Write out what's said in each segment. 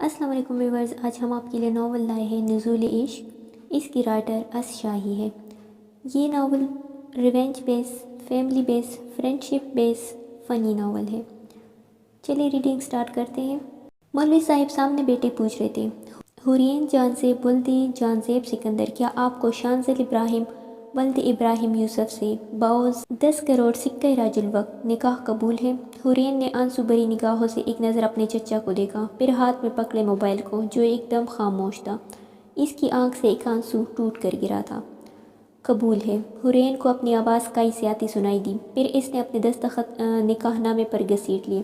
السلام علیکم ویورز، آج ہم آپ کے لیے ناول لائے ہیں نزول عشق۔ اس کی رائٹر اس شاہی ہے۔ یہ ناول ریونج بیس، فیملی بیس، فرینڈشپ بیس فنی ناول ہے۔ چلیے ریڈنگ سٹارٹ کرتے ہیں۔ مولوی صاحب سامنے بیٹے پوچھ رہے تھے، حورین جان زیب ولد جان زیب سکندر، کیا آپ کو شانزل ابراہیم ولد ابراہیم یوسف سے باؤز 10 کروڑ سکہ راج الوقت نکاح قبول ہے؟ حورین نے آنسو بھری نگاہوں سے ایک نظر اپنے چچا کو دیکھا، پھر ہاتھ میں پکڑے موبائل کو جو ایک دم خاموش تھا۔ اس کی آنکھ سے ایک آنسو ٹوٹ کر گرا تھا۔ قبول ہے، حورین کو اپنی آواز کائی سے آتی سنائی دی، پھر اس نے اپنے دستخط نکاح نامے پر گھسیٹ لیے۔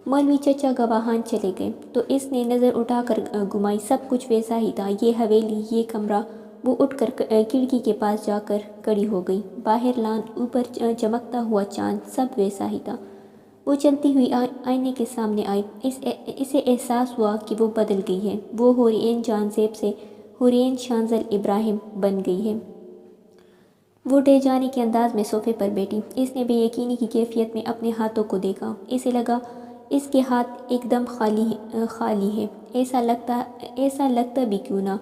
مولوی چچا گواہان چلے گئے تو اس نے نظر اٹھا کر گھمائی، سب کچھ ویسا ہی تھا، یہ حویلی، یہ کمرہ۔ وہ اٹھ کر کھڑکی کے پاس جا کر کھڑی ہو گئی، باہر لان، اوپر چمکتا ہوا چاند، سب ویسا ہی تھا۔ وہ چلتی ہوئی آئینے کے سامنے آئی، اسے احساس ہوا کہ وہ بدل گئی ہے، وہ حورین جان زیب سے حورین شانزل ابراہیم بن گئی ہے۔ وہ ڈے جانے کے انداز میں صوفے پر بیٹھی، اس نے بے یقینی کی کیفیت میں اپنے ہاتھوں کو دیکھا، اسے لگا اس کے ہاتھ ایک دم خالی ہے، ایسا لگتا بھی کیوں نہ،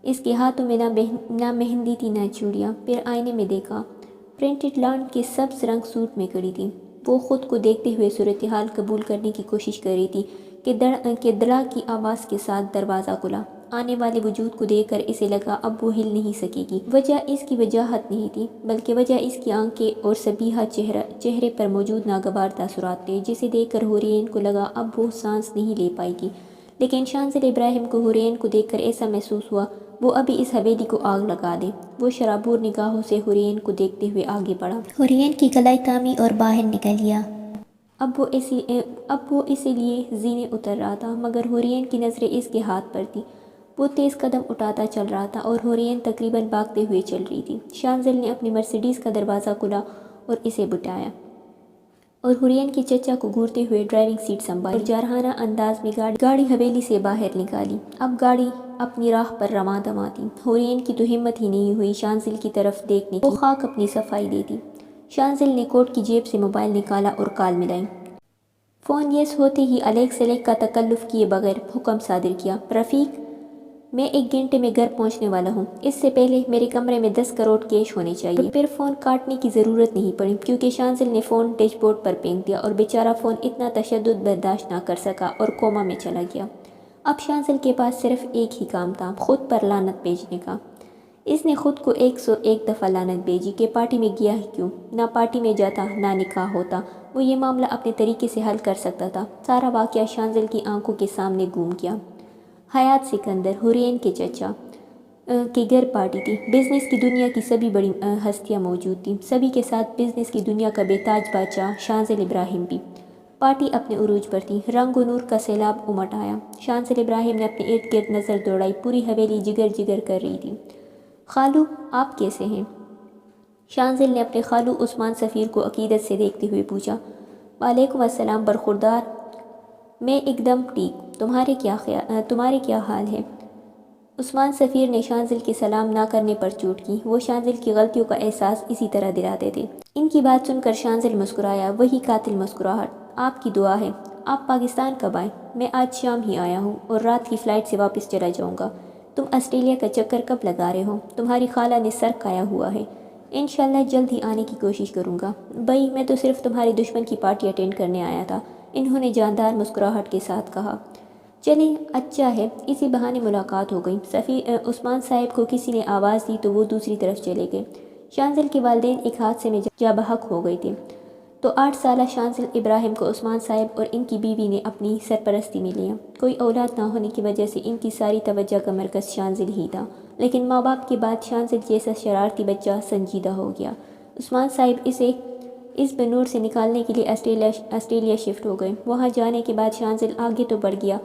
اس کے ہاتھوں میں نہ مہندی تھی نہ چوڑیاں۔ پھر آئینے میں دیکھا، پرنٹڈ لان کے سبز رنگ سوٹ میں کھڑی تھی۔ وہ خود کو دیکھتے ہوئے صورتحال قبول کرنے کی کوشش کر رہی تھی کہ دڑا کی آواز کے ساتھ دروازہ کھلا۔ آنے والے وجود کو دیکھ کر اسے لگا اب وہ ہل نہیں سکے گی۔ وجہ اس کی وجاہت نہیں تھی، بلکہ وجہ اس کی آنکھیں اور صبیحہ چہرے پر موجود ناگوار تاثرات تھے، جسے دیکھ کر حورین کو لگا اب وہ سانس نہیں لے پائے گی۔ لیکن شانزل ابراہیم کو حورین کو دیکھ کر ایسا محسوس ہوا وہ ابھی اس حویلی کو آگ لگا دے۔ وہ شرابور نگاہوں سے حورین کو دیکھتے ہوئے آگے بڑھا۔ حورین کی کلائی تھامی اور باہر نکل گیا۔ اب وہ اسی لیے زینے اتر رہا تھا، مگر حورین کی نظریں اس کے ہاتھ پر تھی۔ وہ تیز قدم اٹھاتا چل رہا تھا اور حورین تقریباً بھاگتے ہوئے چل رہی تھی۔ شانزل نے اپنی مرسیڈیز کا دروازہ کھولا اور اسے بٹھایا، اور حورین کے چچا کو گھورتے ہوئے ڈرائیونگ سیٹ سنبھالی اور جارحانہ انداز میں گاڑی حویلی سے باہر نکالی۔ اب گاڑی اپنی راہ پر رواں دواں تھی۔ حورین کی تو ہمت ہی نہیں ہوئی شانزل کی طرف دیکھنے کی، وہ خاک اپنی صفائی دیتی۔ شانزل نے کوٹ کی جیب سے موبائل نکالا اور کال ملائی۔ فون یس ہوتے ہی الیک سلیک کا تکلف کیے بغیر حکم صادر کیا، رفیق میں 1 گھنٹے میں گھر پہنچنے والا ہوں، اس سے پہلے میرے کمرے میں 10 کروڑ کیش ہونے چاہیے۔ پھر فون کاٹنے کی ضرورت نہیں پڑی، کیونکہ شانزل نے فون ڈیش بورڈ پر پھینک دیا اور بیچارہ فون اتنا تشدد برداشت نہ کر سکا اور کوما میں چلا گیا۔ اب شانزل کے پاس صرف ایک ہی کام تھا، خود پر لعنت بھیجنے کا۔ اس نے خود کو 101 دفعہ لعنت بھیجی کہ پارٹی میں گیا ہی کیوں، نہ پارٹی میں جاتا نہ نکاح ہوتا، وہ یہ معاملہ اپنے طریقے سے حل کر سکتا تھا۔ سارا واقعہ شانزل کی آنکھوں کے سامنے گھوم گیا۔ حیات سکندر، حورین کے چچا کے گھر پارٹی تھی۔ بزنس کی دنیا کی سبھی بڑی ہستیاں موجود تھیں، سبھی کے ساتھ بزنس کی دنیا کا بے تاج بادشاہ شانزل ابراہیم بھی۔ پارٹی اپنے عروج پر تھی، رنگ و نور کا سیلاب امٹ آیا۔ شانزل ابراہیم نے اپنے ارد گرد نظر دوڑائی، پوری حویلی جگر جگر کر رہی تھی۔ خالو آپ کیسے ہیں؟ شانزل نے اپنے خالو عثمان سفیر کو عقیدت سے دیکھتے ہوئے پوچھا۔ وعلیکم السلام برخوردار، میں ایک دم ٹھیک، تمہارے کیا حال ہے؟ عثمان سفیر نے شانزل کے سلام نہ کرنے پر چوٹ کی، وہ شانزل کی غلطیوں کا احساس اسی طرح دلاتے تھے۔ ان کی بات سن کر شانزل مسکرایا، وہی قاتل مسکراہٹ، آپ کی دعا ہے۔ آپ پاکستان کب آئے؟ میں آج شام ہی آیا ہوں اور رات کی فلائٹ سے واپس چلا جاؤں گا۔ تم آسٹریلیا کا چکر کب لگا رہے ہو؟ تمہاری خالہ نے سر کھایا ہوا ہے۔ انشاءاللہ جلد ہی آنے کی کوشش کروں گا۔ بھائی میں تو صرف تمہاری دشمن کی پارٹی اٹینڈ کرنے آیا تھا، انہوں نے جاندار مسکراہٹ کے ساتھ کہا۔ چلیں اچھا ہے، اسی بہانے ملاقات ہو گئی۔ عثمان صاحب کو کسی نے آواز دی تو وہ دوسری طرف چلے گئے۔ شانزل کے والدین ایک حادثے میں جاں بحق ہو گئے تھے، تو 8 سالہ شانزل ابراہیم کو عثمان صاحب اور ان کی بیوی نے اپنی سرپرستی میں لیا۔ کوئی اولاد نہ ہونے کی وجہ سے ان کی ساری توجہ کا مرکز شانزل ہی تھا، لیکن ماں باپ کے بعد شانزل جیسا شرارتی بچہ سنجیدہ ہو گیا۔ عثمان صاحب اسے اس بنور سے نکالنے کے لیے آسٹریلیا شفٹ ہو گئے۔ وہاں جانے کے بعد شانزل آگے تو بڑھ گیا،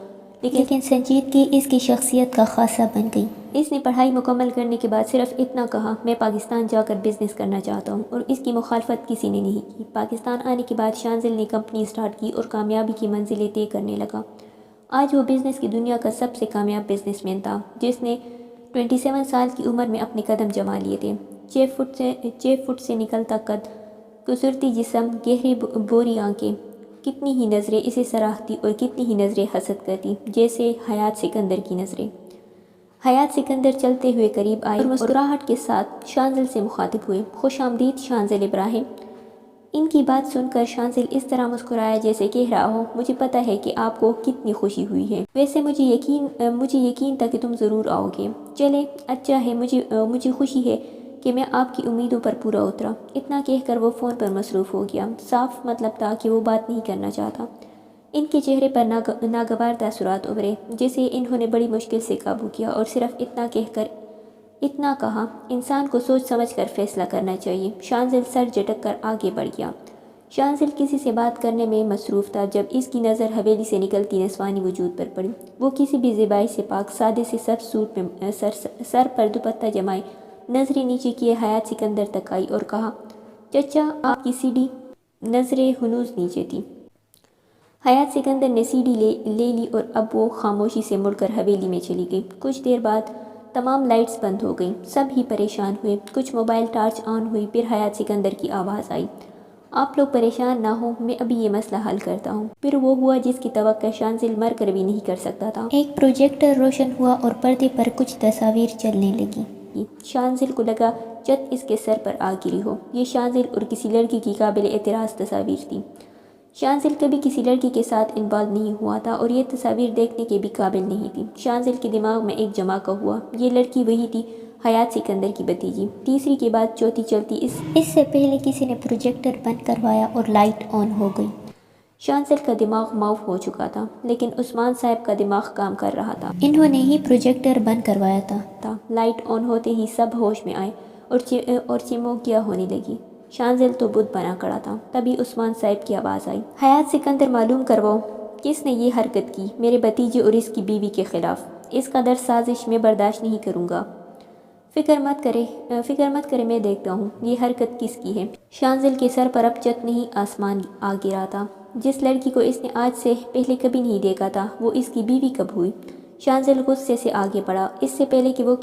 لیکن سنجیدگی اس کی شخصیت کا خاصہ بن گئی۔ اس نے پڑھائی مکمل کرنے کے بعد صرف اتنا کہا، میں پاکستان جا کر بزنس کرنا چاہتا ہوں، اور اس کی مخالفت کسی نے نہیں کی۔ پاکستان آنے کے بعد شانزل نے کمپنی سٹارٹ کی اور کامیابی کی منزلیں طے کرنے لگا۔ آج وہ بزنس کی دنیا کا سب سے کامیاب بزنس مین تھا، جس نے 27 سال کی عمر میں اپنے قدم جما لیے تھے۔ 6 فٹ سے نکلتا قد، کسرتی جسم، گہری بوری آنکھیں، کتنی ہی نظریں اسے سراہتی اور کتنی ہی نظریں حسد کرتی، جیسے حیات سکندر کی نظریں۔ حیات سکندر چلتے ہوئے قریب آئے اور مسکراہٹ کے ساتھ شانزل سے مخاطب ہوئے۔ خوش آمدید شانزل ابراہیم۔ ان کی بات سن کر شانزل اس طرح مسکرایا جیسے کہہ رہا ہو، مجھے پتہ ہے کہ آپ کو کتنی خوشی ہوئی ہے، ویسے مجھے یقین تھا کہ تم ضرور آؤ گے۔ چلے اچھا ہے، مجھے خوشی ہے کہ میں آپ کی امیدوں پر پورا اترا۔ اتنا کہہ کر وہ فون پر مصروف ہو گیا۔ صاف مطلب تھا کہ وہ بات نہیں کرنا چاہتا۔ ان کے چہرے پر ناگوار تاثرات ابھرے جسے انہوں نے بڑی مشکل سے قابو کیا اور صرف اتنا کہا، انسان کو سوچ سمجھ کر فیصلہ کرنا چاہیے۔ شانزل سر جھٹک کر آگے بڑھ گیا۔ شانزل کسی سے بات کرنے میں مصروف تھا جب اس کی نظر حویلی سے نکلتی نسوانی وجود پر پڑی۔ وہ کسی بھی زیبائی سے پاک، سادے سے سبز سوٹ میں سر پر دوپٹہ جمائے نظریں نیچے کیے حیات سکندر تک آئی اور کہا، چچا آپ کی سیڑھی۔ نظریں ہنوز نیچے تھی۔ حیات سکندر نے سیڑھی لے لی اور اب وہ خاموشی سے مڑ کر حویلی میں چلی گئی۔ کچھ دیر بعد تمام لائٹس بند ہو گئیں۔ سب ہی پریشان ہوئے۔ کچھ موبائل ٹارچ آن ہوئی، پھر حیات سکندر کی آواز آئی، آپ لوگ پریشان نہ ہو، میں ابھی یہ مسئلہ حل کرتا ہوں۔ پھر وہ ہوا جس کی توقع شانزل مر کر بھی نہیں کر سکتا تھا۔ ایک پروجیکٹر روشن ہوا اور پردے پر کچھ تصاویر چلنے لگی۔ شانزل کو لگا چھت اس کے سر پر آ گری ہو۔ یہ شانزل اور کسی لڑکی کی قابل اعتراض تصاویر تھیں۔ شانزل کبھی کسی لڑکی کے ساتھ انوالو نہیں ہوا تھا اور یہ تصاویر دیکھنے کے بھی قابل نہیں تھی۔ شانزل کے دماغ میں ایک جماکہ ہوا، یہ لڑکی وہی تھی، حیات سکندر کی بھتیجی۔ تیسری کے بعد چوتھی چلتی اس سے پہلے کسی نے پروجیکٹر بند کروایا اور لائٹ آن ہو گئی۔ شانزل کا دماغ معاف ہو چکا تھا، لیکن عثمان صاحب کا دماغ کام کر رہا تھا۔ انہوں نے ہی پروجیکٹر بند کروایا تھا۔ لائٹ آن ہوتے ہی سب ہوش میں آئے اور چموکیاں ہونے لگی۔ شانزل تو بت بنا کھڑا تھا۔ تبھی عثمان صاحب کی آواز آئی، حیات سکندر معلوم کرواؤ کس نے یہ حرکت کی میرے بھتیجے اور اس کی بیوی کے خلاف۔ اس قدر سازش میں برداشت نہیں کروں گا۔ فکر مت کرے میں دیکھتا ہوں یہ حرکت کس کی ہے۔ شانزل کے سر پر اب چھت نہیں آسمان آ گرا تھا۔ جس لڑکی کو اس نے آج سے پہلے کبھی نہیں دیکھا تھا وہ اس کی بیوی کب ہوئی؟ شانزل غصے سے آگے بڑھا۔ اس سے پہلے کہ وہ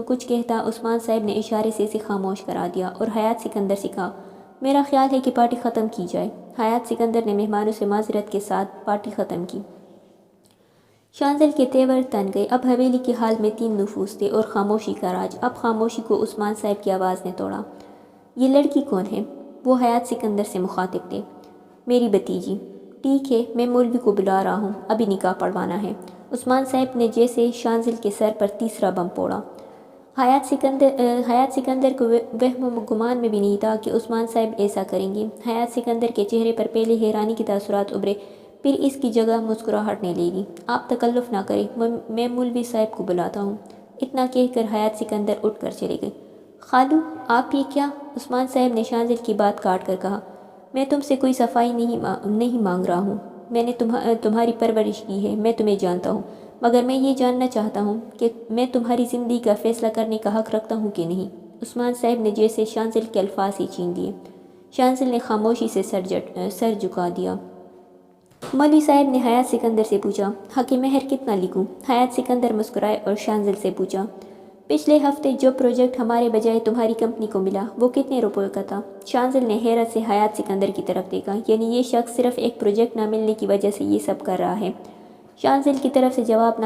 کچھ کہتا عثمان صاحب نے اشارے سے اسے خاموش کرا دیا اور حیات سکندر سے کہا، میرا خیال ہے کہ پارٹی ختم کی جائے۔ حیات سکندر نے مہمانوں سے معذرت کے ساتھ پارٹی ختم کی۔ شانزل کے تیور تن گئے۔ اب حویلی کے حال میں 3 نفوس تھے اور خاموشی کا راج۔ اب خاموشی کو عثمان صاحب کی آواز نے توڑا، یہ لڑکی کون ہے؟ وہ حیات سکندر سے مخاطب تھے، میری بھتیجی۔ ٹھیک ہے، میں مولوی کو بلا رہا ہوں، ابھی نکاح پڑھوانا ہے۔ عثمان صاحب نے جیسے شانزل کے سر پر تیسرا بم پھوڑا۔ حیات سکندر کو وہم و گمان میں بھی نہیں تھا کہ عثمان صاحب ایسا کریں گے۔ حیات سکندر کے چہرے پر پہلے حیرانی کے تاثرات ابھرے، پھر اس کی جگہ مسکراہٹ نے لے لی۔ آپ تکلف نہ کریں، میں مولوی صاحب کو بلاتا ہوں۔ اتنا کہہ کر حیات سکندر اٹھ کر چلے گئے۔ خالو آپ یہ کیا؟ عثمان صاحب نے شانزل کی بات کاٹ کر کہا، میں تم سے کوئی صفائی نہیں مانگ رہا ہوں، میں نے تمہاری پرورش کی ہے، میں تمہیں جانتا ہوں، مگر میں یہ جاننا چاہتا ہوں کہ میں تمہاری زندگی کا فیصلہ کرنے کا حق رکھتا ہوں کہ نہیں۔ عثمان صاحب نے جیسے شانزل کے الفاظ ہی چھین لیے۔ شانزل نے خاموشی سے سر جھکا دیا۔ مولوی صاحب نے حیات سکندر سے پوچھا، حق مہر کتنا لکھوں؟ حیات سکندر مسکرائے اور شانزل سے پوچھا، پچھلے ہفتے جو پروجیکٹ ہمارے بجائے تمہاری کمپنی کو ملا وہ کتنے روپے کا تھا؟ شانزل نے حیرت سے حیات سکندر کی طرف دیکھا، یعنی یہ شخص صرف ایک پروجیکٹ نہ ملنے کی وجہ سے یہ سب کر رہا ہے۔ شانزل کی طرف سے جواب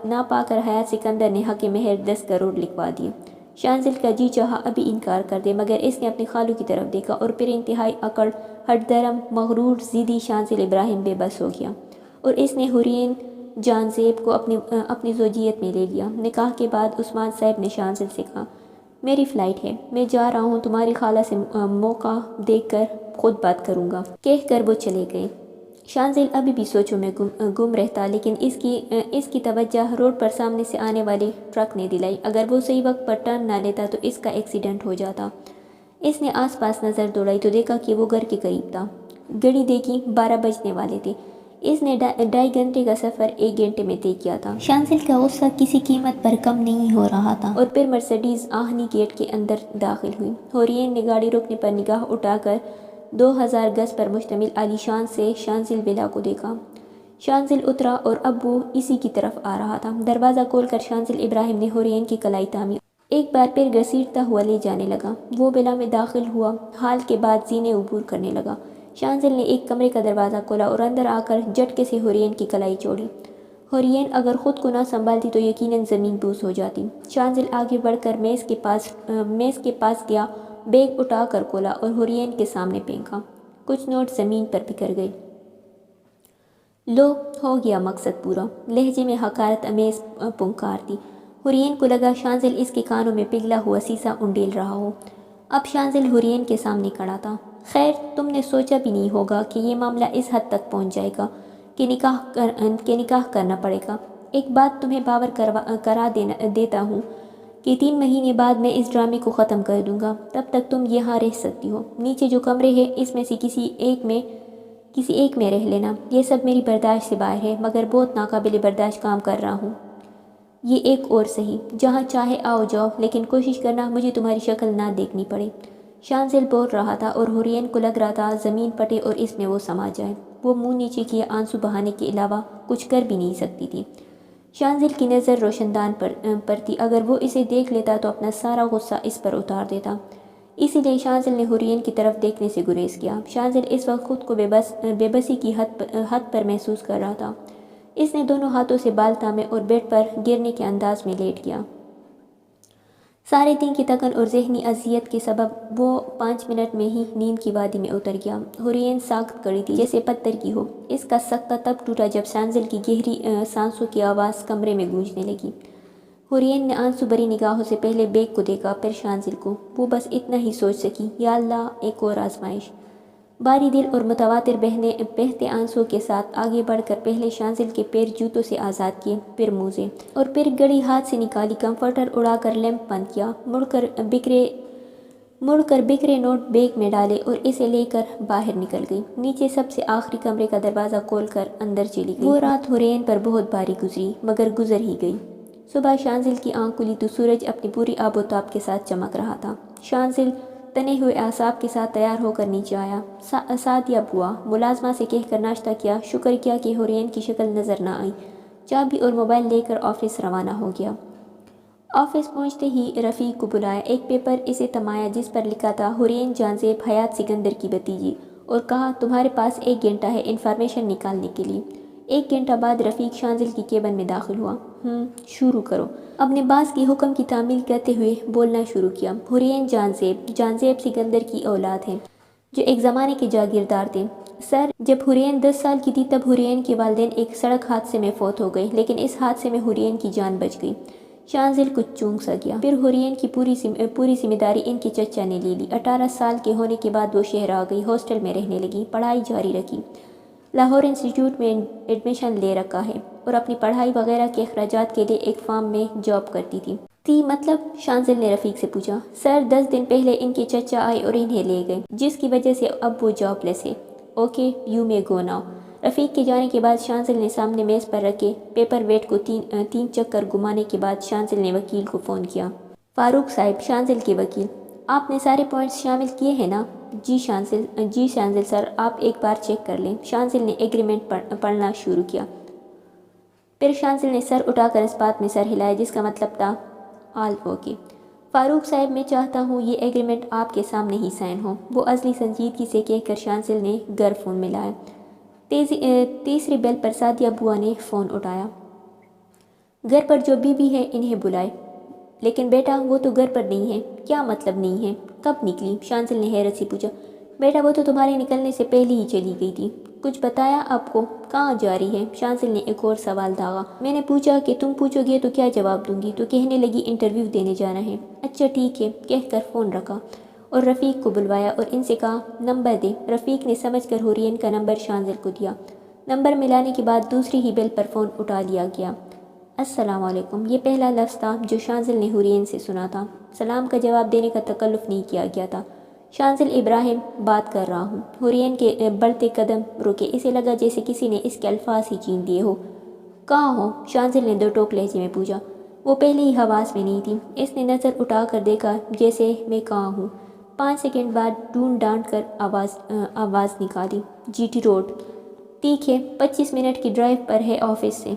نہ پا کر حیات سکندر نے حق مہر 10 کروڑ لکھوا دیے۔ شانزل کا جی چاہا ابھی انکار کر دے، مگر اس نے اپنے خالو کی طرف دیکھا اور پھر انتہائی اکڑ، ہٹ درم، مغرور، ضدی شانزل ابراہیم بے بس ہو گیا اور اس نے حورین جان زیب کو اپنی زوجیت میں لے لیا۔ نکاح کے بعد عثمان صاحب نے شانزل سے کہا، میری فلائٹ ہے، میں جا رہا ہوں، تمہاری خالہ سے موقع دیکھ کر خود بات کروں گا۔ کہہ کر وہ چلے گئے۔ شانزل ابھی بھی سوچوں میں گم رہتا، لیکن اس کی توجہ روڈ پر سامنے سے آنے والے ٹرک نے دلائی۔ اگر وہ صحیح وقت پر ٹرن نہ لیتا تو اس کا ایکسیڈنٹ ہو جاتا۔ اس نے آس پاس نظر دوڑائی تو دیکھا کہ وہ گھر کے قریب تھا۔ گھڑی دیکھی، 12 بجنے والے تھے۔ اس نے 2.5 گھنٹے کا سفر 1 گھنٹے میں طے کیا تھا۔ شانزل کا غصہ کسی قیمت پر کم نہیں ہو رہا تھا اور پھر مرسیڈیز آہنی گیٹ کے اندر داخل ہوئی۔ حورین نے گاڑی روکنے پر نگاہ اٹھا کر 2000 گز پر مشتمل عالی شان سے شانزل ولا کو دیکھا۔ شانزل اترا اور اب وہ اسی کی طرف آ رہا تھا۔ دروازہ کھول کر شانزل ابراہیم نے حورین کی کلائی تھامی، ایک بار پھر گھسیٹتا ہوا لے جانے لگا۔ وہ ولا میں داخل ہوا، حال کے بعد زینے عبور کرنے لگا۔ شانزل نے ایک کمرے کا دروازہ کھولا اور اندر آ کر جھٹکے سے حورین کی کلائی چھوڑی۔ حورین اگر خود کو نہ سنبھالتی تو یقیناً زمین بوس ہو جاتی۔ شانزل آگے بڑھ کر میز کے پاس گیا، بیگ اٹھا کر کھولا اور حورین کے سامنے پھینکا۔ کچھ نوٹ زمین پر بکھر گئے۔ لو، ہو گیا مقصد پورا، لہجے میں حقارت امیز پنکار تھی۔ حورین کو لگا شانزل اس کے کانوں میں پگھلا ہوا سیسا انڈیل رہا ہو۔ اب شانزل حورین کے سامنے کھڑا تھا۔ خیر، تم نے سوچا بھی نہیں ہوگا کہ یہ معاملہ اس حد تک پہنچ جائے گا کہ نکاح کرنا پڑے گا۔ ایک بات تمہیں باور کرا دیتا ہوں کہ 3 مہینے بعد میں اس ڈرامے کو ختم کر دوں گا۔ تب تک تم یہاں رہ سکتی ہو۔ نیچے جو کمرے ہیں اس میں سے کسی ایک میں رہ لینا۔ یہ سب میری برداشت سے باہر ہے، مگر بہت ناقابل برداشت کام کر رہا ہوں۔ یہ ایک اور صحیح، جہاں چاہے آؤ جاؤ، لیکن کوشش کرنا مجھے تمہاری شکل نہ دیکھنی پڑے۔ شانزل بول رہا تھا اور حورین کو لگ رہا تھا زمین پٹے اور اس میں وہ سما جائے۔ وہ منہ نیچے کیے آنسو بہانے کے علاوہ کچھ کر بھی نہیں سکتی تھی۔ شانزل کی نظر روشن دان پر تھی۔ اگر وہ اسے دیکھ لیتا تو اپنا سارا غصہ اس پر اتار دیتا۔ اسی لیے شانزل نے حورین کی طرف دیکھنے سے گریز کیا۔ شانزل اس وقت خود کو بے بسی کی حد پر محسوس کر رہا تھا۔ اس نے دونوں ہاتھوں سے بال تھامے اور بیڈ پر گرنے کے انداز میں لیٹ گیا۔ سارے دن کی تھکن اور ذہنی اذیت کے سبب وہ 5 منٹ میں ہی نیند کی وادی میں اتر گیا۔ حورین ساکت کھڑی تھی جیسے پتھر کی ہو۔ اس کا سکتہ تب ٹوٹا جب شانزل کی گہری سانسوں کی آواز کمرے میں گونجنے لگی۔ حورین نے آنسو بھری نگاہوں سے پہلے بیگ کو دیکھا، پھر شانزل کو۔ وہ بس اتنا ہی سوچ سکی، یا اللہ، ایک اور آزمائش۔ بھاری دل اور متواتر بہتے آنسوں کے ساتھ آگے بڑھ کر پہلے شانزل کے پیر جوتوں سے آزاد کیے، پھر موزے، اور پھر گھڑی ہاتھ سے نکالی، کمفرٹر اڑا کر لیمپ بند کیا، مڑ کر بکھرے نوٹ بیگ میں ڈالے اور اسے لے کر باہر نکل گئی۔ نیچے سب سے آخری کمرے کا دروازہ کھول کر اندر چلی گئی۔ وہ رات حورین پر بہت بھاری گزری، مگر گزر ہی گئی۔ صبح شانزل کی آنکھ کھلی تو سورج اپنی پوری آب و تاب کے ساتھ چمک رہا تھا۔ شانزل تنے ہوئے اعصاب کے ساتھ تیار ہو کر نیچے آیا۔ سعدیہ بوا، ملازمہ سے کہہ کر ناشتہ کیا، شکر کیا کہ حورین کی شکل نظر نہ آئی، چابی اور موبائل لے کر آفس روانہ ہو گیا۔ آفس پہنچتے ہی رفیق کو بلایا، ایک پیپر اسے تھمایا جس پر لکھا تھا حورین جانزیب حیات سکندر کی بھتیجی، اور کہا تمہارے پاس 1 گھنٹہ ہے انفارمیشن نکالنے کے لیے۔ 1 گھنٹہ بعد رفیق شانزل کی کیبن میں داخل ہوا۔ شروع کرو۔ اپنے باس کی حکم کی تعمیل کرتے ہوئے بولنا شروع کیا۔ حورین جانزیب سکندر کی اولاد ہیں، جو ایک زمانے کے جاگیردار تھے۔ سر، جب حورین 10 سال کی تھی تب حورین کے والدین ایک سڑک حادثے میں فوت ہو گئے، لیکن اس حادثے میں حورین کی جان بچ گئی۔ شانزل کچھ چونک سا گیا۔ پھر حورین کی پوری ذمہ داری ان کے چچا نے لے لی۔ 18 سال کے ہونے کے بعد وہ شہر آ گئی، ہاسٹل میں رہنے لگی، پڑھائی جاری رکھی، لاہور انسٹیٹیوٹ میں ایڈمیشن لے رکھا ہے، اور اپنی پڑھائی وغیرہ کے اخراجات کے لیے ایک فارم میں جاب کرتی تھی۔ مطلب؟ شانزل نے رفیق سے پوچھا۔ سر، 10 دن پہلے ان کے چچا آئے اور انہیں لے گئے، جس کی وجہ سے اب وہ جاب لیس ہے۔ Okay, you may go now. Rafiq کے جانے کے بعد شانزل نے سامنے میز پر رکھے پیپر ویٹ کو 3 چکر گھمانے کے بعد شانزل نے وکیل کو فون کیا۔ فاروق صاحب، شانزل کے وکیل، آپ نے سارے پوائنٹس شامل کیے ہیں نا؟ جی شانزل سر، آپ ایک بار چیک کر لیں۔ شانزل نے ایگریمنٹ پڑھنا شروع کیا۔ پھر شانزل نے سر اٹھا کر اس بات میں سر ہلایا جس کا مطلب تھا آل اوکے۔ فاروق صاحب، میں چاہتا ہوں یہ ایگریمنٹ آپ کے سامنے ہی سائن ہو، وہ ازلی سنجیدگی سے کہہ کر شانزل نے گھر فون ملایا۔ تیسری بیل پر سعدیہ بوا نے فون اٹھایا۔ گھر پر جو بیوی ہے انہیں بلائے۔ لیکن بیٹا، وہ تو گھر پر نہیں ہے۔ کیا مطلب نہیں ہے؟ کب نکلی؟ شانزل نے حیرت سے پوچھا۔ بیٹا، وہ تو تمہارے نکلنے سے پہلے ہی چلی گئی تھی۔ کچھ بتایا آپ کو؟ کہاں جا رہی ہے؟ شانزل نے ایک اور سوال داغا۔ میں نے پوچھا کہ تم پوچھو گے تو کیا جواب دوں گی، تو کہنے لگی انٹرویو دینے جانا ہے۔ اچھا ٹھیک ہے، کہہ کر فون رکھا اور رفیق کو بلوایا اور ان سے کہا نمبر دے۔ رفیق نے سمجھ کر حورین کا نمبر شانزل کو دیا۔ نمبر ملانے کے بعد دوسری ہی بیل پر فون اٹھا لیا گیا۔ السلام علیکم، یہ پہلا لفظ تھا جو شانزل نے حورین سے سنا تھا۔ سلام کا جواب دینے کا تکلف نہیں کیا گیا تھا۔ شانزل، ابراہیم بات کر رہا ہوں۔ حورین کے بڑھتے قدم رکے، اسے لگا جیسے کسی نے اس کے الفاظ ہی چین دیے ہو۔ کہاں ہو؟ شانزل نے 2 ٹوک لہجے میں پوچھا۔ وہ پہلے ہی حواس میں نہیں تھی۔ اس نے نظر اٹھا کر دیکھا جیسے میں کہاں ہوں۔ 5 سیکنڈ بعد ڈھونڈ ڈانٹ کر آواز نکالی، جی ٹی روڈ۔ ٹھیک ہے، 25 منٹ کی ڈرائیو پر ہے آفس سے،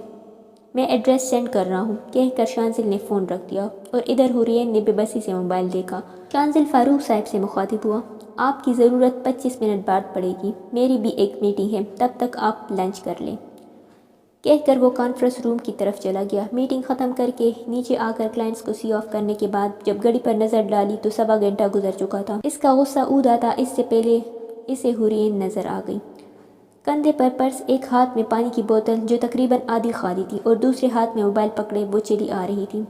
میں ایڈریس سینڈ کر رہا ہوں، کہہ کر شانزل نے فون رکھ دیا اور ادھر حورین نے بے بسی سے موبائل دیکھا۔ شانزل فاروق صاحب سے مخاطب ہوا۔ آپ کی ضرورت 25 منٹ بعد پڑے گی، میری بھی ایک میٹنگ ہے، تب تک آپ لنچ کر لیں، کہہ کر وہ کانفرنس روم کی طرف چلا گیا۔ میٹنگ ختم کر کے نیچے آ کر کلائنٹس کو سی آف کرنے کے بعد جب گھڑی پر نظر ڈالی تو 1.25 گھنٹہ گزر چکا تھا۔ اس کا غصہ اودھا تھا، اس سے پہلے اسے حورین نظر آ گئی، کندھے پر پرس، ایک ہاتھ میں پانی کی بوتل جو تقریباً آدھی خالی تھی اور دوسرے ہاتھ میں موبائل پکڑے وہ چلی آ رہی تھی۔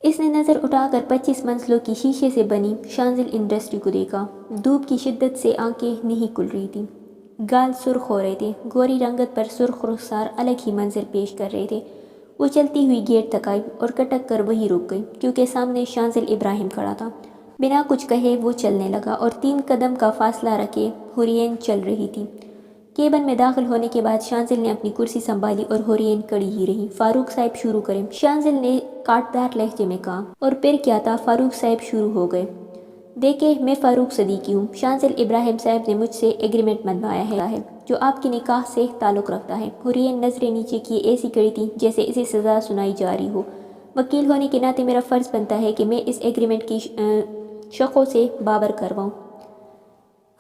اس نے نظر اٹھا کر 25 منزلوں کی شیشے سے بنی شانزل انڈسٹری کو دیکھا۔ دھوپ کی شدت سے آنکھیں نہیں کھل رہی تھیں، گال سرخ ہو رہے تھے، گوری رنگت پر سرخ رخسار الگ ہی منظر پیش کر رہے تھے۔ وہ چلتی ہوئی گیٹ تک آئی اور کٹک کر وہیں رک گئی کیونکہ سامنے شانزل ابراہیم کھڑا تھا۔ بنا کچھ کہے وہ چلنے لگا اور 3 قدم کا فاصلہ رکھے حورین چل رہی تھی۔ کیبن میں داخل ہونے کے بعد شانزل نے اپنی کرسی سنبھالی اور حورین کڑی ہی رہی۔ فاروق صاحب شروع کریں، شانزل نے کاٹدار لہجے میں کہا، اور پھر کیا تھا، فاروق صاحب شروع ہو گئے۔ دیکھیں، میں فاروق صدیقی ہوں، شانزل ابراہیم صاحب نے مجھ سے ایگریمنٹ بنوایا ہے جو آپ کے نکاح سے تعلق رکھتا ہے۔ حورین نظریں نیچے کیے ایسی کڑی تھی جیسے اسے سزا سنائی جا رہی ہو۔ وکیل ہونے کے ناطے میرا فرض بنتا ہے کہ میں اس ایگریمنٹ کی شقوں سے باور کرواؤں۔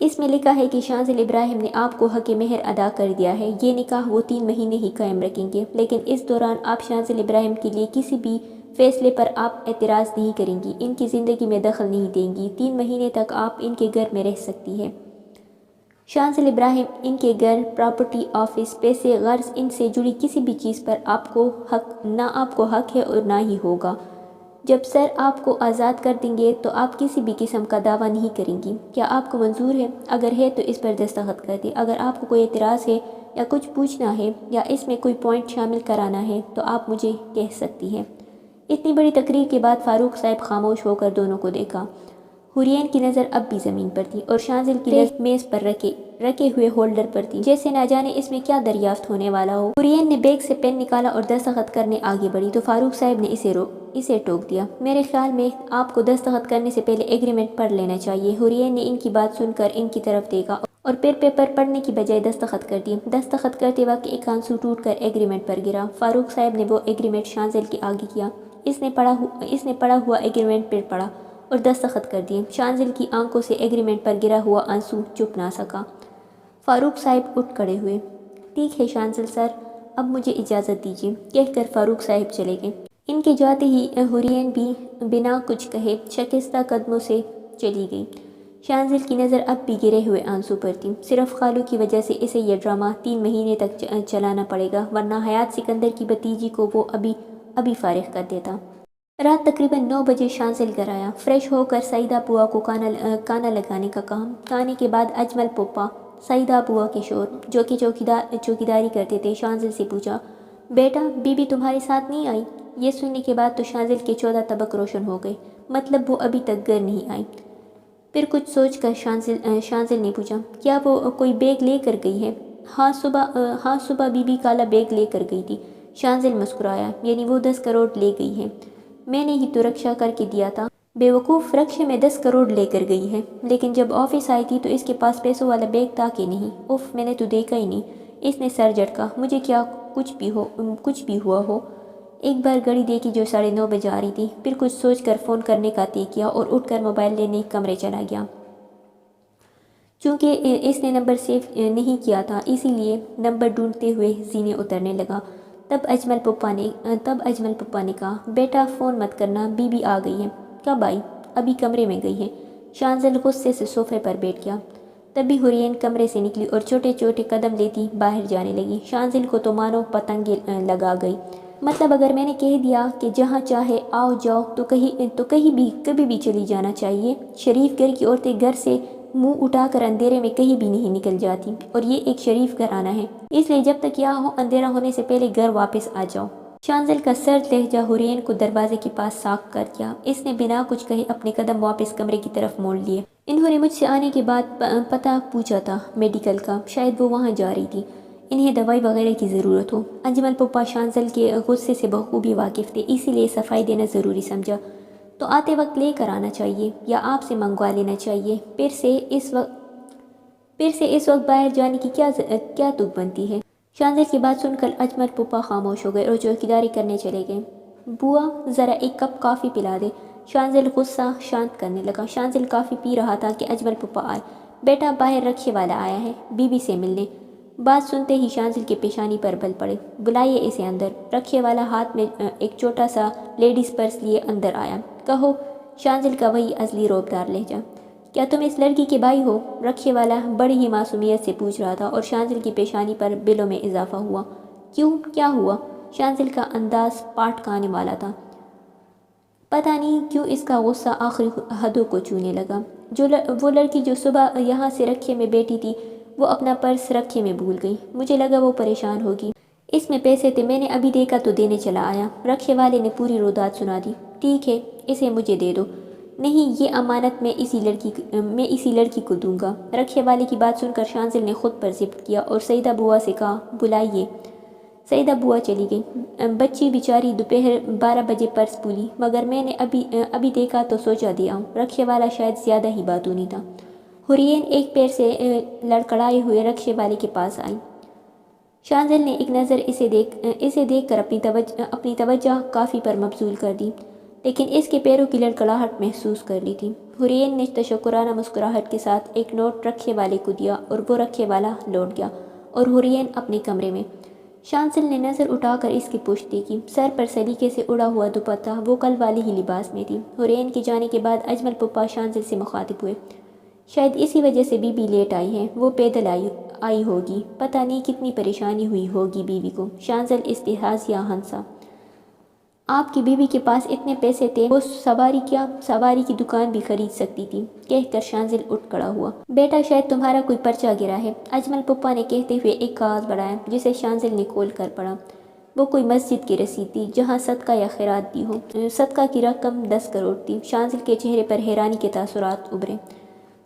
اس میں لکھا ہے کہ شانزل ابراہیم نے آپ کو حق مہر ادا کر دیا ہے۔ یہ نکاح وہ 3 مہینے ہی قائم رکھیں گے، لیکن اس دوران آپ شانزل ابراہیم کے لیے کسی بھی فیصلے پر آپ اعتراض نہیں کریں گی، ان کی زندگی میں دخل نہیں دیں گی۔ 3 مہینے تک آپ ان کے گھر میں رہ سکتی ہیں۔ شانزل ابراہیم، ان کے گھر، پراپرٹی، آفس، پیسے، غرض ان سے جڑی کسی بھی چیز پر آپ کو حق ہے اور نہ ہی ہوگا۔ جب سر آپ کو آزاد کر دیں گے تو آپ کسی بھی قسم کا دعویٰ نہیں کریں گی۔ کیا آپ کو منظور ہے؟ اگر ہے تو اس پر دستخط کر دیں۔ اگر آپ کو کوئی اعتراض ہے یا کچھ پوچھنا ہے یا اس میں کوئی پوائنٹ شامل کرانا ہے تو آپ مجھے کہہ سکتی ہیں۔ اتنی بڑی تقریر کے بعد فاروق صاحب خاموش ہو کر دونوں کو دیکھا۔ حورین کی نظر اب بھی زمین پر تھی اور شانزل کی نظر میز پر رکھے ہوئے ہولڈر پر تھی، جیسے نہ جانے اس میں کیا دریافت ہونے والا ہو۔ حورین نے بیگ سے پین نکالا اور دستخط کرنے آگے بڑھی تو فاروق صاحب نے اسے ٹوک دیا۔ میرے خیال میں آپ کو دستخط کرنے سے پہلے ایگریمنٹ پڑھ لینا چاہیے۔ حورین نے ان کی بات سن کر ان کی طرف دیکھا اور پھر پیپر پڑھنے کی بجائے دستخط کر دیے۔ دستخط کرتے وقت ایک آنسو ٹوٹ کر ایگریمنٹ پر گرا۔ فاروق صاحب نے وہ ایگریمنٹ شانزل کے آگے کیا۔ اس نے پڑھا ہوا ایگریمنٹ پھر پڑھا اور دستخط کر دیے۔ شانزل کی آنکھوں سے ایگریمنٹ پر گرا ہوا آنسو چپ نہ سکا۔ فاروق صاحب اٹھ کھڑے ہوئے۔ ٹھیک ہے شانزل سر، اب مجھے اجازت دیجیے، کہہ کر فاروق صاحب چلے گئے۔ ان کے جاتے ہی حورین بھی بنا کچھ کہے شکستہ قدموں سے چلی گئی۔ شانزل کی نظر اب بھی گرے ہوئے آنسو پر تھی۔ صرف خالو کی وجہ سے اسے یہ ڈرامہ 3 مہینے تک چلانا پڑے گا، ورنہ حیات سکندر کی بھتیجی کو وہ ابھی فارغ کر دیتا۔ رات تقریباً 9 بجے شانزل گھر آیا۔ فریش ہو کر سعیدہ بوا کو کانا لگانے کا کام، کھانے کے بعد اجمل پپا، سعیدہ بوا کے شور جو کہ چوکیداری کرتے تھے، شانزل سے پوچھا، بیٹا بی بی تمہارے ساتھ نہیں آئی؟ یہ سننے کے بعد تو شانزل کے 14 طبق روشن ہو گئے، مطلب وہ ابھی تک گھر نہیں آئی۔ پھر کچھ سوچ کر شانزل نے پوچھا، کیا وہ کوئی بیگ لے کر گئی ہے؟ ہاں صبح بی بی کالا بیگ لے کر گئی تھی۔ شانزل مسکرایا، یعنی وہ 10 کروڑ لے گئی ہے؟ میں نے ہی تو رکشہ کر کے دیا تھا۔ بے وقوف، رکشے میں 10 کروڑ لے کر گئی ہے، لیکن جب آفس آئی تھی تو اس کے پاس پیسوں والا بیگ تھا کہ نہیں؟ اف، میں نے تو دیکھا ہی نہیں۔ اس نے سر جھٹکا، مجھے کیا کچھ بھی ہوا ہو۔ ایک بار گھڑی دیکھی جو 9:30 بجے آ رہی تھی، پھر کچھ سوچ کر فون کرنے کا طے کیا اور اٹھ کر موبائل لینے کمرے چلا گیا۔ چونکہ اس نے نمبر سیو نہیں کیا تھا اسی لیے نمبر ڈھونڈتے ہوئے زینے اترنے لگا۔ تب اجمل پپا نے کہا، بیٹا فون مت کرنا، بی بی آ گئی ہے۔ کب آئی؟ ابھی کمرے میں گئی ہے۔ شانزل غصے سے صوفے پر بیٹھ گیا۔ تبھی حورین کمرے سے نکلی اور چھوٹے چھوٹے قدم لیتی باہر جانے لگی۔ شانزل کو تو مانو پتنگیں لگا گئی۔ مطلب اگر میں نے کہہ دیا کہ جہاں چاہے آؤ جاؤ تو کبھی بھی چلی جانا چاہیے۔ شریف گھر کی عورتیں گھر سے منہ اٹھا کر اندھیرے میں کہیں بھی نہیں نکل جاتی، اور یہ ایک شریف گھرانہ ہے، اس لیے جب تک یہاں ہو اندھیرا ہونے سے پہلے گھر واپس آ جاؤ۔ شانزل کا سرد لہجہ حورین کو دروازے کے پاس ساکھ کر دیا۔ اس نے بنا کچھ کہے اپنے قدم واپس کمرے کی طرف موڑ لیے۔ انہوں نے مجھ سے آنے کے بعد پتہ پوچھا تھا میڈیکل کا، شاید وہ وہاں جا رہی تھی، انہیں دوائی وغیرہ کی ضرورت ہو۔ اجمل پپا شانزل کے غصے سے بخوبی واقف تھے، اسی لیے صفائی دینا ضروری سمجھا۔ تو آتے وقت لے کر آنا چاہیے یا آپ سے منگوا لینا چاہیے۔ پھر سے اس وقت باہر جانے کی کیا تک بنتی ہے؟ شانزل کی بات سن کر اجمل پپا خاموش ہو گئے اور چوکیداری کرنے چلے گئے۔ بوا ذرا ایک کپ کافی پلا دے، شانزل غصہ شانت کرنے لگا۔ شانزل کافی پی رہا تھا کہ اجمل پپا آئے۔ بیٹا باہر رکشے والا آیا ہے، بیوی سے ملنے۔ بات سنتے ہی شانزل کے پیشانی پر بل پڑے۔ بلائیے اسے اندر۔ رکشے والا ہاتھ میں ایک چھوٹا سا لیڈیز پرس لیے اندر آیا۔ کہو، شانزل کا وہی ازلی روبدار لہجہ۔ کیا تم اس لڑکی کے بھائی ہو؟ رکشے والا بڑی ہی معصومیت سے پوچھ رہا تھا اور شانزل کی پیشانی پر بلوں میں اضافہ ہوا۔ کیوں، کیا ہوا؟ شانزل کا انداز پاٹ کھانے والا تھا۔ پتہ نہیں کیوں اس کا غصہ آخری حدوں کو چھونے لگا۔ وہ لڑکی جو صبح یہاں سے رکشے میں بیٹھی تھی، وہ اپنا پرس رکشے میں بھول گئی۔ مجھے لگا وہ پریشان ہوگی۔ اس میں پیسے تھے، میں نے ابھی دیکھا تو دینے چلا آیا۔ رکشے والے نے پوری روداد سنا دی۔ ٹھیک ہے، اسے مجھے دے دو۔ نہیں، یہ امانت میں اسی لڑکی کو دوں گا۔ رکشے والے کی بات سن کر شانزل نے خود پر ضبط کیا اور سعیدہ بوا سے کہا، بلائیے۔ سعیدہ بوا چلی گئی۔ بچی بیچاری دوپہر 12 بجے پرس بھولی، مگر میں نے ابھی دیکھا تو سوچا دے آؤں۔ رکشے والا شاید زیادہ ہی باتونی تھا۔ حورین ایک پیر سے لڑکڑائے ہوئے رکشے والے کے پاس آئی۔ شانزل نے ایک نظر اسے دیکھ کر اپنی توجہ کافی پر مبذول کر دی، لیکن اس کے پیروں کی لڑکڑاہٹ محسوس کر لی تھی۔ حورین نے تشکرانہ مسکراہٹ کے ساتھ ایک نوٹ رکشے والے کو دیا اور وہ رکشے والا لوٹ گیا اور حورین اپنے کمرے میں۔ شانزل نے نظر اٹھا کر اس کی پشت دیکھی۔ سر پر سلیقے سے اڑا ہوا دوپٹہ، وہ کل والی ہی لباس میں تھی۔ حورین کے جانے کے بعد اجمل پپا شانزل سے مخاطب ہوئے۔ شاید اسی وجہ سے بی بی لیٹ آئی ہے، وہ پیدل آئی ہوگی، پتہ نہیں کتنی پریشانی ہوئی ہوگی بیوی کو۔ شانزل استحضاء یا ہنسا۔ آپ کی بیوی کے پاس اتنے پیسے تھے، وہ سواری کی دکان بھی خرید سکتی تھی، کہہ کر شانزل اٹھ کھڑا ہوا۔ بیٹا شاید تمہارا کوئی پرچہ گرا ہے، اجمل پپا نے کہتے ہوئے ایک کاغذ بڑھایا جسے شانزل نے کھول کر پڑھا۔ وہ کوئی مسجد کی رسید تھی جہاں صدقہ یا خیرات دی ہو۔ صدقہ کی رقم 10 کروڑ تھی۔ شانزل کے چہرے پر حیرانی کے تاثرات ابھرے۔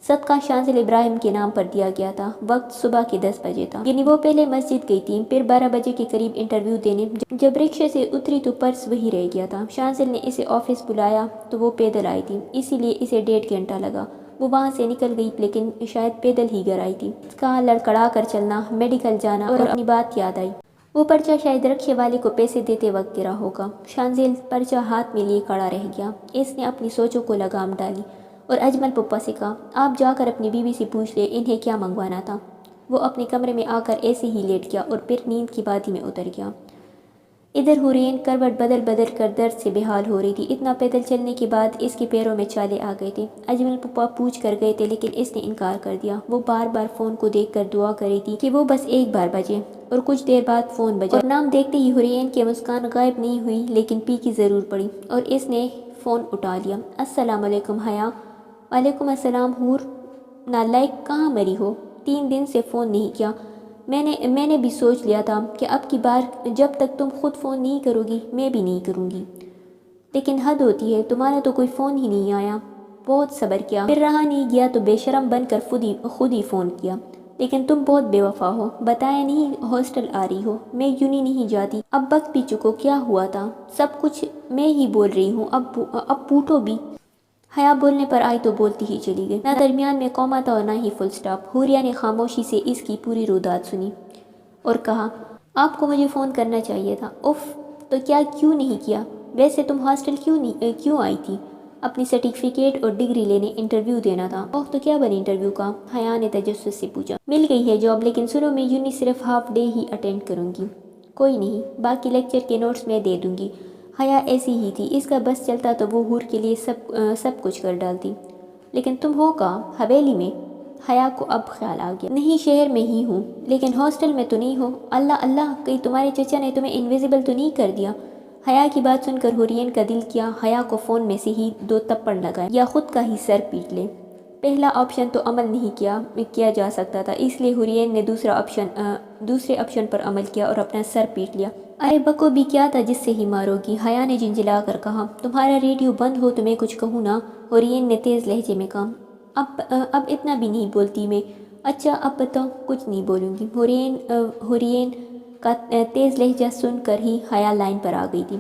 صدقہ شانزل ابراہیم کے نام پر دیا گیا تھا۔ وقت صبح کے 10 بجے تھا، یعنی وہ پہلے مسجد گئی تھی، پھر 12 بجے کے قریب انٹرویو دینے۔ جب رکشے سے اتری تو پرس وہی رہ گیا تھا۔ شانزل نے اسے آفس بلایا تو وہ پیدل آئی تھی، اسی لیے اسے 1.5 گھنٹہ لگا۔ وہ وہاں سے نکل گئی لیکن شاید پیدل ہی گھر آئی تھی۔ اس کا لڑکڑا کر چلنا، میڈیکل جانا اور اپنی بات یاد آئی۔ وہ پرچہ شاید رکشے والے کو پیسے دیتے وقت گرا ہوگا۔ شانزل پرچہ ہاتھ میں لیے کھڑا رہ گیا۔ اس نے اپنی سوچوں کو لگام ڈالی اور اجمل پپا سے کہا، آپ جا کر اپنی بیوی سے پوچھ لیں انہیں کیا منگوانا تھا۔ وہ اپنے کمرے میں آ کر ایسے ہی لیٹ گیا اور پھر نیند کی وادی میں اتر گیا۔ ادھر حورین کروٹ بدل کر درد سے بحال ہو رہی تھی۔ اتنا پیدل چلنے کے بعد اس کے پیروں میں چھالے آ گئے تھے۔ اجمل پپا پوچھ کر گئے تھے لیکن اس نے انکار کر دیا۔ وہ بار بار فون کو دیکھ کر دعا کر رہی تھی کہ وہ بس ایک بار بجے، اور کچھ دیر بعد فون بجا اور نام دیکھتے ہی حورین کی مسکان غائب نہیں ہوئی لیکن پی کی ضرور پڑی اور اس نے فون اٹھا لیا۔ السلام علیکم حیا۔ وعلیکم السلام حور، نالائق کہاں مری ہو؟ 3 دن سے فون نہیں کیا۔ میں نے بھی سوچ لیا تھا کہ اب کی بار جب تک تم خود فون نہیں کرو گی میں بھی نہیں کروں گی، لیکن حد ہوتی ہے، تمہارا تو کوئی فون ہی نہیں آیا۔ بہت صبر کیا، پھر رہا نہیں گیا تو بے شرم بن کر خود ہی فون کیا، لیکن تم بہت بے وفا ہو، بتایا نہیں ہاسٹل آ رہی ہو۔ میں یونی نہیں جاتی، اب وقت بھی چکو، کیا ہوا تھا؟ سب کچھ میں ہی بول رہی ہوں، اب پوٹو بھی۔ حیا بولنے پر آئی تو بولتی ہی چلی گئی، نہ درمیان میں کوما تھا اور نہ ہی فل سٹاپ۔ حوریہ نے خاموشی سے اس کی پوری روداد سنی اور کہا، آپ کو مجھے فون کرنا چاہیے تھا۔ اف، تو کیوں نہیں کیا؟ ویسے تم ہاسٹل کیوں آئی تھی؟ اپنی سرٹیفکیٹ اور ڈگری لینے، انٹرویو دینا تھا۔ اوہ، تو کیا بنے انٹرویو کا؟ حیا نے تجسس سے پوچھا۔ مل گئی ہے جاب، لیکن سنو میں یونی صرف ہاف ڈے ہی اٹینڈ کروں گی۔ کوئی نہیں، باقی لیکچر کے نوٹس میں دے دوں گی۔ حیا ایسی ہی تھی، اس کا بس چلتا تو وہ حور کے لیے سب کچھ کر ڈالتی۔ لیکن تم ہو کہاں؟ حویلی میں؟ حیا کو اب خیال آ گیا، نہیں شہر میں ہی ہوں، لیکن ہاسٹل میں تو نہیں ہو۔ اللہ اللہ، کہیں تمہارے چچا نے تمہیں انویزیبل تو نہیں کر دیا؟ حیا کی بات سن کر حورین کا دل کیا حیا کو فون میں سے ہی 2 تھپڑ لگائے یا خود کا ہی سر پیٹ لے۔ پہلا آپشن تو عمل نہیں کیا جا سکتا تھا، اس لیے حورین نے دوسرے آپشن پر عمل کیا اور اپنا سر پیٹ لیا۔ ارے بکو بھی کیا تھا جس سے ہی مارو گی؟ حیا نے جھنجھلا کر کہا۔ تمہارا ریڈیو بند ہو تو میں کچھ کہوں نا؟ حورین نے تیز لہجے میں کہا۔ اب اتنا بھی نہیں بولتی میں۔ اچھا اب بتاؤ۔ کچھ نہیں بولوں گی۔ حورین کا تیز لہجہ سن کر ہی حیا لائن پر آ گئی تھی۔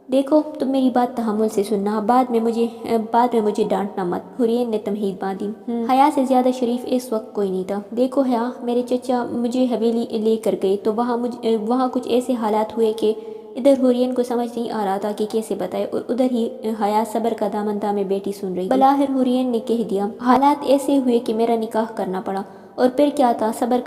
دیکھو، تم میری بات تحمل سے سننا، بعد میں مجھے ڈانٹنا مت۔ حورین نے تمہید باندھی۔ حیا سے زیادہ شریف اس وقت کوئی نہیں تھا۔ دیکھو حیا، میرے چچا مجھے حویلی لے کر گئے تو وہاں کچھ ایسے حالات ہوئے کہ ادھر حورین کو سمجھ نہیں آ رہا تھا کہ کیسے بتائے، اور ادھر ہی حیا صبر کا دامن تھامے بیٹی سن رہی۔ بلاخر حورین نے کہہ دیا، حالات ایسے ہوئے کہ میرا نکاح کرنا پڑا، اور پھر کیا تھا، صبر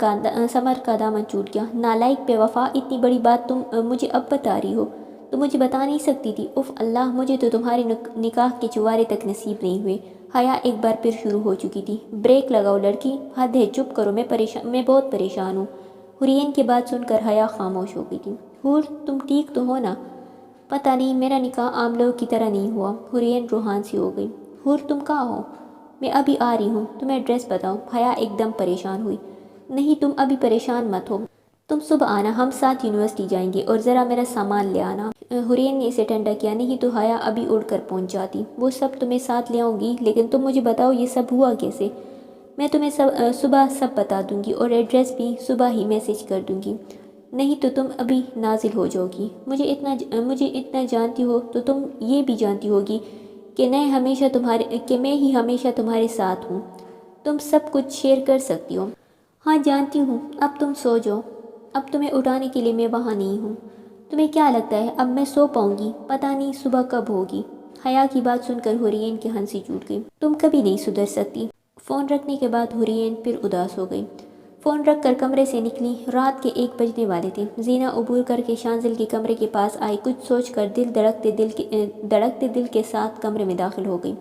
کا دامن ٹوٹ گیا۔ نالائق بے وفا، اتنی بڑی بات تم مجھے اب بتا رہی ہو؟ تم مجھے بتا نہیں سکتی تھی؟ اف اللہ، مجھے تو تمہارے نکاح کے چوارے تک نصیب نہیں ہوئے۔ حیا ایک بار پھر شروع ہو چکی تھی، بریک لگاؤ لڑکی، حد ہے، چپ کرو، میں بہت پریشان ہوں۔ حورین کی بات سن کر حیا خاموش ہو گئی تھی۔ حور، تم ٹھیک تو ہو نا؟ پتہ نہیں، میرا نکاح عام لوگ کی طرح نہیں ہوا۔ حورین روحان سی ہو گئی۔ حور، تم کہاں ہو؟ میں ابھی آ رہی ہوں، تمہیں ایڈریس بتاؤ۔ حیا ایک دم پریشان ہوئی۔ نہیں، تم ابھی پریشان مت ہو، تم صبح آنا، ہم ساتھ یونیورسٹی جائیں گے، اور ذرا میرا سامان لے آنا۔ حورین نے اسے ٹھنڈا کیا۔ نہیں تو حیا ابھی اڑ کر پہنچ جاتی۔ وہ سب تمہیں ساتھ لے آؤں گی، لیکن تم مجھے بتاؤ یہ سب ہوا کیسے؟ میں تمہیں صبح سب بتا دوں گی، اور ایڈریس بھی صبح ہی میسج کر دوں گی۔ نہیں تو تم ابھی نازل ہو جاؤ گی۔ مجھے اتنا جانتی ہو تو تم یہ بھی جانتی ہوگی کہ میں ہی ہمیشہ تمہارے ساتھ ہوں۔ تم سب کچھ شیئر کر سکتی ہو۔ ہاں جانتی ہوں، اب تم سو جاؤ، اب تمہیں اٹھانے کے لیے میں وہاں نہیں ہوں۔ تمہیں کیا لگتا ہے اب میں سو پاؤں گی؟ پتہ نہیں صبح کب ہوگی۔ حیا کی بات سن کر حورین کی ہنسی ٹوٹ گئی۔ تم کبھی نہیں سدھر سکتی۔ فون رکھنے کے بعد حورین پھر اداس ہو گئی۔ فون رکھ کر کمرے سے نکلی۔ رات کے 1 بجنے والے تھے۔ زینہ عبور کر کے شانزل کے کمرے کے پاس آئی، کچھ سوچ کر دھڑکتے دل کے ساتھ کمرے میں داخل ہو گئی۔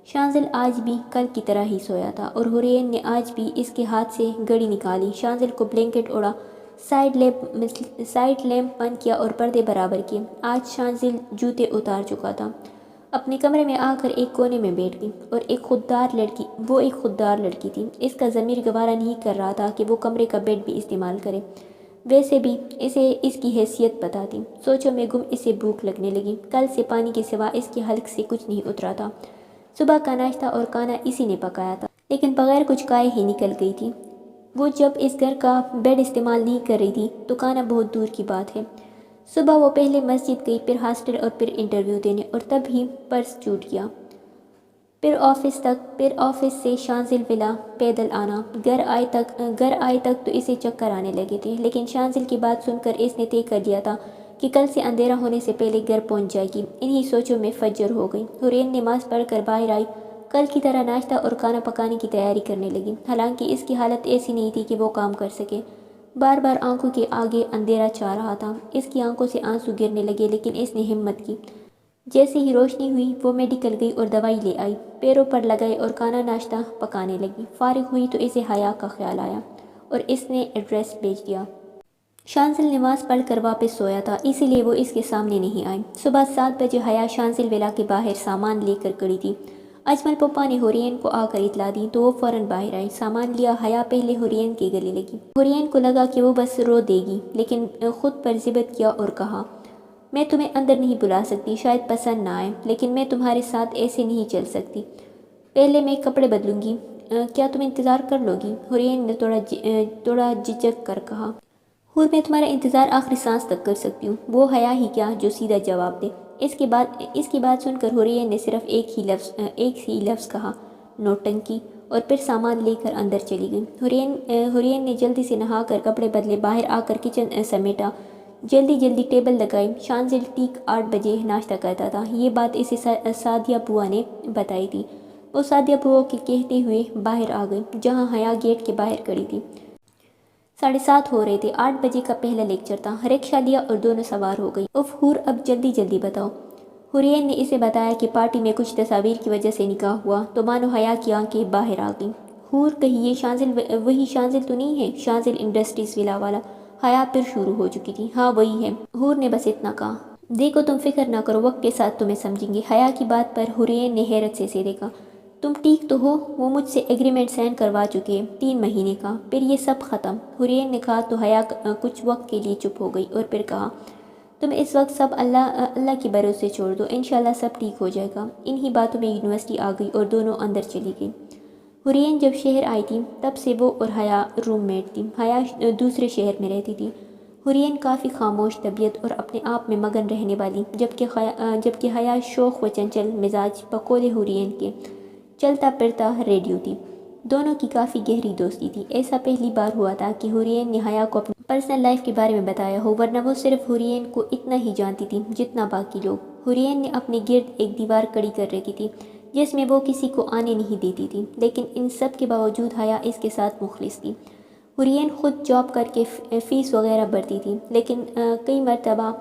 شانزل آج بھی کل کی طرح ہی سویا تھا، اور حورین نے آج بھی اس کے ہاتھ سے گھڑی نکالی، شانزل کو بلینکٹ اوڑھا، سائڈ لیمپ بند کیا اور پردے برابر کیے۔ آج شانزل جوتے اتار چکا تھا۔ اپنے کمرے میں آ کر ایک کونے میں بیٹھ گئی، اور ایک خوددار لڑکی تھی۔ اس کا ضمیر گوارا نہیں کر رہا تھا کہ وہ کمرے کا بیڈ بھی استعمال کرے، ویسے بھی اسے اس کی حیثیت پتہ تھی۔ سوچوں میں گم اسے بھوک لگنے لگی۔ کل سے پانی کے سوا اس کے حلق سے کچھ نہیں اترا تھا۔ صبح کا ناشتہ اور کھانا اسی نے پکایا تھا، لیکن بغیر کچھ کھائے ہی نکل گئی تھی۔ وہ جب اس گھر کا بیڈ استعمال نہیں کر رہی تھی تو کھانا بہت دور کی بات ہے۔ صبح وہ پہلے مسجد گئی، پھر ہاسٹل، اور پھر انٹرویو دینے، اور تب ہی پرس ٹوٹ گیا۔ پھر آفس سے شانزل ولا پیدل آنا۔ گھر آئے تک تو اسے چکر آنے لگے تھے، لیکن شانزل کی بات سن کر اس نے طے کر لیا تھا کہ کل سے اندھیرا ہونے سے پہلے گھر پہنچ جائے گی۔ انہی سوچوں میں فجر ہو گئی۔ حورین نماز پڑھ کر باہر آئی، کل کی طرح ناشتہ اور کھانا پکانے کی تیاری کرنے لگی، حالانکہ اس کی حالت ایسی نہیں تھی کہ وہ کام کر سکے۔ بار بار آنکھوں کے آگے اندھیرا چھا رہا تھا۔ اس کی آنکھوں سے آنسو گرنے لگے، لیکن اس نے ہمت کی۔ جیسے ہی روشنی ہوئی وہ میڈیکل گئی اور دوائی لے آئی، پیروں پر لگائے اور کھانا ناشتہ پکانے لگی۔ فارغ ہوئی تو اسے حیا کا خیال آیا، اور اس نے ایڈریس بھیج دیا۔ شانزل نماز پڑھ کر واپس سویا تھا، اسی لیے وہ اس کے سامنے نہیں آئی۔ صبح 7 بجے حیا شانزل ولا کے باہر سامان لے کر کھڑی تھی۔ اجمل پپا نے حورین کو آ کر اطلاع دی تو وہ فوراً باہر آئی، سامان لیا۔ حیا پہلے حورین کے گلے لگی۔ حورین کو لگا کہ وہ بس رو دے گی، لیکن خود پر ضبط کیا اور کہا، میں تمہیں اندر نہیں بلا سکتی، شاید پسند نہ آئے، لیکن میں تمہارے ساتھ ایسے نہیں چل سکتی۔ پہلے میں کپڑے بدلوں گی، کیا تم انتظار کر لو گی؟ حورین نے تھوڑا جھجک کر کہا۔ حور، میں تمہارا انتظار آخری سانس تک کر سکتی ہوں۔ وہ حیا ہی کیا جو سیدھا جواب دے۔ اس کی بات سن کر حورین نے صرف ایک ہی لفظ کہا، نوٹنکی، اور پھر سامان لے کر اندر چلی گئی۔ حورین نے جلدی سے نہا کر کپڑے بدلے، باہر آ کر کچن سمیٹا، جلدی ٹیبل لگائی۔ شانزل ٹھیک 8 بجے ناشتہ کرتا تھا۔ یہ بات اسے سعدیہ بوا نے بتائی تھی۔ وہ سعدیہ بوا کے کہتے ہوئے باہر آ گئی، جہاں حیا گیٹ کے باہر کھڑی تھی۔ 7:30 ہو رہے تھے۔ 8 بجے کا پہلا لیکچر تھا۔ رکشہ لیا اور دونوں سوار ہو گئی۔ اف حور، اب جلدی بتاؤ۔ حورین نے اسے بتایا کہ پارٹی میں کچھ تصاویر کی وجہ سے نکاح ہوا تو مانو حیا کی آنکھیں باہر آ گئیں۔ حور، کہیں یہ وہی شانزل تو نہیں ہے؟ شانزل انڈسٹریز ولا والا؟ حیا پھر شروع ہو چکی تھی۔ ہاں وہی ہے۔ حور نے بس اتنا کہا۔ دیکھو تم فکر نہ کرو، وقت کے ساتھ تمہیں سمجھیں گے۔ حیا کی بات پر حورین نے حیرت سے اسے دیکھا۔ تم ٹھیک تو ہو؟ وہ مجھ سے ایگریمنٹ سائن کروا چکے 3 مہینے کا، پھر یہ سب ختم۔ حورین نے کہا تو حیا کچھ وقت کے لیے چپ ہو گئی، اور پھر کہا، تم اس وقت سب اللہ کے بھروسے چھوڑ دو، انشاءاللہ سب ٹھیک ہو جائے گا۔ انہی باتوں میں یونیورسٹی آ گئی اور دونوں اندر چلی گئی۔ حورین جب شہر آئی تھی تب سے وہ اور حیا روم میٹ تھی۔ حیا دوسرے شہر میں رہتی تھی۔ حورین کافی خاموش طبیعت اور اپنے آپ میں مگن رہنے والی، جبکہ حیا شوخ و چنچل مزاج، بقول حورین کے چلتا پھرتا ریڈیو تھی۔ دونوں کی کافی گہری دوستی تھی۔ ایسا پہلی بار ہوا تھا کہ حورین نے حیا کو پرسنل لائف کے بارے میں بتایا ہو، ورنہ وہ صرف حورین کو اتنا ہی جانتی تھی جتنا باقی لوگ۔ حورین نے اپنے گرد ایک دیوار کھڑی کر رکھی تھی جس میں وہ کسی کو آنے نہیں دیتی تھی، لیکن ان سب کے باوجود حیا اس کے ساتھ مخلص تھی۔ حورین خود جاب کر کے فیس وغیرہ بھرتی تھی، لیکن کئی مرتبہ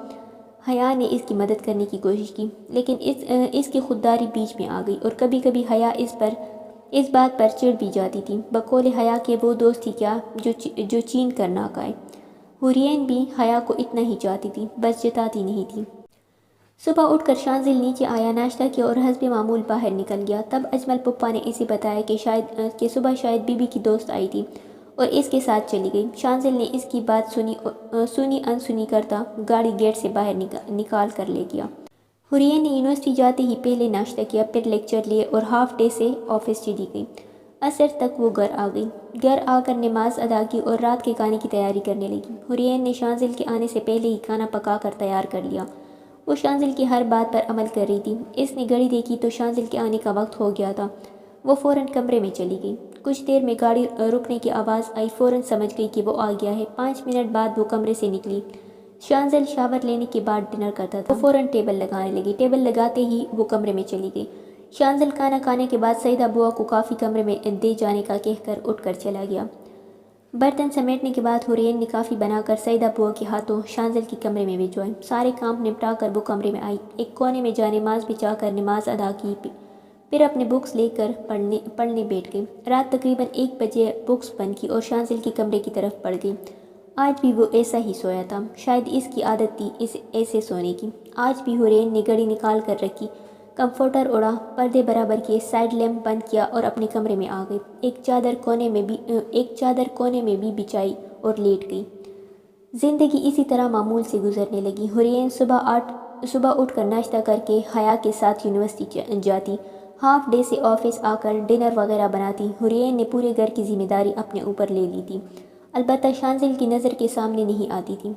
حیا نے اس کی مدد کرنے کی کوشش کی، لیکن اس کی خودداری بیچ میں آ گئی، اور کبھی کبھی حیا اس بات پر چڑ بھی جاتی تھی، بقول حیا کہ وہ دوست ہی کیا جو چین کر ناک آئے۔ حورین بھی حیا کو اتنا ہی چاہتی تھی، بس جتاتی نہیں تھی۔ صبح اٹھ کر شانزل نیچے آیا، ناشتہ کیا اور حسب معمول باہر نکل گیا۔ تب اجمل پپا نے اسے بتایا کہ صبح شاید بی بی کی دوست آئی تھی اور اس کے ساتھ چلی گئی۔ شانزل نے اس کی بات سنی انسنی کرتا گاڑی گیٹ سے باہر نکال کر لے گیا۔ حورین نے یونیورسٹی جاتے ہی پہلے ناشتہ کیا، پھر لیکچر لیے اور ہاف ڈے سے آفس چلی گئی۔ عصر تک وہ گھر آ گئی۔ گھر آ کر نماز ادا کی اور رات کے کھانے کی تیاری کرنے لگی۔ حورین نے شانزل کے آنے سے پہلے ہی کھانا پکا کر تیار کر لیا۔ وہ شانزل کی ہر بات پر عمل کر رہی تھی۔ اس نے گھڑی دیکھی تو شانزل کے آنے کا وقت ہو گیا تھا۔ وہ فوراً کمرے میں چلی گئی۔ کچھ دیر میں گاڑی رکنے کی آواز آئی، فوراً سمجھ گئی کہ وہ آ گیا ہے۔ 5 منٹ بعد وہ کمرے سے نکلی۔ شانزل شاور لینے کے بعد ڈنر کرتا تھا۔ وہ فوراً ٹیبل لگانے لگی۔ ٹیبل لگاتے ہی وہ کمرے میں چلی گئی۔ شانزل کھانا کھانے کے بعد سیدہ بوا کو کافی کمرے میں دے جانے کا کہہ کر اٹھ کر چلا گیا۔ برتن سمیٹنے کے بعد حورین نے کافی بنا کر سیدہ بوا کے ہاتھوں شانزل کے کمرے میں بھجوائے۔ سارے کام نپٹا کر وہ کمرے میں آئی، ایک کونے میں جا نماز بچھا کر نماز ادا کی، پھر اپنے بکس لے کر پڑھنے بیٹھ گئی۔ رات تقریباً 1 بجے بکس بند کی اور شانزل کے کمرے کی طرف بڑھ گئی۔ آج بھی وہ ایسا ہی سویا تھا، شاید اس کی عادت تھی ایسے سونے کی۔ آج بھی حورین نے گھڑی نکال کر رکھی، کمفرٹر اڑا، پردے برابر کیے، سائیڈ لیمپ بند کیا اور اپنے کمرے میں آ گئی۔ ایک چادر کونے میں بھی بچھائی اور لیٹ گئی۔ زندگی اسی طرح معمول سے گزرنے لگی۔ حورین صبح اٹھ کر ناشتہ کر کے حیا کے ساتھ یونیورسٹی جاتی، ہاف ڈے سے آفس آ کر ڈنر وغیرہ بناتی۔ حورین نے پورے گھر کی ذمہ داری اپنے اوپر لے لی تھی، البتہ شانزل کی نظر کے سامنے نہیں آتی تھی۔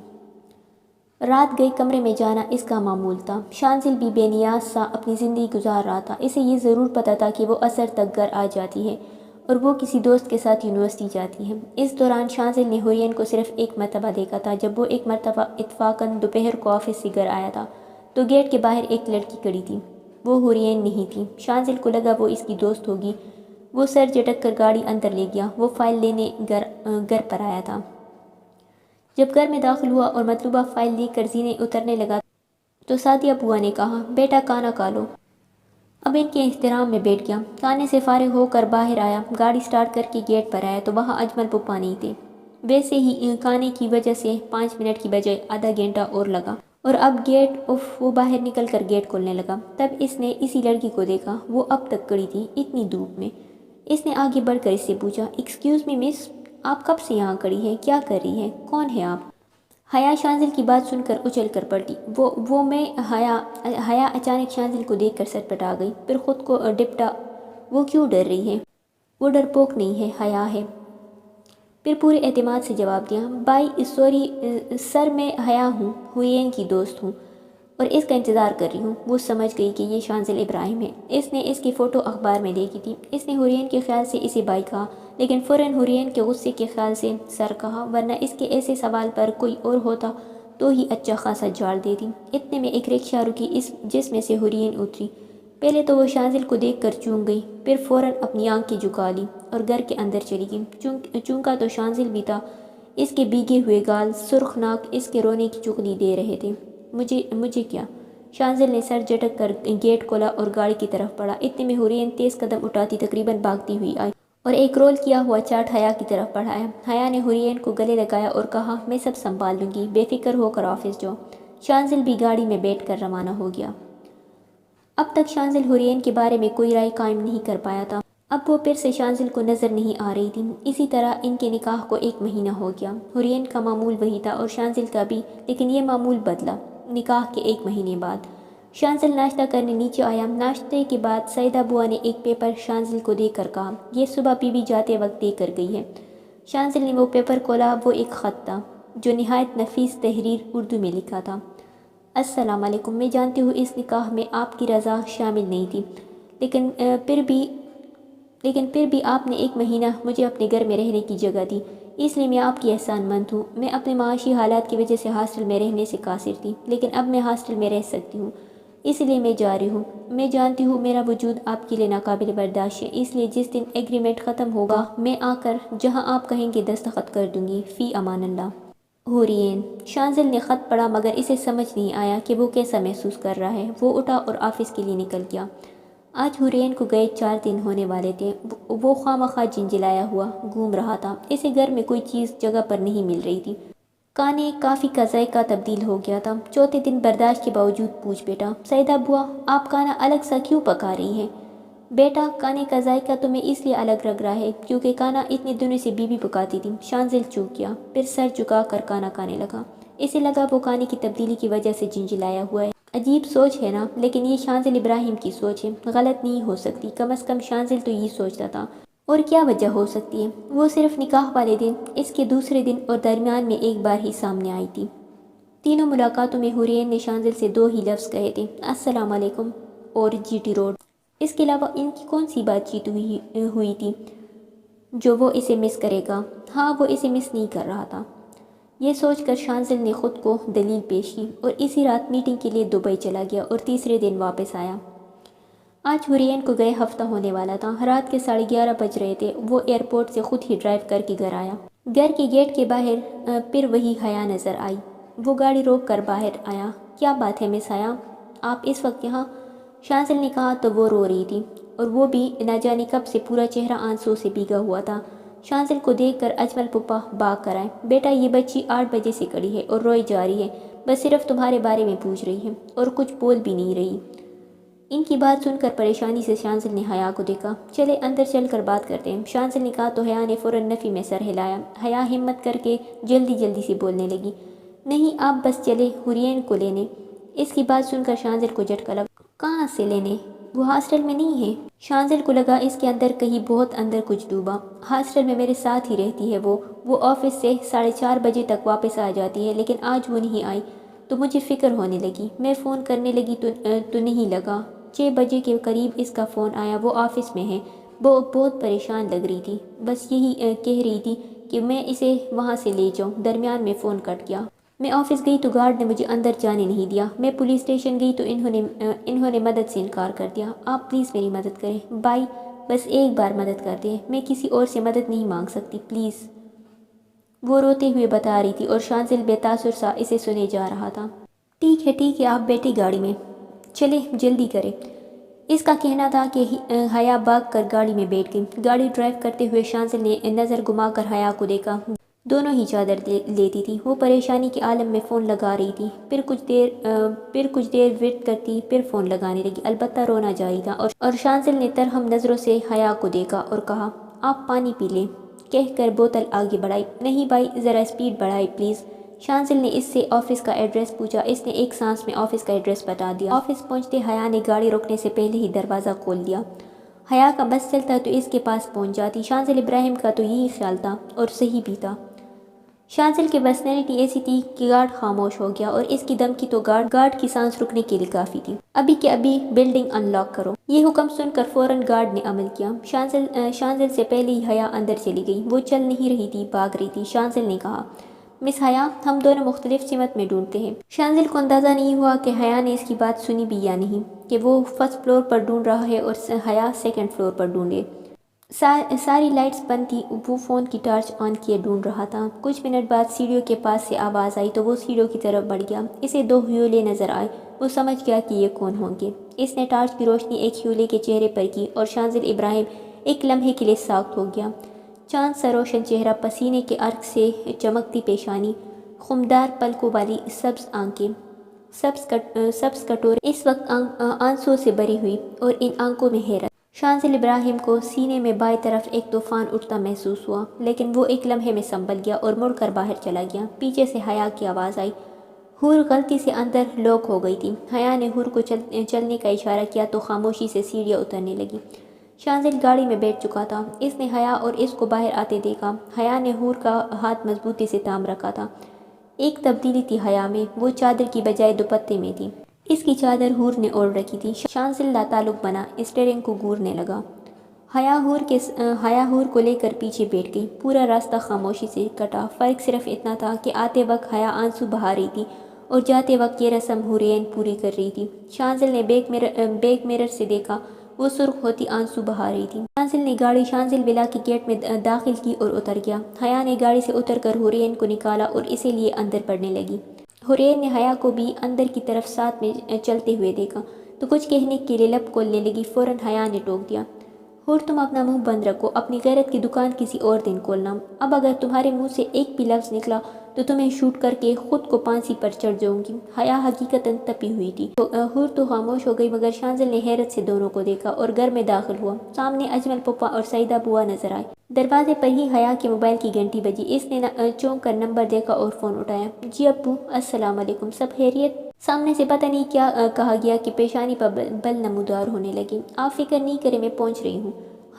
رات گئے کمرے میں جانا اس کا معمول تھا۔ شانزل بھی بے نیاز سا اپنی زندگی گزار رہا تھا۔ اسے یہ ضرور پتہ تھا کہ وہ عصر تک گھر آ جاتی ہے اور وہ کسی دوست کے ساتھ یونیورسٹی جاتی ہے۔ اس دوران شانزل نے حورین کو صرف ایک مرتبہ دیکھا تھا، جب وہ ایک مرتبہ اتفاقاً دوپہر کو آفس سے گھر آیا تھا تو گیٹ کے باہر ایک لڑکی کھڑی تھی۔ وہ حورین نہیں تھی۔ شانزل کو لگا وہ اس کی دوست ہوگی۔ وہ سر جھٹک کر گاڑی اندر لے گیا۔ وہ فائل لینے گھر پر آیا تھا۔ جب گھر میں داخل ہوا اور مطلوبہ فائل لے کر زینے اترنے لگا تو سعدیہ بوا نے کہا، بیٹا کھانا کھا لو۔ اب ان کے احترام میں بیٹھ گیا۔ کھانے سے فارغ ہو کر باہر آیا، گاڑی سٹارٹ کر کے گیٹ پر آیا تو وہاں اجمل پپا نہیں تھے۔ ویسے ہی کھانے کی وجہ سے 5 منٹ کی بجائے آدھا گھنٹہ اور لگا، اور اب وہ باہر نکل کر گیٹ کھولنے لگا۔ تب اس نے اسی لڑکی کو دیکھا، وہ اب تک کھڑی تھی اتنی دھوپ میں۔ اس نے آگے بڑھ کر اس سے پوچھا، ایکسکیوز می مس، آپ کب سے یہاں کھڑی ہیں؟ کیا کر رہی ہیں؟ کون ہے آپ؟ حیا شانزل کی بات سن کر اچھل کر پڑتی۔ وہ میں حیا اچانک شانزل کو دیکھ کر سٹپٹا گئی، پھر خود کو ڈپٹا۔ وہ کیوں ڈر رہی ہے؟ وہ ڈرپوک نہیں ہے، حیا ہے۔ پھر پورے اعتماد سے جواب دیا، بائی سوری سر، میں حیا ہوں، حورین کی دوست ہوں اور اس کا انتظار کر رہی ہوں۔ وہ سمجھ گئی کہ یہ شانزل ابراہیم ہے۔ اس نے اس کی فوٹو اخبار میں دیکھی تھی۔ اس نے حورین کے خیال سے اسے بائی کہا، لیکن فوراً حورین کے غصے کے خیال سے سر کہا، ورنہ اس کے ایسے سوال پر کوئی اور ہوتا تو ہی اچھا خاصا جھاڑ دیتی۔ اتنے میں ایک رکشہ رکی جس میں سے حورین اتری۔ پہلے تو وہ شانزل کو دیکھ کر چونک گئی، پھر فوراً اپنی آنکھیں جھکا لی اور گھر کے اندر چلی گئی۔ چونکا تو شانزل بھی تھا، اس کے بھیگے ہوئے گال، سرخ ناک اس کے رونے کی چغلی دے رہے تھے۔ مجھے کیا؟ شانزل نے سر جھٹک کر گیٹ کھولا اور گاڑی کی طرف بڑھا۔ اتنے میں حورین تیز قدم اٹھاتی تقریباً بھاگتی ہوئی آئی اور ایک رول کیا ہوا چاٹ حیا کی طرف بڑھایا۔ حیا نے حورین کو گلے لگایا اور کہا، میں سب سنبھال لوں گی، بے فکر ہو کر آفس جاؤ۔ شانزل بھی گاڑی میں بیٹھ کر روانہ ہو گیا۔ اب تک شانزل حورین کے بارے میں کوئی رائے قائم نہیں کر پایا تھا۔ اب وہ پھر سے شانزل کو نظر نہیں آ رہی تھی۔ اسی طرح ان کے نکاح کو 1 مہینہ ہو گیا۔ حورین کا معمول وہی تھا اور شانزل کا بھی، لیکن یہ معمول بدلا نکاح کے 1 مہینے بعد۔ شانزل ناشتہ کرنے نیچے آیا۔ ناشتے کے بعد سیدہ بوا نے ایک پیپر شانزل کو دے کر کہا، یہ صبح بی بی جاتے وقت دے کر گئی ہے۔ شانزل نے وہ پیپر کھولا۔ وہ ایک خط تھا جو نہایت نفیس تحریر اردو میں لکھا تھا۔ السلام علیکم، میں جانتی ہوں اس نکاح میں آپ کی رضا شامل نہیں تھی، لیکن پھر بھی آپ نے 1 مہینہ مجھے اپنے گھر میں رہنے کی جگہ دی۔ اس لیے میں آپ کی احسان مند ہوں۔ میں اپنے معاشی حالات کی وجہ سے ہاسٹل میں رہنے سے قاصر تھی، لیکن اب میں ہاسٹل میں رہ سکتی ہوں، اس لیے میں جا رہی ہوں۔ میں جانتی ہوں میرا وجود آپ کے لیے ناقابل برداشت ہے، اس لیے جس دن ایگریمنٹ ختم ہوگا میں آ کر جہاں آپ کہیں گے دستخط کر دوں گی۔ فی امان اللہ، حورین۔ شانزل نے خط پڑھا مگر اسے سمجھ نہیں آیا کہ وہ کیسا محسوس کر رہا ہے۔ وہ اٹھا اور آفس کے لیے نکل گیا۔ آج حورین کو گئے 4 دن ہونے والے تھے۔ وہ خواہ جنجلایا ہوا گھوم رہا تھا، اسے گھر میں کوئی چیز جگہ پر نہیں مل رہی تھی۔ کانے کافی کا ذائقہ تبدیل ہو گیا تھا۔ چوتھے دن برداشت کے باوجود پوچھ بیٹا، سیدہ بوا آپ کانا الگ سا کیوں پکا رہی ہیں؟ بیٹا کانے کا ذائقہ تمہیں اس لیے الگ لگ رہا ہے کیونکہ کانا اتنے دنوں سے بیوی پکاتی تھی۔ شانزل چوک گیا، پھر سر جھکا کر کانا کھانے لگا۔ اسے لگا وہ کانے کی تبدیلی کی وجہ سے جنجلایا ہوا ہے۔ عجیب سوچ ہے نا، لیکن یہ شانزل ابراہیم کی سوچ ہے، غلط نہیں ہو سکتی، کم از کم شانزل تو یہ سوچتا تھا۔ اور کیا وجہ ہو سکتی ہے؟ وہ صرف نکاح والے دن، اس کے دوسرے دن اور درمیان میں ایک بار ہی سامنے آئی تھی۔ تینوں ملاقاتوں میں حورین نے شانزل سے 2 ہی لفظ کہے تھے، السلام علیکم اور جی ٹی روڈ۔ اس کے علاوہ ان کی کون سی بات چیت ہوئی تھی جو وہ اسے مس کرے گا؟ ہاں، وہ اسے مس نہیں کر رہا تھا۔ یہ سوچ کر شانزل نے خود کو دلیل پیش کی اور اسی رات میٹنگ کے لیے دبئی چلا گیا اور تیسرے دن واپس آیا۔ آج حورین کو گئے ہفتہ ہونے والا تھا۔ رات کے 11:30 بج رہے تھے۔ وہ ایئرپورٹ سے خود ہی ڈرائیو کر کے گھر آیا۔ گھر کے گیٹ کے باہر پھر وہی حیا نظر آئی۔ وہ گاڑی روک کر باہر آیا۔ کیا بات ہے مس حیا، آپ اس وقت یہاں؟ شانزل نے کہا تو وہ رو رہی تھی اور وہ بھی نہ جانے کب سے پورا چہرہ آنسوں سے بھیگا ہوا تھا۔ شانزل کو دیکھ کر اجمل پھپھا بھاگ کر آئے۔ بیٹا یہ بچی 8 بجے سے کھڑی ہے اور روئی جا رہی ہے، بس صرف تمہارے بارے میں پوچھ رہی ہے اور کچھ بول بھی نہیں رہی۔ ان کی بات سن کر پریشانی سے شانزل نے حیا کو دیکھا۔ چلے اندر چل کر بات کرتے ہیں، شانزل نے کہا تو حیا نے فوراً نفی میں سر ہلایا۔ حیا ہمت کر کے جلدی سے بولنے لگی، نہیں آپ بس چلے حورین کو لینے۔ اس کی بات سن کر شانزل کو جھٹکا لگا۔ کہاں سے لینے؟ وہ ہاسٹل میں نہیں ہے۔ شانزل کو لگا اس کے اندر کہیں بہت اندر کچھ ڈوبا۔ ہاسٹل میں میرے ساتھ ہی رہتی ہے وہ آفس سے 4:30 بجے تک واپس آ جاتی ہے، لیکن آج وہ نہیں آئی تو مجھے فکر ہونے لگی۔ میں فون کرنے لگی تو نہیں لگا۔ 6 بجے کے قریب اس کا فون آیا، وہ آفس میں ہے۔ وہ بہت پریشان لگ رہی تھی، بس یہی کہہ رہی تھی کہ میں اسے وہاں سے لے جاؤں۔ درمیان میں فون کٹ گیا۔ میں آفس گئی تو گارڈ نے مجھے اندر جانے نہیں دیا۔ میں پولیس اسٹیشن گئی تو انہوں نے مدد سے انکار کر دیا۔ آپ پلیز میری مدد کریں بائی، بس ایک بار مدد کر دیں، میں کسی اور سے مدد نہیں مانگ سکتی پلیز، وہ روتے ہوئے بتا رہی تھی اور شانزل بے تاثر سا اسے سنے جا رہا تھا۔ ٹھیک ہے آپ بیٹھے گاڑی میں، چلے جلدی کریں، اس کا کہنا تھا کہ حیا بھاگ کر گاڑی میں بیٹھ گئی۔ گاڑی ڈرائیو کرتے ہوئے شانزل نے نظر گھما کر حیا کو دیکھا، دونوں ہی چادر لیتی تھی۔ وہ پریشانی کے عالم میں فون لگا رہی تھی، پھر کچھ دیر ویٹ کرتی، پھر فون لگانے لگی، البتہ رونا جاری تھا۔ اور شانزل نے ترہم نظروں سے حیا کو دیکھا اور کہا، آپ پانی پی لیں، کہہ کر بوتل آگے بڑھائی۔ نہیں بھائی، ذرا سپیڈ بڑھائیں پلیز۔ شانزل نے اس سے آفس کا ایڈریس پوچھا۔ اس نے ایک سانس میں آفس کا ایڈریس بتا دیا۔ آفس پہنچتے حیا نے گاڑی روکنے سے پہلے ہی دروازہ کھول دیا۔ حیا کا بس چلتا تو اس کے پاس پہنچ جاتی۔ شانزل ابراہیم کا تو یہی خیال تھا اور صحیح بھی تھا۔ شانزل کی پرسنالٹی ایسی تھی کہ گارڈ خاموش ہو گیا اور اس کی دھمکی تو گارڈ کی سانس رکنے کے لیے کافی تھی۔ ابھی کے ابھی بلڈنگ ان لاک کرو۔ یہ حکم سن کر فوراً گارڈ نے عمل کیا۔ شانزل سے پہلے ہی حیا اندر چلی گئی۔ وہ چل نہیں رہی تھی، بھاگ رہی تھی۔ شانزل نے کہا، مس حیا، ہم دونوں مختلف سمت میں ڈھونڈتے ہیں۔ شانزل کو اندازہ نہیں ہوا کہ حیا نے اس کی بات سنی بھی یا نہیں، کہ وہ 1st فلور پر ڈھونڈ رہا ہے اور حیا 2nd فلور پر ڈھونڈے۔ ساری لائٹس بند تھی، وہ فون کی ٹارچ آن کیے ڈھونڈ رہا تھا۔ کچھ منٹ بعد سیڑھیوں کے پاس سے آواز آئی تو وہ سیڑھیوں کی طرف بڑھ گیا۔ اسے 2 حیولے نظر آئے۔ وہ سمجھ گیا کہ یہ کون ہوں گے۔ اس نے ٹارچ کی روشنی ایک حیولے کے چہرے پر کی اور شانزل ابراہیم ایک لمحے کے لیے ساکت ہو گیا۔ چاند سا روشن چہرہ، پسینے کے عرق سے چمکتی پیشانی، خمدار پلکوں والی سبز آنکھیں، سبز کٹورے اس وقت آنسوں سے بھری ہوئی اور ان آنکھوں میں حیرت۔ شانزل ابراہیم کو سینے میں بائیں طرف ایک طوفان اٹھتا محسوس ہوا، لیکن وہ ایک لمحے میں سنبھل گیا اور مڑ کر باہر چلا گیا۔ پیچھے سے حیا کی آواز آئی۔ حور غلطی سے اندر لاک ہو گئی تھی۔ حیا نے حور کو چلنے کا اشارہ کیا تو خاموشی سے سیڑھیاں اترنے لگی۔ شانزل گاڑی میں بیٹھ چکا تھا۔ اس نے حیا اور اس کو باہر آتے دیکھا۔ حیا نے حور کا ہاتھ مضبوطی سے تھام رکھا تھا۔ ایک تبدیلی تھی حیا میں، وہ چادر کی بجائے دوپٹے میں تھی۔ اس کی چادر حور نے اوڑھ رکھی تھی۔ شانزل لا تعلق بنا، اسٹیئرنگ کو گورنے لگا۔ حیا حور کو لے کر پیچھے بیٹھ گئی۔ پورا راستہ خاموشی سے کٹا، فرق صرف اتنا تھا کہ آتے وقت حیا آنسو بہا رہی تھی اور جاتے وقت یہ رسم حورین پوری کر رہی تھی۔ شانزل نے بیک میرر سے دیکھا، وہ سرخ ہوتی آنسو بہا رہی تھی۔ شانزل نے گاڑی شانزل ولا کے گیٹ میں داخل کی اور اتر گیا۔ حیا نے گاڑی سے اتر کر حورین کو نکالا اور اسے لیے اندر پڑھنے لگی۔ حورین نے حیا کو بھی اندر کی طرف ساتھ میں چلتے ہوئے دیکھا تو کچھ کہنے کے لیے لب کھولنے لگی۔ فوراً حیا نے ٹوک دیا، حور تم اپنا منہ بند رکھو، اپنی غیرت کی دکان کسی اور دن کھولنا۔ اب اگر تمہارے منہ سے ایک بھی لفظ نکلا تو تمہیں شوٹ کر کے خود کو پھانسی پر چڑھ جاؤں گی۔ حیا حقیقتاً تپی ہوئی تھی۔ حور تو خاموش ہو گئی، مگر شانزل نے حیرت سے دونوں کو دیکھا اور گھر میں داخل ہوا۔ سامنے اجمل پھپھا اور سعیدہ بوا نظر آئے۔ دروازے پر ہی حیا کے موبائل کی گھنٹی بجی۔ اس نے چونک کر نمبر دیکھا اور فون اٹھایا۔ جی ابو، السلام علیکم، سب خیریت؟ سامنے سے پتہ نہیں کیا کہا گیا کہ پیشانی پر بل نمودار ہونے لگے۔ آپ فکر نہیں کریں، میں پہنچ رہی ہوں۔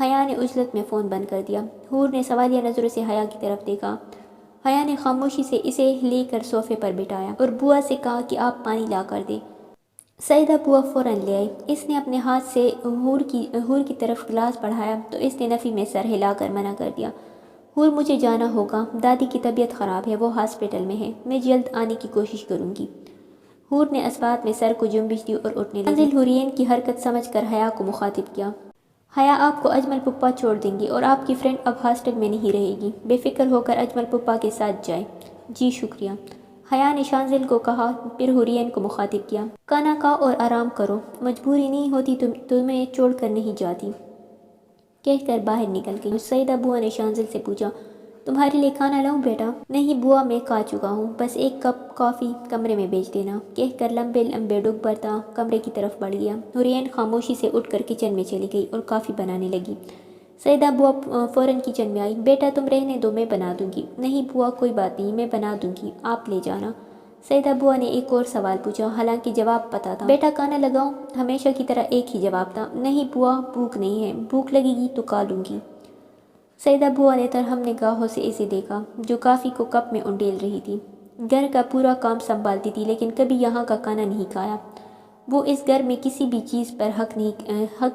حیا نے عجلت میں فون بند کر دیا۔ حور نے سوالیہ نظروں سے حیا کی طرف دیکھا۔ حیا نے خاموشی سے اسے لے کر صوفے پر بٹھایا اور بوا سے کہا کہ آپ پانی لا کر دیں۔ سعیدہ بوا فوراً لے آئی۔ اس نے اپنے ہاتھ سے حور کی طرف گلاس بڑھایا تو اس نے نفی میں سر ہلا کر منع کر دیا۔ حور مجھے جانا ہوگا، دادی کی طبیعت خراب ہے، وہ ہاسپٹل میں ہے، میں جلد آنے کی کوشش کروں گی۔ حور نے اسبات میں سر کو جنبش دی اور اٹھنے لگی۔ شانزل حورین کی حرکت سمجھ کر حیا کو مخاطب کیا۔ حیا آپ کو اجمل پھپھا چھوڑ دیں گی اور آپ کی فرینڈ اب ہاسٹل میں نہیں رہے گی، بے فکر ہو کر اجمل پھپھا کے ساتھ جائیں۔ جی شکریہ، حیا نے شانزل کو کہا، پھر حورین کو مخاطب کیا۔ کھانا کھاؤ اور آرام کرو، مجبوری نہیں ہوتی تمہیں چھوڑ کر نہیں جاتی، کہہ کر باہر نکل گئی۔ سعیدہ بوا نے شانزل سے پوچھا، تمہارے لیے کھانا لاؤں بیٹا؟ نہیں بوا، میں کھا چکا ہوں، بس ایک کپ کافی کمرے میں بھیج دینا، کہہ کر لمبے لمبے ڈگ بھرتا کمرے کی طرف بڑھ گیا۔ حورین خاموشی سے اٹھ کر کچن میں چلی گئی اور کافی بنانے لگی۔ سعیدہ بوا فوراً کچن میں آئی۔ بیٹا تم رہنے دو، میں بنا دوں گی۔ نہیں بوا، کوئی بات نہیں، میں بنا دوں گی، آپ لے جانا۔ سعیدہ بوا نے ایک اور سوال پوچھا، حالانکہ جواب پتہ تھا۔ بیٹا کھانا لگاؤں؟ ہمیشہ کی طرح ایک ہی جواب تھا، نہیں بوا، بھوک نہیں ہے، بھوک لگے گی تو کھا لوں گی۔ سعیدہ بوا نے ترہم نگاہوں سے اسے دیکھا، جو کافی کو کپ میں انڈیل رہی تھی۔ گھر کا پورا کام سنبھالتی تھی لیکن کبھی یہاں کا کھانا نہیں کھایا۔ وہ اس گھر میں کسی بھی چیز پر حق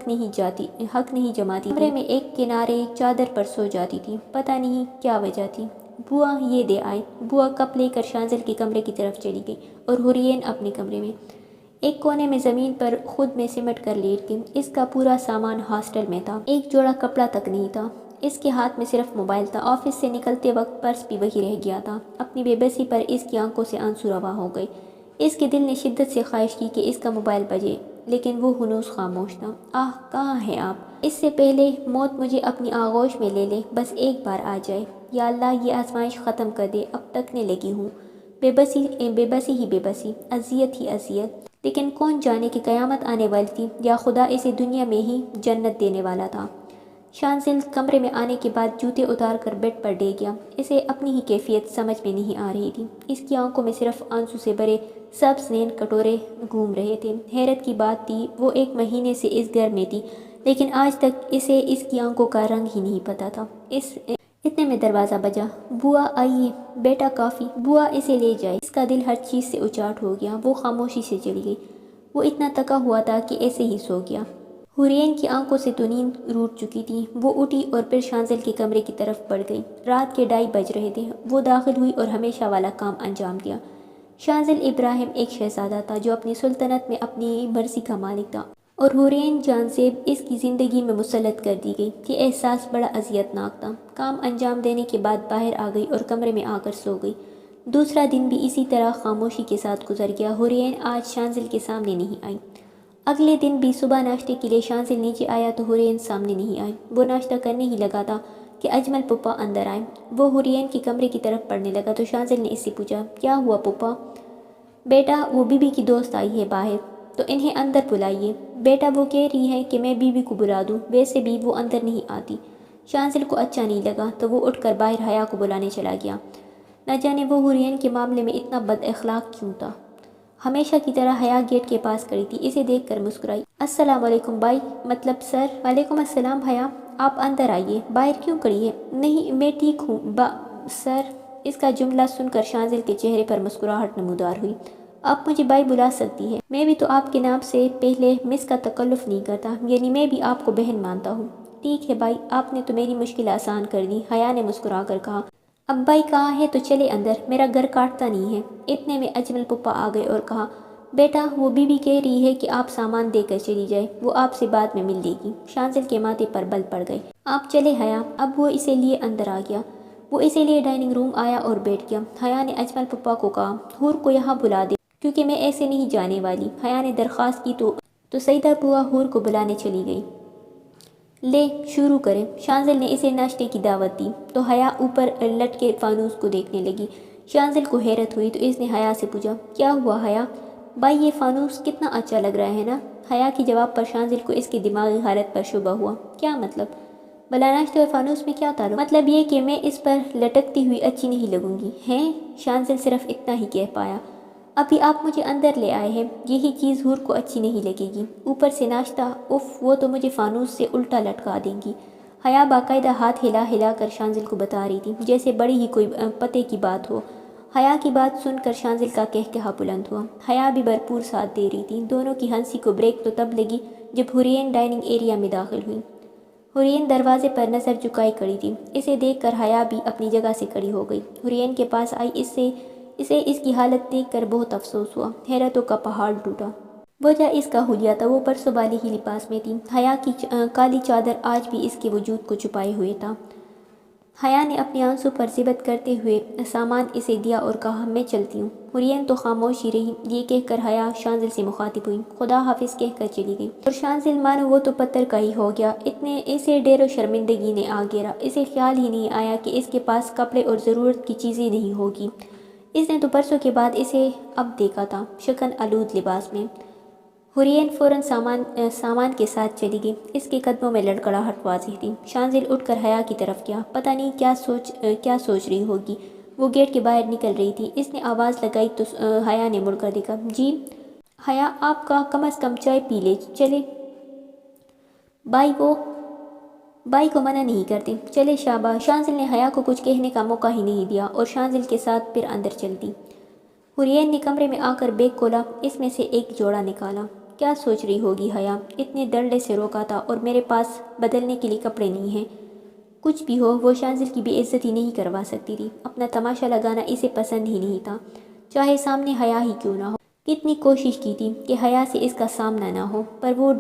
نہیں جماتی۔ کمرے میں ایک کنارے چادر پر سو جاتی تھی، پتہ نہیں کیا وجہ تھی۔ بوا یہ دے آئے۔ بوا کپ لے کر شانزل کے کمرے کی طرف چلی گئی اور حورین اپنے کمرے میں ایک کونے میں زمین پر خود میں سمٹ کر لیٹ گئی۔ اس کا پورا سامان ہاسٹل میں تھا، ایک جوڑا کپڑا تک نہیں تھا۔ اس کے ہاتھ میں صرف موبائل تھا۔ آفس سے نکلتے وقت پرس بھی وہی رہ گیا تھا۔ اپنی بے بسی پر اس کی آنکھوں سے آنسو رواں ہو گئے۔ اس کے دل نے شدت سے خواہش کی کہ اس کا موبائل بجے، لیکن وہ ہنوز خاموش تھا۔ آہ کہاں ہیں آپ؟ اس سے پہلے موت مجھے اپنی آغوش میں لے لے، بس ایک بار آ جائے۔ یا اللہ یہ آزمائش ختم کر دے، اب تکنے لگی ہوں، بے بسی ہی بے بسی، اذیت ہی اذیت۔ لیکن کون جانے کہ قیامت آنے والی تھی یا خدا اسے دنیا میں ہی جنت دینے والا تھا۔ شانزل کمرے میں آنے کے بعد جوتے اتار کر بیڈ پر ڈے گیا۔ اسے اپنی ہی کیفیت سمجھ میں نہیں آ رہی تھی۔ اس کی آنکھوں میں صرف آنسو سے بھرے سبز نین کٹورے گھوم رہے تھے۔ حیرت کی بات تھی، وہ ایک مہینے سے اس گھر میں تھی لیکن آج تک اسے اس کی آنکھوں کا رنگ ہی نہیں پتا تھا۔ اتنے میں دروازہ بجا۔ بوا آئیے، بیٹا کافی۔ بوا اسے لے جائے۔ اس کا دل ہر چیز سے اچاٹ ہو گیا۔ وہ خاموشی سے چلی گئی۔ وہ اتنا تکا ہوا تھا کہ ایسے ہی سو گیا۔ حورین کی آنکھوں سے تو نیند روٹ چکی تھی۔ وہ اٹھی اور پھر شانزل کے کمرے کی طرف بڑھ گئی۔ رات کے 2:30 بج رہے تھے۔ وہ داخل ہوئی اور ہمیشہ والا کام انجام دیا۔ شانزل ابراہیم ایک شہزادہ تھا جو اپنی سلطنت میں اپنی مرضی کا مالک تھا اور حورین جانزیب اس کی زندگی میں مسلط کر دی گئی۔ یہ احساس بڑا اذیت ناک تھا۔ کام انجام دینے کے بعد باہر آ گئی اور کمرے میں آ کر سو گئی۔ دوسرا دن بھی اسی طرح خاموشی کے ساتھ گزر گیا۔ حورین آج شانزل کے سامنے نہیں آئی۔ اگلے دن بھی صبح ناشتے کے لیے شانزل نیچے آیا تو حورین سامنے نہیں آئی۔ وہ ناشتہ کرنے ہی لگا تھا کہ اجمل پھپھا اندر آئے۔ وہ حورین کے کمرے کی طرف پڑھنے لگا تو شانزل نے اس سے پوچھا، کیا ہوا پھپھا؟ بیٹا وہ بی بی کی دوست آئی ہے باہر، تو انہیں اندر بلائیے۔ بیٹا وہ کہہ رہی ہے کہ میں بی بی کو بلا دوں، ویسے بھی وہ اندر نہیں آتی۔ شانزل کو اچھا نہیں لگا تو وہ اٹھ کر باہر حیا کو بلانے چلا گیا۔ نہ جانے وہ حورین کے معاملے میں اتنا بد اخلاق کیوں تھا۔ ہمیشہ کی طرح حیا گیٹ کے پاس کھڑی تھی۔ اسے دیکھ کر مسکرائی، السلام علیکم بھائی، مطلب سر۔ وعلیکم السلام حیا، آپ اندر آئیے، باہر کیوں کھڑی ہے؟ نہیں میں ٹھیک ہوں سر۔ اس کا جملہ سن کر شانزل کے چہرے پر مسکراہٹ نمودار ہوئی۔ آپ مجھے بھائی بلا سکتی ہے، میں بھی تو آپ کے نام سے پہلے مس کا تکلف نہیں کرتا، یعنی میں بھی آپ کو بہن مانتا ہوں۔ ٹھیک ہے بھائی، آپ نے تو میری مشکل آسان کر دی، حیا نے مسکرا کر کہا۔ اب بھائی کہاں ہے تو چلے اندر، میرا گھر کاٹتا نہیں ہے۔ اتنے میں اجمل پپا آ گئے اور کہا، بیٹا وہ بی بی کہہ رہی ہے کہ آپ سامان دے کر چلی جائے، وہ آپ سے بعد میں مل لے گی۔ شانزل کے ماتھے پر بل پڑ گئے۔ آپ چلے حیا۔ اب وہ اسے لیے اندر آ گیا۔ وہ اسے لیے ڈائننگ روم آیا اور بیٹھ گیا۔ حیا نے اجمل پپا کو کہا، حور کو یہاں بلا دے کیونکہ میں ایسے نہیں جانے والی۔ حیا نے درخواست کی تو سیدہ بوا حور کو بلانے چلی گئی۔ لے شروع کریں۔ شانزل نے اسے ناشتے کی دعوت دی تو حیا اوپر لٹکے فانوس کو دیکھنے لگی۔ شانزل کو حیرت ہوئی تو اس نے حیا سے پوچھا، کیا ہوا حیا؟ بھائی یہ فانوس کتنا اچھا لگ رہا ہے نا؟ حیا کے جواب پر شانزل کو اس کی دماغی حالت پر شبہ ہوا۔ کیا مطلب؟ بلا ناشتے اور فانوس میں کیا تعلق؟ مطلب یہ کہ میں اس پر لٹکتی ہوئی اچھی نہیں لگوں گی ہیں؟ شانزل صرف اتنا ہی کہہ پایا۔ ابھی آپ مجھے اندر لے آئے ہیں، یہی چیز حور کو اچھی نہیں لگے گی، اوپر سے ناشتہ، اف وہ تو مجھے فانوس سے الٹا لٹکا دیں گی۔ حیا باقاعدہ ہاتھ ہلا ہلا کر شانزل کو بتا رہی تھی، جیسے بڑی ہی کوئی پتے کی بات ہو۔ حیا کی بات سن کر شانزل کا کہکہا بلند ہوا۔ حیا بھی بھرپور ساتھ دے رہی تھی۔ دونوں کی ہنسی کو بریک تو تب لگی جب حورین ڈائننگ ایریا میں داخل ہوئی۔ حورین دروازے پر نظر جھکائی کھڑی تھی۔ اسے دیکھ کر حیا بھی اپنی جگہ سے کھڑی ہو گئی۔ حورین کے پاس آئی، اسے اس کی حالت دیکھ کر بہت افسوس ہوا۔ حیرتوں کا پہاڑ ٹوٹا۔ وجہ اس کا حلیہ تھا، وہ پرسوں والی ہی لباس میں تھی۔ حیا کی کالی چادر آج بھی اس کے وجود کو چھپائے ہوئے تھا۔ حیا نے اپنے آنسوں پر ضبط کرتے ہوئے سامان اسے دیا اور کہا، میں چلتی ہوں۔ حورین تو خاموش ہی رہی۔ یہ کہہ کر حیا شانزل سے مخاطب ہوئی، خدا حافظ کہہ کر چلی گئی۔ اور شانزل مانو وہ تو پتھر کا ہی ہو گیا۔ اسے ڈیر و شرمندگی نے آ گھیرا۔ اسے خیال ہی نہیں آیا کہ اس کے پاس کپڑے اور ضرورت کی چیزیں نہیں ہوگی۔ اس نے تو پرسوں کے بعد اسے اب دیکھا تھا، شکن آلود لباس میں۔ حورین فوراً سامان کے ساتھ چلی گئی۔ اس کے قدموں میں لڑکڑاہٹ واضح تھی۔ شانزل اٹھ کر حیا کی طرف گیا۔ پتہ نہیں کیا سوچ رہی ہوگی۔ وہ گیٹ کے باہر نکل رہی تھی۔ اس نے آواز لگائی تو حیا نے مڑ کر دیکھا۔ جی حیا، آپ کا کم از کم چائے پی لے چلے۔ بائی کو منع نہیں کرتے، چلے شاباش۔ شانزل نے حیا کو کچھ کہنے کا موقع ہی نہیں دیا اور شانزل کے ساتھ پھر اندر چل دی۔ حورین نے کمرے میں آ کر بیگ کھولا، اس میں سے ایک جوڑا نکالا۔ کیا سوچ رہی ہوگی حیا؟ اتنے دڑلے سے روکا تھا اور میرے پاس بدلنے کے لیے کپڑے نہیں ہیں۔ کچھ بھی ہو، وہ شانزل کی بے عزتی نہیں کروا سکتی تھی۔ اپنا تماشا لگانا اسے پسند ہی نہیں تھا، چاہے سامنے حیا ہی کیوں نہ ہو۔ کتنی کوشش کی تھی کہ حیا سے اس کا سامنا نہ ہو، پر وہ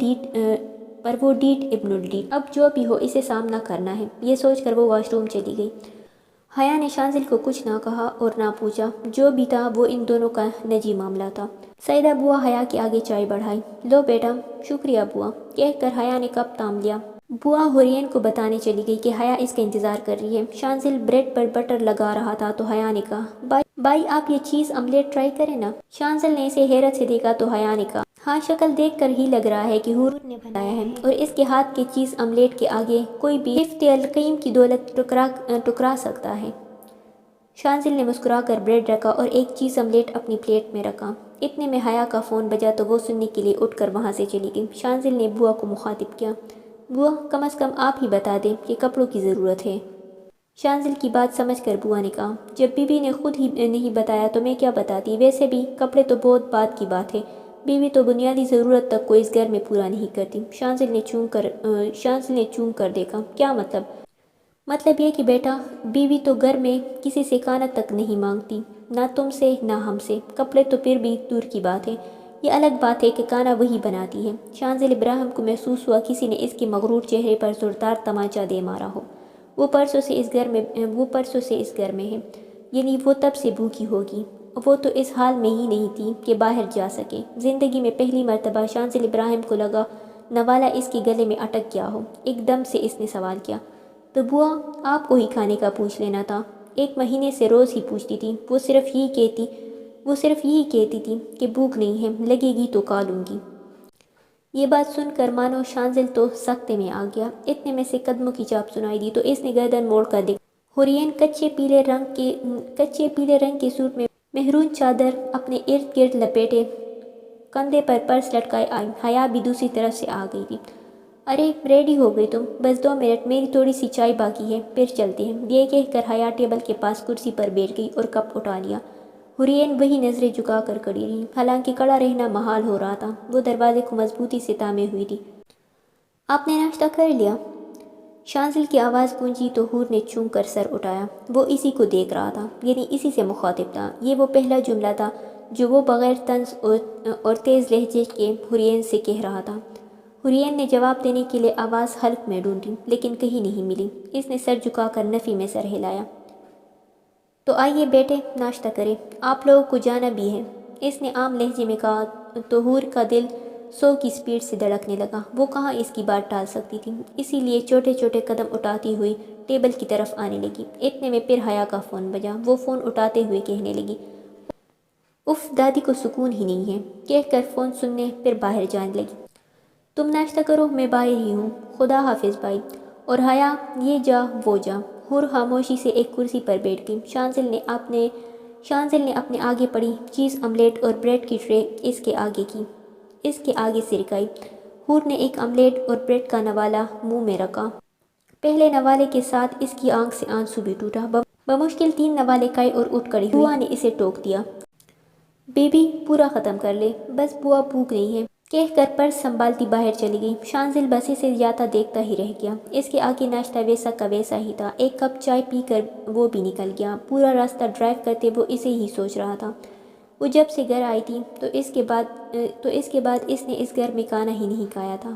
ڈیٹ ابن الڈیٹ۔ اب جو بھی ہو اسے سامنا کرنا ہے، یہ سوچ کر وہ واش روم چلی گئی۔ حیا نے شانزل کو کچھ نہ کہا اور نہ پوچھا۔ جو بھی تھا وہ ان دونوں کا نجی معاملہ تھا۔ سیدہ بوا حیا کے آگے چائے بڑھائی۔ لو بیٹا۔ شکریہ بوا کہہ کر حیا نے کپ تام لیا۔ بوا حورین کو بتانے چلی گئی کہ حیا اس کا انتظار کر رہی ہے۔ شانزل بریڈ پر بٹر لگا رہا تھا تو حیا نے کہا، بائی آپ یہ چیز آملیٹ ٹرائی کریں نا۔ شانزل نے اسے حیرت سے دیکھا تو حیا نے کہا، ہاں شکل دیکھ کر ہی لگ رہا ہے کہ حور نے بنایا ہے اور اس کے ہاتھ کے چیز آملیٹ کے آگے کوئی بھی حفظ القیم کی دولت ٹکرا سکتا ہے۔ شانزل نے مسکرا کر بریڈ رکھا اور ایک چیز آملیٹ اپنی پلیٹ میں رکھا۔ اتنے میں حیا کا فون بجا تو وہ سننے کے لیے اٹھ کر وہاں سے چلی گئی۔ شانزل نے بوا کو مخاطب کیا، بوا کم از کم آپ ہی بتا دیں کہ کپڑوں کی ضرورت ہے۔ شانزل کی بات سمجھ کر بوا نے کہا، جب بیوی نے خود ہی نہیں بتایا تو میں کیا بتاتی؟ ویسے بھی کپڑے تو بہت بعد کی بات ہے، بیوی تو بنیادی ضرورت تک کو اس گھر میں پورا نہیں کرتی۔ شانزل نے چونک کر دیکھا، کیا مطلب؟ مطلب یہ کہ بیٹا، بیوی تو گھر میں کسی سے کانت تک نہیں مانگتی، نہ تم سے نہ ہم سے۔ کپڑے تو پھر بھی دور کی بات ہے، یہ الگ بات ہے کہ کانا وہی بناتی ہے۔ شانزل ابراہیم کو محسوس ہوا کسی نے اس کے مغرور چہرے پر زوردار تمانچہ دے مارا ہو۔ وہ پرسوں سے اس گھر میں ہے، یعنی وہ تب سے بھوکی ہوگی۔ وہ تو اس حال میں ہی نہیں تھی کہ باہر جا سکے۔ زندگی میں پہلی مرتبہ شانزل ابراہیم کو لگا نوالہ اس کے گلے میں اٹک گیا ہو۔ ایک دم سے اس نے سوال کیا، تو بوا آپ کو ہی کھانے کا پوچھ لینا تھا۔ 1 مہینے سے روز ہی پوچھتی تھی، وہ صرف یہی کہتی تھی کہ بھوک نہیں ہے، لگے گی تو کھا لوں گی۔ یہ بات سن کر مانو شانزل تو سکتے میں آ گیا۔ اتنے میں سے قدموں کی چاپ سنائی دی تو اس نے گردن موڑ کر دیکھا۔ حورین کچے پیلے رنگ کے سوٹ میں مہرون چادر اپنے ارد گرد لپیٹے کندھے پر پرس لٹکائے آئی۔ حیا بھی دوسری طرف سے آ گئی تھی۔ ارے ریڈی ہو گئی تم؟ بس 2 منٹ، میری تھوڑی سی چائے باقی ہے، پھر چلتے ہیں۔ یہ کہہ کر حیا ٹیبل کے پاس کرسی پر بیٹھ گئی اور کپ اٹھا لیا۔ حورین وہی نظریں جھکا کر کھڑی رہی، حالانکہ کھڑا رہنا محال ہو رہا تھا۔ وہ دروازے کو مضبوطی سے تھامے ہوئی تھی۔ آپ نے ناشتہ کر لیا؟ شانزل کی آواز گونجی تو حور نے چونک کر سر اٹھایا۔ وہ اسی کو دیکھ رہا تھا، یعنی اسی سے مخاطب تھا۔ یہ وہ پہلا جملہ تھا جو وہ بغیر طنز اور تیز لہجے کے حورین سے کہہ رہا تھا۔ حورین نے جواب دینے کے لیے آواز حلق میں ڈھونڈی، لیکن کہیں نہیں ملی۔ اس نے سر جھکا کر نفی میں سر ہلایا۔ تو آئیے بیٹے، ناشتہ کریں، آپ لوگوں کو جانا بھی ہے، اس نے عام لہجے میں کہا تو حور کا دل 100 کی سپیڈ سے دھڑکنے لگا۔ وہ کہاں اس کی بات ٹال سکتی تھی، اسی لیے چھوٹے چھوٹے قدم اٹھاتی ہوئی ٹیبل کی طرف آنے لگی۔ اتنے میں پھر حیا کا فون بجا۔ وہ فون اٹھاتے ہوئے کہنے لگی، اف دادی کو سکون ہی نہیں ہے، کہہ کر فون سننے پھر باہر جانے لگی۔ تم ناشتہ کرو، میں باہر ہی ہوں، خدا حافظ بھائی۔ اور حیا یہ جا وہ جا۔ حور خاموشی سے ایک کرسی پر بیٹھ گئی۔ شانزل نے اپنے آگے پڑی چیز آملیٹ اور بریڈ کی ٹرے اس کے آگے سے رکھائی۔ حور نے ایک آملیٹ اور بریڈ کا نوالا منہ میں رکھا۔ پہلے نوالے کے ساتھ اس کی آنکھ سے آنسو بھی ٹوٹا۔ بمشکل 3 نوالے کھائے اور اٹھ کھڑی ہوئی۔ بوا نے اسے ٹوک دیا، بیبی پورا ختم کر لے، بس بوا بھوک نہیں ہے، کہہ کر پرس سنبھالتی باہر چلی گئی۔ شانزل بس سے جاتا دیکھتا ہی رہ گیا۔ اس کے آگے ناشتہ ویسا کا ویسا ہی تھا۔ ایک کپ چائے پی کر وہ بھی نکل گیا۔ پورا راستہ ڈرائیو کرتے وہ اسے ہی سوچ رہا تھا۔ وہ جب سے گھر آئی تھی تو اس کے بعد اس نے اس گھر میں کھانا ہی نہیں کھایا تھا۔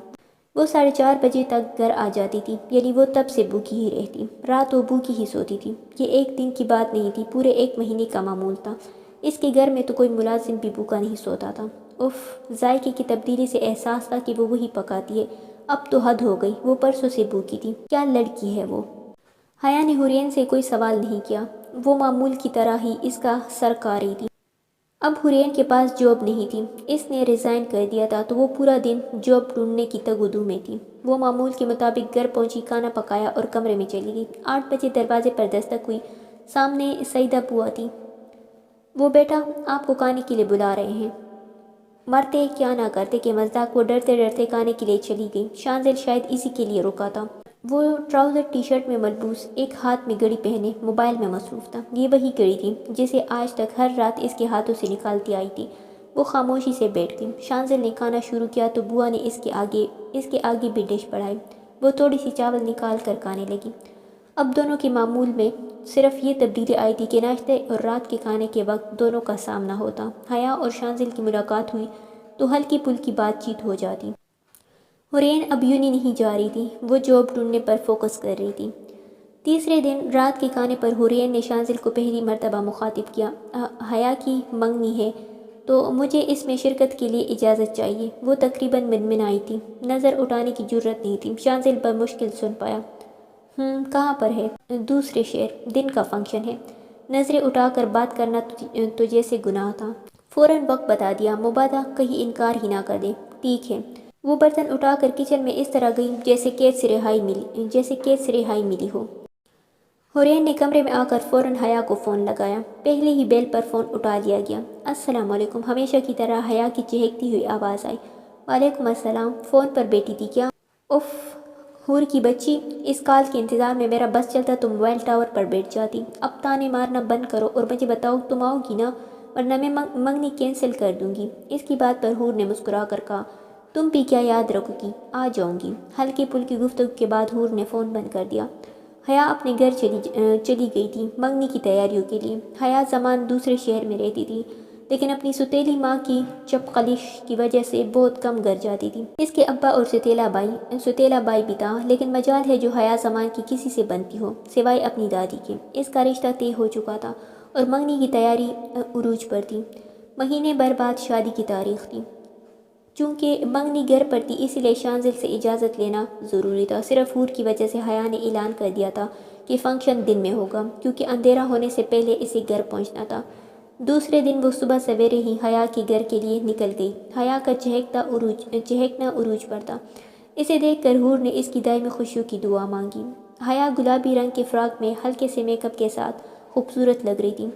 وہ 4:30 بجے تک گھر آ جاتی تھی، یعنی وہ تب سے بھوکی ہی رہتی، رات وہ بھوکی ہی سوتی تھی۔ یہ ایک دن کی بات نہیں تھی، پورے 1 مہینے کا معمول تھا۔ اس کے گھر میں تو کوئی ملازم بھی بھوکا نہیں سوتا تھا۔ اف، ذائقے کی تبدیلی سے احساس تھا کہ وہ وہی پکاتی ہے۔ اب تو حد ہو گئی، وہ پرسوں سے بھوکی تھی، کیا لڑکی ہے وہ۔ حیا نے حورین سے کوئی سوال نہیں کیا، وہ معمول کی طرح ہی اس کا سر کھا رہی تھی۔ اب حورین کے پاس جاب نہیں تھی، اس نے ریزائن کر دیا تھا، تو وہ پورا دن جاب ڈھونڈنے کی تگ و دو میں تھی۔ وہ معمول کے مطابق گھر پہنچی، کھانا پکایا اور کمرے میں چلی گئی۔ 8 بجے دروازے پر دستک ہوئی، سامنے سعیدہ بوا تھی۔ وہ بیٹا آپ کو کھانے کے لیے بلا رہے ہیں۔ مرتے کیا نہ کرتے کہ مزداق، وہ ڈرتے ڈرتے کھانے کے لیے چلی گئی۔ شانزل شاید اسی کے لیے رکا تھا۔ وہ ٹراؤزر ٹی شرٹ میں ملبوس، ایک ہاتھ میں گھڑی پہنے موبائل میں مصروف تھا۔ یہ وہی گھڑی تھی جسے آج تک ہر رات اس کے ہاتھوں سے نکالتی آئی تھی۔ وہ خاموشی سے بیٹھ گئی۔ شانزل نے کھانا شروع کیا تو بوا نے اس کے آگے بھی ڈش بڑھائی۔ وہ تھوڑی سی چاول نکال کر کھانے لگی۔ اب دونوں کے معمول میں صرف یہ تبدیلی آئی تھی کہ ناشتے اور رات کے کھانے کے وقت دونوں کا سامنا ہوتا۔ حیا اور شانزل کی ملاقات ہوئی تو ہلکی پھلکی بات چیت ہو جاتی۔ حورین اب یونی نہیں جا رہی تھی، وہ جاب ڈھونڈنے پر فوکس کر رہی تھی۔ تیسرے دن رات کے کھانے پر حورین نے شانزل کو پہلی مرتبہ مخاطب کیا، حیا کی منگنی ہے تو مجھے اس میں شرکت کے لیے اجازت چاہیے۔ وہ تقریباً منمنائی تھی، نظر اٹھانے کی جرت نہیں تھی۔ شانزل بمشکل سن پایا، کہاں پر ہے؟ دوسرے شہر، دن کا فنکشن ہے۔ نظریں اٹھا کر بات کرنا تو جیسے گناہ تھا۔ فوراً وقت بتا دیا، مبادا کہیں انکار ہی نہ کر دے۔ ٹھیک ہے۔ وہ برتن اٹھا کر کچن میں اس طرح گئی جیسے قید سے رہائی ملی ہو۔ حورین نے کمرے میں آ کر فوراً حیا کو فون لگایا۔ پہلے ہی بیل پر فون اٹھا لیا گیا۔ السلام علیکم، ہمیشہ کی طرح حیا کی چہکتی ہوئی آواز آئی۔ وعلیکم السلام، فون پر بیٹھی تھی کیا؟ اف، حور کی بچی، اس کال کے انتظار میں میرا بس چلتا تو موبائل ٹاور پر بیٹھ جاتی۔ اب تانے مارنا بند کرو اور مجھے بتاؤ تم آؤ گی نا، ورنہ میں منگنی کینسل کر دوں گی۔ اس کی بات پر حور نے مسکرا کر کہا، تم بھی کیا یاد رکھو گی، آ جاؤں گی۔ ہلکی پھلکی گفتگو کے بعد حور نے فون بند کر دیا۔ حیا اپنے گھر چلی گئی تھی منگنی کی تیاریوں کے لیے۔ حیا زمان دوسرے شہر میں رہتی تھی، لیکن اپنی ستیلی ماں کی چپقلش کی وجہ سے بہت کم گھر جاتی تھی۔ اس کے ابا اور ستیلا بائی بھی تھا، لیکن مجال ہے جو حیا زمان کی کسی سے بنتی ہو سوائے اپنی دادی کے۔ اس کا رشتہ طے ہو چکا تھا اور منگنی کی تیاری عروج پر تھی۔ مہینے بھر بعد شادی کی تاریخ تھی۔ چونکہ منگنی گھر پر تھی اسی لیے شانزل سے اجازت لینا ضروری تھا۔ صرف حور کی وجہ سے حیا نے اعلان کر دیا تھا کہ فنکشن دن میں ہوگا، کیونکہ اندھیرا ہونے سے پہلے اسے گھر پہنچنا تھا۔ دوسرے دن وہ صبح سویرے ہی حیا کے گھر کے لیے نکل گئی۔ حیا کا چہکنا عروج پر تھا۔ اسے دیکھ کر حور نے اس کی دائمی خوشیوں کی دعا مانگی۔ حیا گلابی رنگ کے فراک میں ہلکے سے میک اپ کے ساتھ خوبصورت لگ رہی تھی۔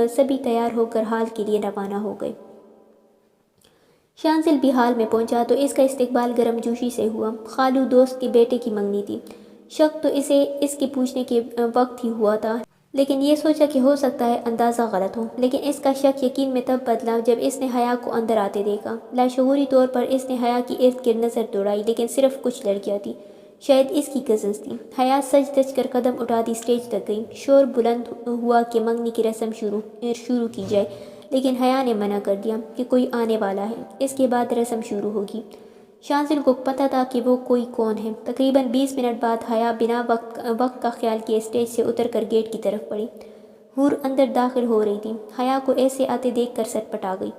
سبھی تیار ہو کر ہال کے لیے روانہ ہو گئے۔ شانزل بھی ہال میں پہنچا تو اس کا استقبال گرم جوشی سے ہوا۔ خالو دوست کے بیٹے کی منگنی تھی۔ شک تو اسے اس کے پوچھنے کے وقت ہی ہوا تھا، لیکن یہ سوچا کہ ہو سکتا ہے اندازہ غلط ہو۔ لیکن اس کا شک یقین میں تب بدلا جب اس نے حیا کو اندر آتے دیکھا۔ لاشعوری طور پر اس نے حیا کی ارد گرد نظر دوڑائی، لیکن صرف کچھ لڑکیاں تھیں شاید اس کی کزنس تھی۔ حیا سج دج کر قدم اٹھاتی اسٹیج تک گئی۔ شور بلند ہوا کہ منگنی کی رسم شروع کی جائے، لیکن حیا نے منع کر دیا کہ کوئی آنے والا ہے، اس کے بعد رسم شروع ہوگی۔ شانزل کو پتہ تھا کہ وہ کوئی کون ہے۔ تقریباً 20 منٹ بعد حیا بنا وقت کا خیال کیے اسٹیج سے اتر کر گیٹ کی طرف بڑھی۔ حور اندر داخل ہو رہی تھی۔ حیا کو ایسے آتے دیکھ کر سٹ آ گئی۔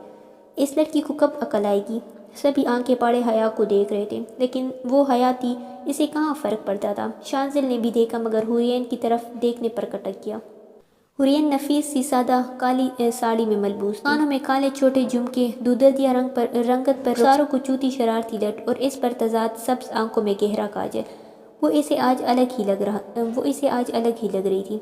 اس لڑکی کو کب عقل آئے گی؟ سبھی آنکھیں پاڑے حیا کو دیکھ رہے تھے، لیکن وہ حیا تھی، اسے کہاں فرق پڑتا تھا۔ شانزل نے بھی دیکھا مگر حورین کی طرف دیکھنے پر کٹک گیا۔ حورین نفیس سی سادہ کالی ساڑی میں ملبوس، کانوں میں کالے چھوٹے جھمکے، دودھیا رنگت پر رخساروں کو چوتی شرارتی لٹ اور اس پر تضاد سبز آنکھوں میں گہرا کاجل۔ وہ اسے آج الگ ہی لگ رہی تھی۔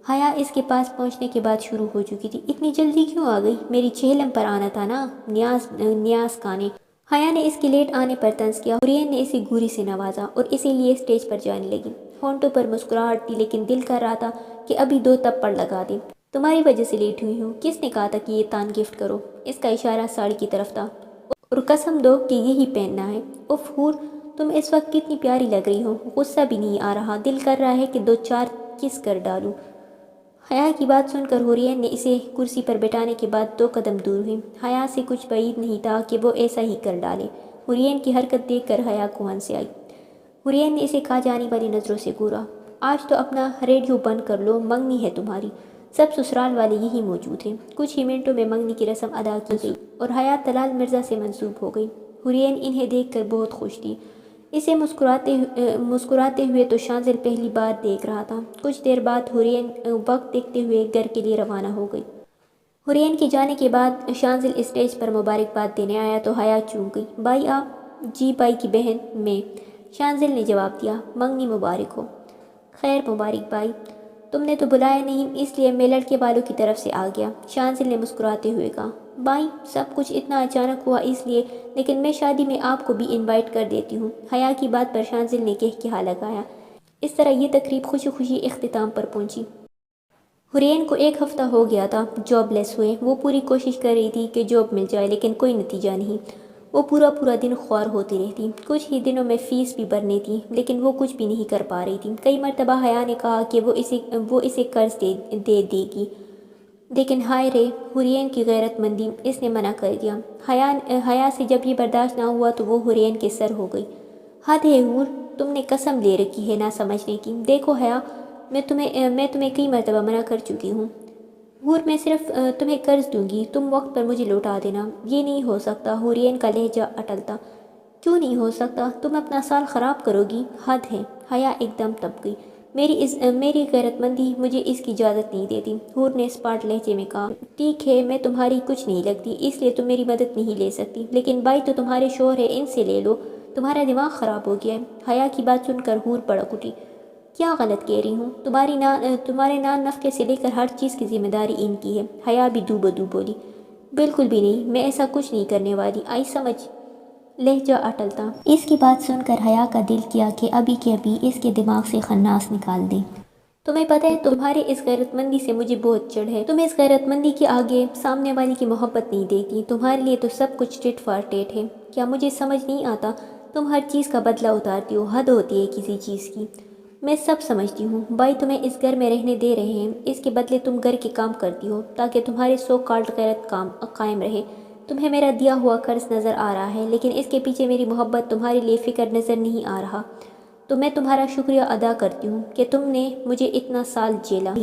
حیا اس کے پاس پہنچنے کے بعد شروع ہو چکی تھی۔ اتنی جلدی کیوں آ گئی؟ میری چہلم پر آنا تھا نا، نیاز کانے۔ حیا نے اس کے لیٹ آنے پر طنز کیا۔ حورین نے اسے گھوری سے نوازا اور اسی لیے اسٹیج پر جانے لگی۔ ہونٹوں پر مسکراہٹ تھی، لیکن دل کر رہا تھا کہ ابھی 2 تپڑ لگا دے۔ تمہاری وجہ سے لیٹ ہوئی ہوں۔ کس نے کہا تھا کہ یہ تان گفٹ کرو؟ اس کا اشارہ ساڑی کی طرف تھا۔ اور قسم دو کہ یہی پہننا ہے۔ اف حور، تم اس وقت کتنی پیاری لگ رہی ہو۔ غصہ بھی نہیں آ رہا، دل کر رہا ہے کہ 2-4 کس کر ڈالوں۔ حیا کی بات سن کر حورین نے اسے کرسی پر بٹھانے کے بعد 2 قدم دور ہوئی۔ حیا سے کچھ بعید نہیں تھا کہ وہ ایسا ہی کر ڈالے۔ حورین کی حرکت دیکھ کر حیا کو ہنسی آئی۔ حورین نے اسے کھا جانے والی نظروں سے گھورا۔ آج تو اپنا ریڈیو بند کر لو، منگنی ہے تمہاری۔ سب سسرال والے یہی موجود ہیں۔ کچھ ہی منٹوں میں منگنی کی رسم ادا کی گئی اور حیا طلال مرزا سے منسوب ہو گئی۔ حورین انہیں دیکھ کر بہت خوش تھی۔ اسے مسکراتے ہوئے تو شانزل پہلی بار دیکھ رہا تھا۔ کچھ دیر بعد حورین وقت دیکھتے ہوئے گھر کے لیے روانہ ہو گئی۔ حورین کے جانے کے بعد شانزل اسٹیج پر مبارکباد دینے آیا تو حیا چونک گئی۔ بائی آپ؟ جی بائی کی بہن میں، شانزل نے جواب دیا۔ منگنی مبارک ہو۔ خیر مبارک بائی، تم نے تو بلایا نہیں، اس لیے میں لڑکے والوں کی طرف سے آ گیا، شانزل نے مسکراتے ہوئے کہا۔ بائی سب کچھ اتنا اچانک ہوا اس لیے، لیکن میں شادی میں آپ کو بھی انوائٹ کر دیتی ہوں، حیا کی بات پر شانزل نے کہا لگایا۔ اس طرح یہ تقریب خوشی خوشی اختتام پر پہنچی۔ حورین کو 1 ہفتہ ہو گیا تھا جاب لیس ہوئے۔ وہ پوری کوشش کر رہی تھی کہ جاب مل جائے، لیکن کوئی نتیجہ نہیں۔ وہ پورا دن خوار ہوتی رہتی۔ کچھ ہی دنوں میں فیس بھی بھرنی تھی، لیکن وہ کچھ بھی نہیں کر پا رہی تھی۔ کئی مرتبہ حیا نے کہا کہ وہ اسے قرض دے گی، لیکن ہائے رے، حورین کی غیرت مندی، اس نے منع کر دیا۔ حیا سے جب یہ برداشت نہ ہوا تو وہ حورین کے سر ہو گئی۔ حد ہے حور، تم نے قسم لے رکھی ہے نہ سمجھنے کی۔ دیکھو حیا، میں تمہیں کئی مرتبہ منع کر چکی ہوں۔ حور میں صرف تمہیں قرض دوں گی، تم وقت پر مجھے لوٹا دینا۔ یہ نہیں ہو سکتا، حورین کا لہجہ اٹل تھا۔ کیوں نہیں ہو سکتا؟ تم اپنا سال خراب کرو گی، حد ہے۔ حیا ایک دم تپ گئی۔ میری غیرت مندی مجھے اس کی اجازت نہیں دیتی، حور نے اسپاٹ لہجے میں کہا۔ ٹھیک ہے، میں تمہاری کچھ نہیں لگتی، اس لیے تم میری مدد نہیں لے سکتی، لیکن بائی تو تمہارے شوہر ہے، ان سے لے لو، تمہارا دماغ خراب ہو گیا ہے۔ حیا کی بات سن کر حور بھڑک اٹھی۔ کیا غلط کہہ رہی ہوں؟ تمہارے نان نفقے سے لے کر ہر چیز کی ذمہ داری ان کی ہے۔ حیا بھی دو بدو بولی۔ بالکل بھی نہیں، میں ایسا کچھ نہیں کرنے والی، آئی سمجھ؟ لہجہ اٹل تھا۔ اس کی بات سن کر حیا کا دل کیا کہ ابھی کے ابھی اس کے دماغ سے خناس نکال دے۔ تمہیں پتہ ہے تمہارے اس غیرت مندی سے مجھے بہت چڑھ ہے۔ تم اس غیرت مندی کے آگے سامنے والی کی محبت نہیں دیکھتی، تمہارے لیے تو سب کچھ ٹٹ فار ٹیٹ ہے۔ کیا مجھے سمجھ نہیں آتا؟ تم ہر چیز کا بدلہ اتارتی ہو، حد ہوتی ہے کسی چیز کی۔ میں سب سمجھتی ہوں، بائی تمہیں اس گھر میں رہنے دے رہے ہیں، اس کے بدلے تم گھر کے کام کرتی ہو تاکہ تمہارے سو کالڈ غیرت قائم رہے۔ تمہیں میرا دیا ہوا قرض نظر آ رہا ہے، لیکن اس کے پیچھے میری محبت، تمہارے لیے فکر نظر نہیں آ رہا، تو میں تمہارا شکریہ ادا کرتی ہوں کہ تم نے مجھے اتنا سال جیلا۔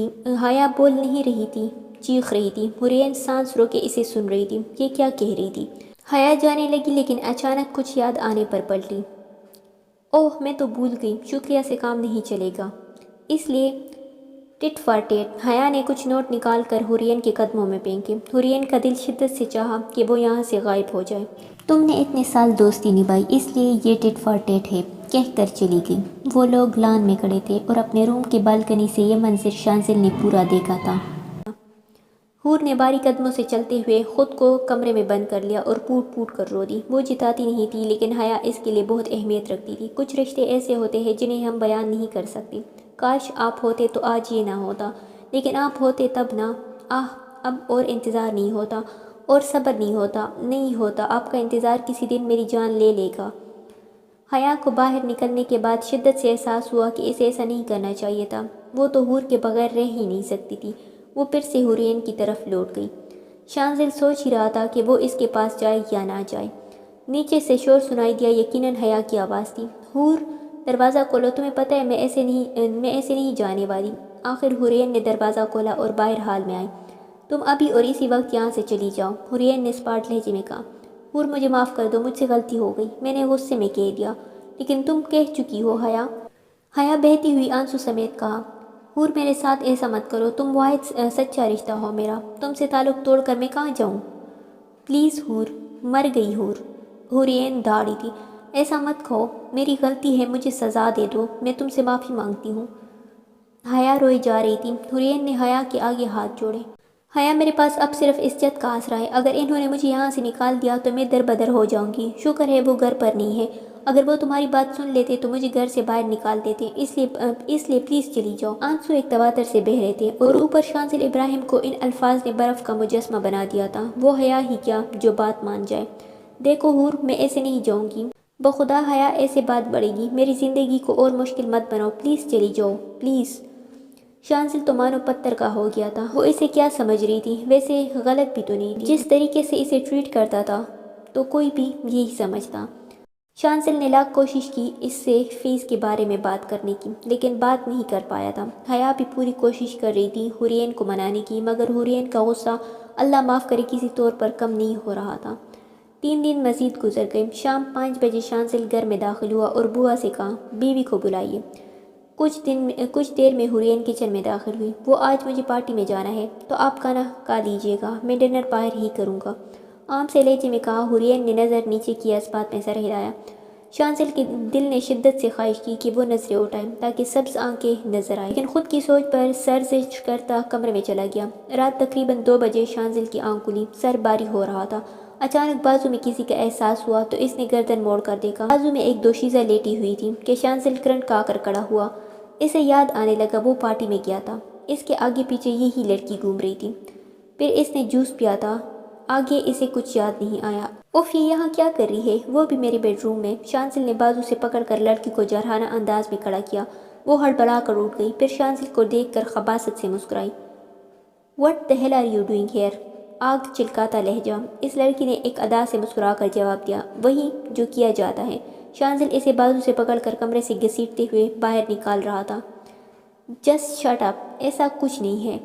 حیا بول نہیں رہی تھی، چیخ رہی تھی۔ حورین سانس روکے اسے سن رہی تھی، یہ کیا کہہ رہی تھی۔ حیا جانے لگی، لیکن اچانک کچھ یاد آنے پر پلٹی۔ اوہ میں تو بھول گئی، شکریہ سے کام نہیں چلے گا، اس لیے ٹٹ فار ٹیٹ۔ حیا نے کچھ نوٹ نکال کر حورین کے قدموں میں پھینکے۔ حورین کا دل شدت سے چاہا کہ وہ یہاں سے غائب ہو جائے۔ تم نے اتنے سال دوستی نبھائی، اس لیے یہ ٹٹ فار ٹیٹ ہے، کہہ کر چلی گئی۔ وہ لوگ لان میں کھڑے تھے اور اپنے روم کے بالکنی سے یہ منظر شانزل نے پورا دیکھا تھا۔ حور نے باری قدموں سے چلتے ہوئے خود کو کمرے میں بند کر لیا اور پوٹ پوٹ کر رو دی۔ وہ جتاتی نہیں تھی، لیکن حیا اس کے لیے بہت اہمیت رکھتی تھی۔ کچھ رشتے ایسے ہوتے ہیں جنہیں ہم بیان نہیں کر سکتے۔ کاش آپ ہوتے تو آج یہ نہ ہوتا، لیکن آپ ہوتے تب نہ۔ اب اور انتظار نہیں ہوتا، اور صبر نہیں ہوتا آپ کا انتظار کسی دن میری جان لے لے گا۔ حیا کو باہر نکلنے کے بعد شدت سے احساس ہوا کہ اسے ایسا نہیں کرنا چاہیے تھا۔ وہ تو حور کے بغیر رہ ہی نہیں سکتی تھی۔ وہ پھر سے حورین کی طرف لوٹ گئی۔ شانزل سوچ ہی رہا تھا کہ وہ اس کے پاس جائے یا نہ جائے۔ نیچے سے شور سنائی دیا، یقیناً حیا کی آواز تھی۔ حور، دروازہ کھولو، تمہیں پتہ ہے میں ایسے نہیں جانے والی۔ آخر حورین نے دروازہ کھولا اور باہر حال میں آئی۔ تم ابھی اور اسی وقت یہاں سے چلی جاؤ، حورین نے اسپاٹ لہجے میں کہا۔ حور، مجھے معاف کر دو، مجھ سے غلطی ہو گئی، میں نے غصے میں کہہ دیا۔ لیکن تم کہہ چکی ہو حیا۔ حیا بہتی ہوئی آنسو سمیت کہا۔ حور، میرے ساتھ ایسا مت کرو، تم واحد سچا رشتہ ہو میرا، تم سے تعلق توڑ کر میں کہاں جاؤں؟ پلیز حور۔ مر گئی حور، حورین دھاڑی تھی۔ ایسا مت کہو، میری غلطی ہے، مجھے سزا دے دو، میں تم سے معافی مانگتی ہوں۔ حیا روئی جا رہی تھی۔ حورین نے حیا کے آگے ہاتھ جوڑے۔ حیا، میرے پاس اب صرف عزت کا آسرا ہے، اگر انہوں نے مجھے یہاں سے نکال دیا تو میں دربدر ہو جاؤں گی۔ شکر ہے وہ گھر پر نہیں ہے، اگر وہ تمہاری بات سن لیتے تو مجھے گھر سے باہر نکال دیتے، اس لیے پلیز چلی جاؤ۔ آنسو ایک تواتر سے بہہ رہے تھے اور اوپر شانزل ابراہیم کو ان الفاظ نے برف کا مجسمہ بنا دیا تھا۔ وہ حیا ہی کیا جو بات مان جائے۔ دیکھو حور، میں ایسے نہیں جاؤں گی، بخدا حیا ایسے بات بڑھے گی، میری زندگی کو اور مشکل مت بناؤ، پلیز چلی جاؤ، پلیز۔ شانزل تو مانو پتھر کا ہو گیا تھا۔ وہ اسے کیا سمجھ رہی تھی؟ ویسے غلط بھی تو نہیں تھی، جس طریقے سے اسے ٹریٹ کرتا تھا تو کوئی بھی یہی سمجھتا۔ شانزل نے لاکھ کوشش کی اس سے فیس کے بارے میں بات کرنے کی، لیکن بات نہیں کر پایا تھا۔ حیا بھی پوری کوشش کر رہی تھی حورین کو منانے کی، مگر حورین کا غصہ اللہ معاف کرے کسی طور پر کم نہیں ہو رہا تھا۔ 3 دن مزید گزر گئے۔ شام 5 بجے شانزل گھر میں داخل ہوا اور بوا سے کہا، بیوی کو بلائیے۔ کچھ دیر میں حورین کچن میں داخل ہوئی۔ وہ، آج مجھے پارٹی میں جانا ہے تو آپ کھانا کھا لیجیے گا، میں ڈنر باہر ہی کروں گا، عام سے لہجے میں کہا۔ حورین نے نظر نیچے کیا، اس بات میں سر ہلایا۔ شانزل کے دل نے شدت سے خواہش کی کہ وہ نظریں اٹھائے تاکہ سبز آنکھیں نظر آئیں، لیکن خود کی سوچ پر سرزش کرتا کمرے میں چلا گیا۔ رات تقریباً 2 بجے شانزل کی آنکھ کھلی، سر بھاری ہو رہا تھا۔ اچانک بازو میں کسی کا احساس ہوا تو اس نے گردن موڑ کر دیکھا۔ بازو میں ایک دوشیزہ لیٹی ہوئی تھی کہ شانزل کرنٹ کھا کر کھڑا ہوا۔ اسے یاد آنے لگا وہ پارٹی میں گیا تھا، اس کے آگے پیچھے یہی لڑکی گھوم رہی تھی، پھر اس نے جوس پیا تھا، آگے اسے کچھ یاد نہیں آیا۔ اف، یہ یہاں کیا کر رہی ہے؟ وہ بھی میرے بیڈ روم میں۔ شانزل نے بازو سے پکڑ کر لڑکی کو جرحانہ انداز میں کھڑا کیا۔ وہ ہڑبڑا کر اٹھ گئی، پھر شانزل کو دیکھ کر خباثت سے مسکرائی۔ What the hell are you doing here؟ آگ چلکاتا لہجہ۔ اس لڑکی نے ایک ادا سے مسکرا کر جواب دیا، وہی جو کیا جاتا ہے۔ شانزل اسے بازو سے پکڑ کر کمرے سے گھسیٹتے ہوئے باہر نکال رہا تھا۔ جسٹ شٹ اپ، ایسا کچھ نہیں ہے،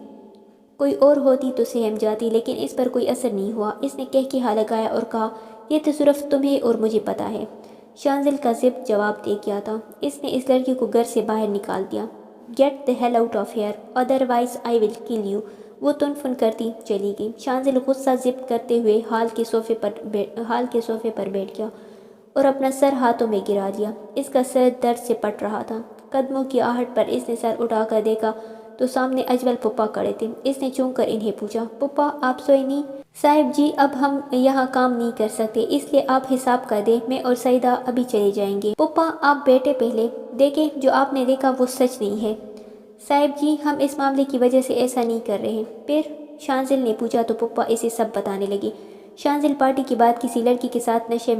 کوئی اور ہوتی تو سہم جاتی، لیکن اس پر کوئی اثر نہیں ہوا۔ اس نے کہہ لگایا اور کہا، یہ تو صرف تمہیں اور مجھے پتا ہے۔ شانزل کا ضبط جواب دے گیا تھا۔ اس نے اس لڑکی کو گھر سے باہر نکال دیا۔ Get the hell out of here otherwise I will kill you۔ وہ تن فن کرتی چلی گئی۔ شانزل غصہ ضبط کرتے ہوئے ہال کے صوفے پر بیٹھ گیا اور اپنا سر ہاتھوں میں گرا دیا۔ اس کا سر درد سے پٹ رہا تھا۔ قدموں کی آہٹ پر اس نے سر اٹھا کر دیکھا تو سامنے اجمل پپا کھڑے تھے۔ اس نے چونک کر انہیں پوچھا، پپا آپ سوئے نہیں؟ صاحب جی، اب ہم یہاں کام نہیں کر سکتے، اس لیے آپ حساب کر دیں، میں اور سعیدہ ابھی چلے جائیں گے۔ پپا آپ بیٹے پہلے، دیکھیں جو آپ نے دیکھا وہ سچ نہیں ہے۔ صاحب جی، ہم اس معاملے کی وجہ سے ایسا نہیں کر رہے۔ پھر شانزل نے پوچھا تو پپا اسے سب بتانے لگی۔ شانزل پارٹی کے بعد کسی لڑکی کے ساتھ نشے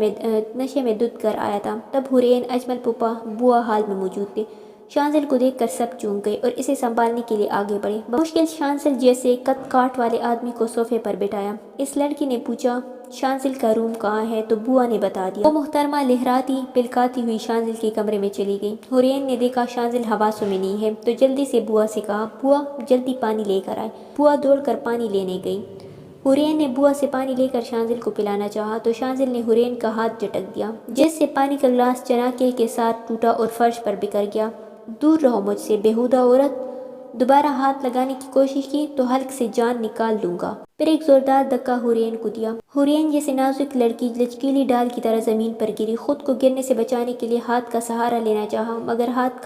میں دھت کر آیا تھا، تب حورین، اجمل پپا، بوا حال میں موجود تھے۔ شانزل کو دیکھ کر سب چونک گئے اور اسے سنبھالنے کے لیے آگے بڑھے۔ بمشکل شانزل جیسے کت کاٹ والے آدمی کو صوفے پر بٹھایا۔ اس لڑکی نے پوچھا، شانزل کا روم کہاں ہے؟ تو بوا نے بتا دیا۔ وہ محترمہ لہراتی پلکاتی ہوئی شانزل کے کمرے میں چلی گئی۔ حورین نے دیکھا شانزل حواسوں میں نہیں ہے تو جلدی سے بوا سے کہا، بوا جلدی پانی لے کر آئے۔ بوا دوڑ کر پانی لینے گئی۔ حورین نے بوا سے پانی لے کر شانزل کو پلانا چاہا تو شانزل نے حورین کا ہاتھ جھٹک دیا، جس سے پانی کا گلاس چناکے کے ساتھ ٹوٹا اور فرش پر بکھر گیا۔ دور رہو مجھ سے بےہودہ عورت، دوبارہ ہاتھ لگانے کی کوشش کی تو حلق سے جان نکال لوں گا۔ پھر ایک زوردار دھکا حورین کو دیا۔ حورین جیسے نازک لڑکی لچکیلی ڈال کی طرح زمین پر گری۔ خود کو گرنے سے بچانے کے لیے ہاتھ کا سہارا لینا چاہا، مگر ہاتھ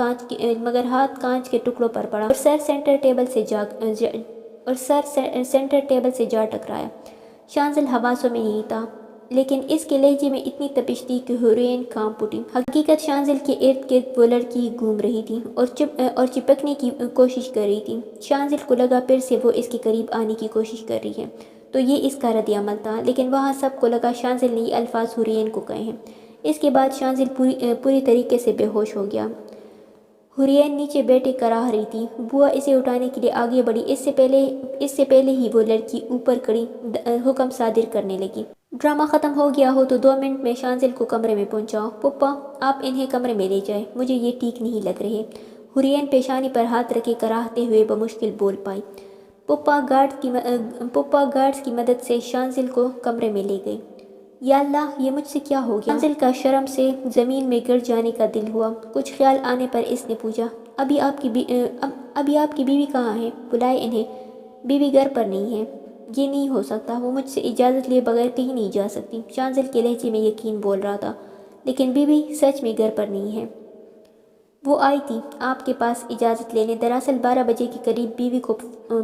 کانچ کے ٹکڑوں پر پڑا اور سر سینٹر ٹیبل سے جا ٹکرایا۔ شانزل حواسوں میں نہیں تھا، لیکن اس کے لہجے میں اتنی تپش تھی کہ حورین کانپ اٹھی۔ حقیقت شانزل کے ارد گرد وہ لڑکی گھوم رہی تھی اور چپکنے کی کوشش کر رہی تھی۔ شانزل کو لگا پھر سے وہ اس کے قریب آنے کی کوشش کر رہی ہے تو یہ اس کا رد عمل تھا، لیکن وہاں سب کو لگا شانزل نے یہ الفاظ حورین کو کہے ہیں۔ اس کے بعد شانزل پوری طریقے سے بے ہوش ہو گیا۔ حورین نیچے بیٹھے کراہ رہی تھی۔ بوا اسے اٹھانے کے لیے آگے بڑھی۔ اس سے پہلے ہی وہ لڑکی اوپر کھڑی حکم صادر کرنے لگی۔ ڈرامہ ختم ہو گیا ہو تو 2 منٹ میں شانزل کو کمرے میں پہنچاؤ۔ پپا آپ انہیں کمرے میں لے جائیں، مجھے یہ ٹھیک نہیں لگ رہے۔ حورین پیشانی پر ہاتھ رکھے کراہتے ہوئے بمشکل بول پائی۔ پپا گارڈز کی مدد سے شانزل کو کمرے میں لے گئی۔ یا اللہ یہ مجھ سے کیا ہو گیا؟ شانزل کا شرم سے زمین میں گر جانے کا دل ہوا۔ کچھ خیال آنے پر اس نے پوچھا، ابھی آپ کی بیوی کہاں ہے؟ بلائے انہیں۔ بیوی گھر پر نہیں ہے۔ یہ نہیں ہو سکتا، وہ مجھ سے اجازت لیے بغیر کہیں نہیں جا سکتی۔ شانزل کے لہجے میں یقین بول رہا تھا، لیکن بیوی سچ میں گھر پر نہیں ہے۔ وہ آئی تھی آپ کے پاس اجازت لینے۔ دراصل 12 بجے کے قریب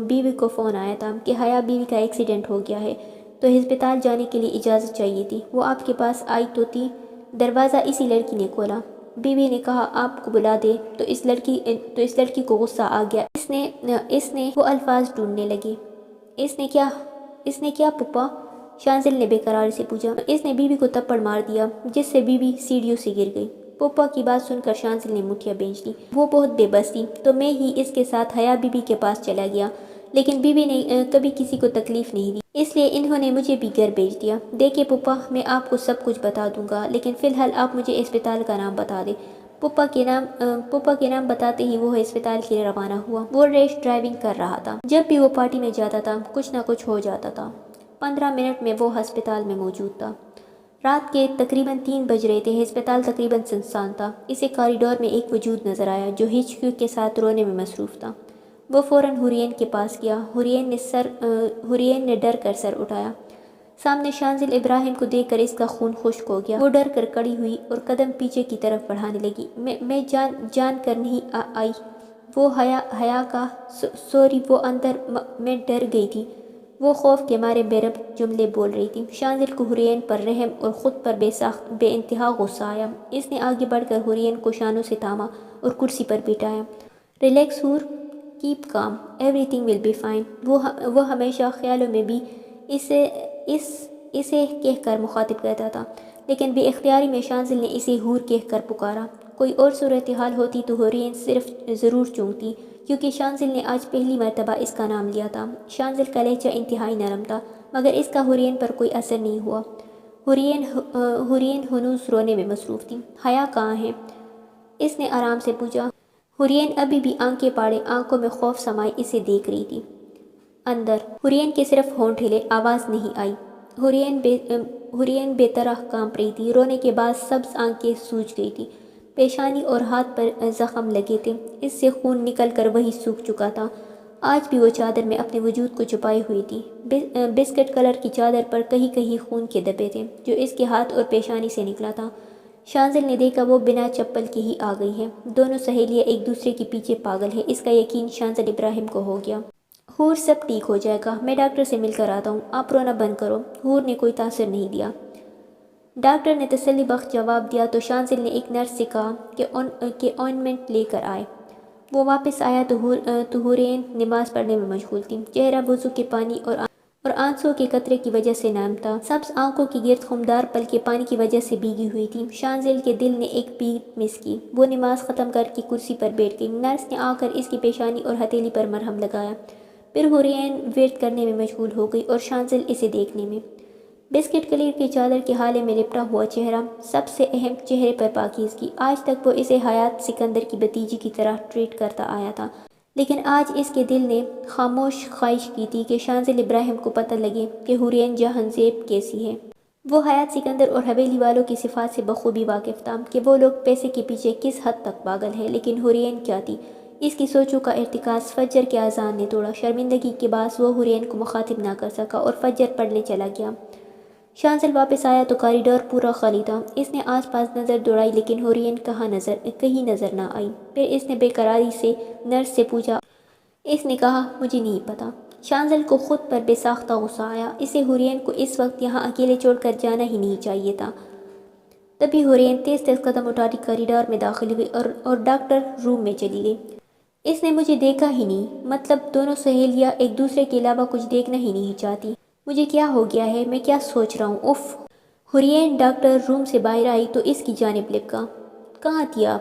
بیوی کو فون آیا تھا کہ حیا بیوی کا ایکسیڈنٹ ہو گیا ہے، تو ہسپتال جانے کے لیے اجازت چاہیے تھی۔ وہ آپ کے پاس آئی تو تھی۔ دروازہ اسی لڑکی نے کھولا۔ بیوی نے کہا آپ کو بلا دے تو اس لڑکی کو غصہ آ گیا۔ اس نے وہ الفاظ ڈھونڈنے لگی۔ اس نے کیا پپا؟ شانزل نے بے قراری سے پوچھا۔ اس نے بیوی کو تھپڑ مار دیا، جس سے بیوی سیڑھیوں سے گر گئی۔ پپا کی بات سن کر شانزل نے مٹھیاں بھیج لی۔ وہ بہت بے بس تھی تو میں ہی اس کے ساتھ حیا بیوی کے پاس چلا گیا، لیکن بیوی نے کبھی کسی کو تکلیف نہیں دی، اس لیے انہوں نے مجھے بھی گھر بھیج دیا۔ دیکھیں پپا میں آپ کو سب کچھ بتا دوں گا، لیکن فی الحال آپ مجھے اسپتال کا نام بتا دیں۔ پپا کے نام بتاتے ہی وہ اسپتال کے لیے روانہ ہوا۔ وہ ریش ڈرائیونگ کر رہا تھا۔ جب بھی وہ پارٹی میں جاتا تھا کچھ نہ کچھ ہو جاتا تھا۔ 15 منٹ میں وہ ہسپتال میں موجود تھا۔ رات کے تقریباً 3 بج رہے تھے۔ ہسپتال تقریباً سنسان تھا۔ اسے کوریڈور میں ایک وجود نظر آیا جو ہچکیوں کے ساتھ رونے میں مصروف تھا۔ وہ فوراً حورین کے پاس گیا۔ حورین نے ڈر کر سر اٹھایا۔ سامنے شانزل ابراہیم کو دیکھ کر اس کا خون خشک ہو گیا۔ وہ ڈر کر کھڑی ہوئی اور قدم پیچھے کی طرف بڑھانے لگی۔ میں جان کر نہیں آئی۔ وہ حیا کا سوری وہ اندر میں ڈر گئی تھی۔ وہ خوف کے مارے بے رب جملے بول رہی تھی۔ شانزل کو حورین پر رحم اور خود پر بے انتہا غصہ آیا۔ اس نے آگے بڑھ کر حورین کو شانوں سے تھاما اور کرسی پر بٹھایا۔ Relax Hoor, keep calm, everything will be fine. وہ ہمیشہ خیالوں میں بھی اسے کہہ کر مخاطب کرتا تھا، لیکن بے اختیاری میں شانزل نے اسے حور کہہ کر پکارا۔ کوئی اور صورتحال ہوتی تو حورین صرف ضرور چونکتی، کیونکہ شانزل نے آج پہلی مرتبہ اس کا نام لیا تھا۔ شانزل کا لہجہ انتہائی نرم تھا، مگر اس کا حورین پر کوئی اثر نہیں ہوا۔ حورین ہنوز رونے میں مصروف تھی۔ حیا کہاں ہے؟ اس نے آرام سے پوچھا۔ حورین ابھی بھی آنکھیں پاڑے آنکھوں میں خوف سمائے اسے دیکھ رہی تھی۔ اندر حورین کے صرف ہونٹ ہلے، آواز نہیں آئی۔ حورین بے طرح کانپ رہی تھی۔ رونے کے بعد سبز آنکھیں سوج گئی تھی۔ پیشانی اور ہاتھ پر زخم لگے تھے، اس سے خون نکل کر وہی سوکھ چکا تھا۔ آج بھی وہ چادر میں اپنے وجود کو چھپائے ہوئی تھی۔ بسکٹ کلر کی چادر پر کہیں کہیں خون کے دھبے تھے جو اس کے ہاتھ اور پیشانی سے نکلا تھا۔ شانزل نے دیکھا وہ بنا چپل کے ہی آ گئی ہے۔ دونوں سہیلیاں ایک دوسرے کے پیچھے پاگل ہیں۔ اس کا یقین شانزل ابراہیم کو ہو گیا۔ حور سب ٹھیک ہو جائے گا، میں ڈاکٹر سے مل کر آتا ہوں، آپ رونا بند کرو۔ حور نے کوئی تاثر نہیں دیا۔ ڈاکٹر نے تسلی بخش جواب دیا تو شانزل نے ایک نرس سے کہا کہ آئنمنٹ لے کر آئے۔ وہ واپس آیا تو حورین نماز پڑھنے میں مشغول تھی۔ چہرہ وضو کے پانی اور آنسوں کے قطرے کی وجہ سے نرم تھا۔ سبز آنکھوں کی گرد خمدار پلکیں پانی کی وجہ سے بھیگی ہوئی تھیں۔ شانزل کے دل نے ایک بیٹ مس کی۔ وہ نماز ختم کر کے کرسی پر بیٹھ گئی۔ نرس نے آ کر اس کی پیشانی اور ہتھیلی پر مرہم لگایا۔ پھر حورین ورد کرنے میں مشغول ہو گئی اور شانزل اسے دیکھنے میں۔ بسکٹ کلر کی چادر کے حالے میں لپٹا ہوا چہرہ، سب سے اہم چہرے پر پاکیزگی۔ آج تک وہ اسے حیات سکندر کی بھتیجی کی طرح ٹریٹ کرتا آیا تھا، لیکن آج اس کے دل نے خاموش خواہش کی تھی کہ شانزل ابراہیم کو پتہ لگے کہ حورین جہان زیب کیسی ہے۔ وہ حیات سکندر اور حویلی والوں کی صفات سے بخوبی واقف تھا کہ وہ لوگ پیسے کے پیچھے کس حد تک پاگل ہیں، لیکن حورین کیا تھی؟ اس کی سوچوں کا ارتکاز فجر کے اذان نے توڑا۔ شرمندگی کے باعث وہ حورین کو مخاطب نہ کر سکا اور فجر پڑھنے چلا گیا۔ شانزل واپس آیا تو کوریڈور پورا خالی تھا۔ اس نے آس پاس نظر دوڑائی لیکن حورین کہیں نظر نہ آئی۔ پھر اس نے بے قراری سے نرس سے پوچھا۔ اس نے کہا مجھے نہیں پتا۔ شانزل کو خود پر بے ساختہ غصہ آیا۔ اسے حورین کو اس وقت یہاں اکیلے چھوڑ کر جانا ہی نہیں چاہیے تھا۔ تبھی حورین تیز تیز قدم اٹھاتی کوریڈور میں داخل ہوئی اور ڈاکٹر روم میں چلی گئی۔ اس نے مجھے دیکھا ہی نہیں، مطلب دونوں سہیلیاں ایک دوسرے کے علاوہ کچھ دیکھنا ہی نہیں چاہتی۔ مجھے کیا ہو گیا ہے؟ میں کیا سوچ رہا ہوں؟ اف! حورین ڈاکٹر روم سے باہر آئی تو اس کی جانب لپکا۔ کہاں تھی آپ؟